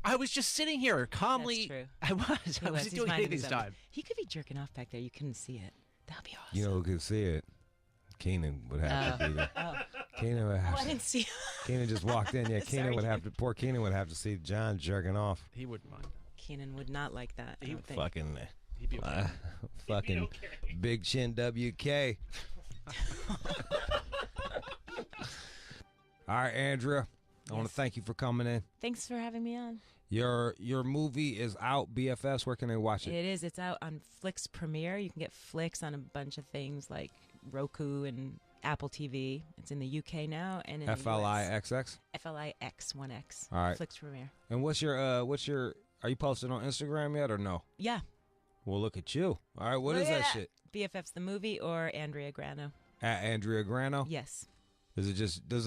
I was just sitting here calmly. That's true. I was. I wasn't He's doing minding anything his this own. time. He could be jerking off back there. You couldn't see it. That'd be awesome. You know who could see it? Keenan would have to be there. Oh. Keenan would have I to. didn't see. Keenan just walked in. Yeah, Keenan Sorry. would have to. Poor Keenan would have to see John jerking off. He wouldn't mind. Keenan would not like that. I don't think. Fucking, He'd be okay. fucking big chin WK. All right, Andrea. I want to thank you for coming in. Thanks for having me on. Your movie is out, BFS. Where can they watch it? It is. It's out on Flix Premiere. You can get Flix on a bunch of things like Roku and Apple TV. It's in the UK now and in FLIXX? FLIX 1X. All right. Flix Premiere. And what's your are you posted on Instagram yet or no? Yeah. Well, look at you. All right, what is that shit? BFF's the movie or Andrea Grano. At Andrea Grano? Yes. Does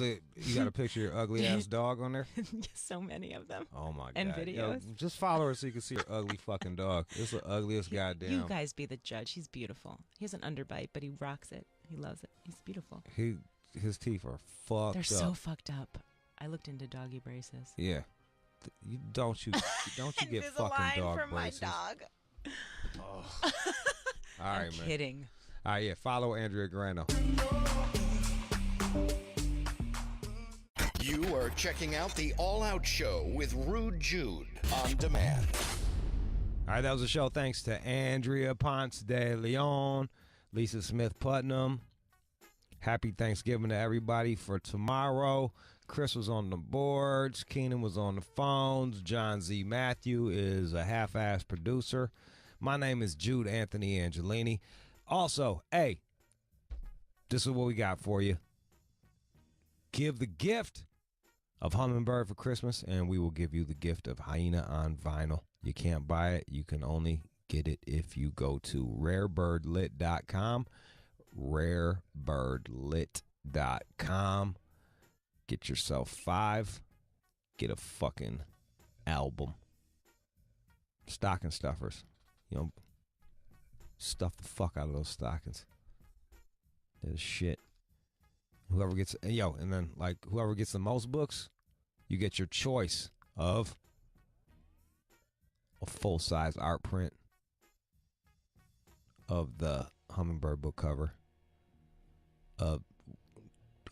it you got a picture of your ugly ass dog on there? So many of them. Oh my god. And Yo, videos. just follow her so you can see her ugly fucking dog. It's the ugliest goddamn. You guys be the judge. He's beautiful. He has an underbite, but he rocks it. He loves it. He's beautiful. His teeth are fucked They're up. so fucked up. I looked into doggy braces. Yeah. Don't you get fucking dog for braces. my dog. Oh. All right, I'm man. kidding. All right, yeah. Follow Andrea Grano. You are checking out the All Out Show with Rude Jude on demand. All right, that was a show thanks to Andrea Ponce de Leon, Lisa Smith Putnam. Happy Thanksgiving to everybody for tomorrow. Chris was on the boards. Keenan was on the phones. John Z. Matthew is a half-ass producer. My name is Jude Anthony Angelini. Also, hey, this is what we got for you. Give the gift of Hummingbird for Christmas, and we will give you the gift of Hyena on vinyl. You can't buy it. You can only get it if you go to rarebirdlit.com. rarebirdlit.com. Get yourself 5. Get a fucking album. Stocking stuffers. You know, stuff the fuck out of those stockings. That is shit. Whoever gets, and then like whoever gets the most books, you get your choice of a full-size art print of the Hummingbird book cover.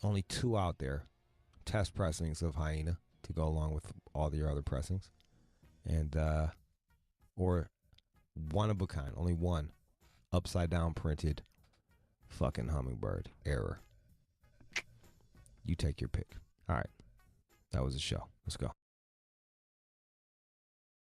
Only 2 out there. Test pressings of Hyena to go along with all your other pressings. And, or one of a kind, only one upside down printed fucking Hummingbird error. You take your pick. All right. That was the show. Let's go.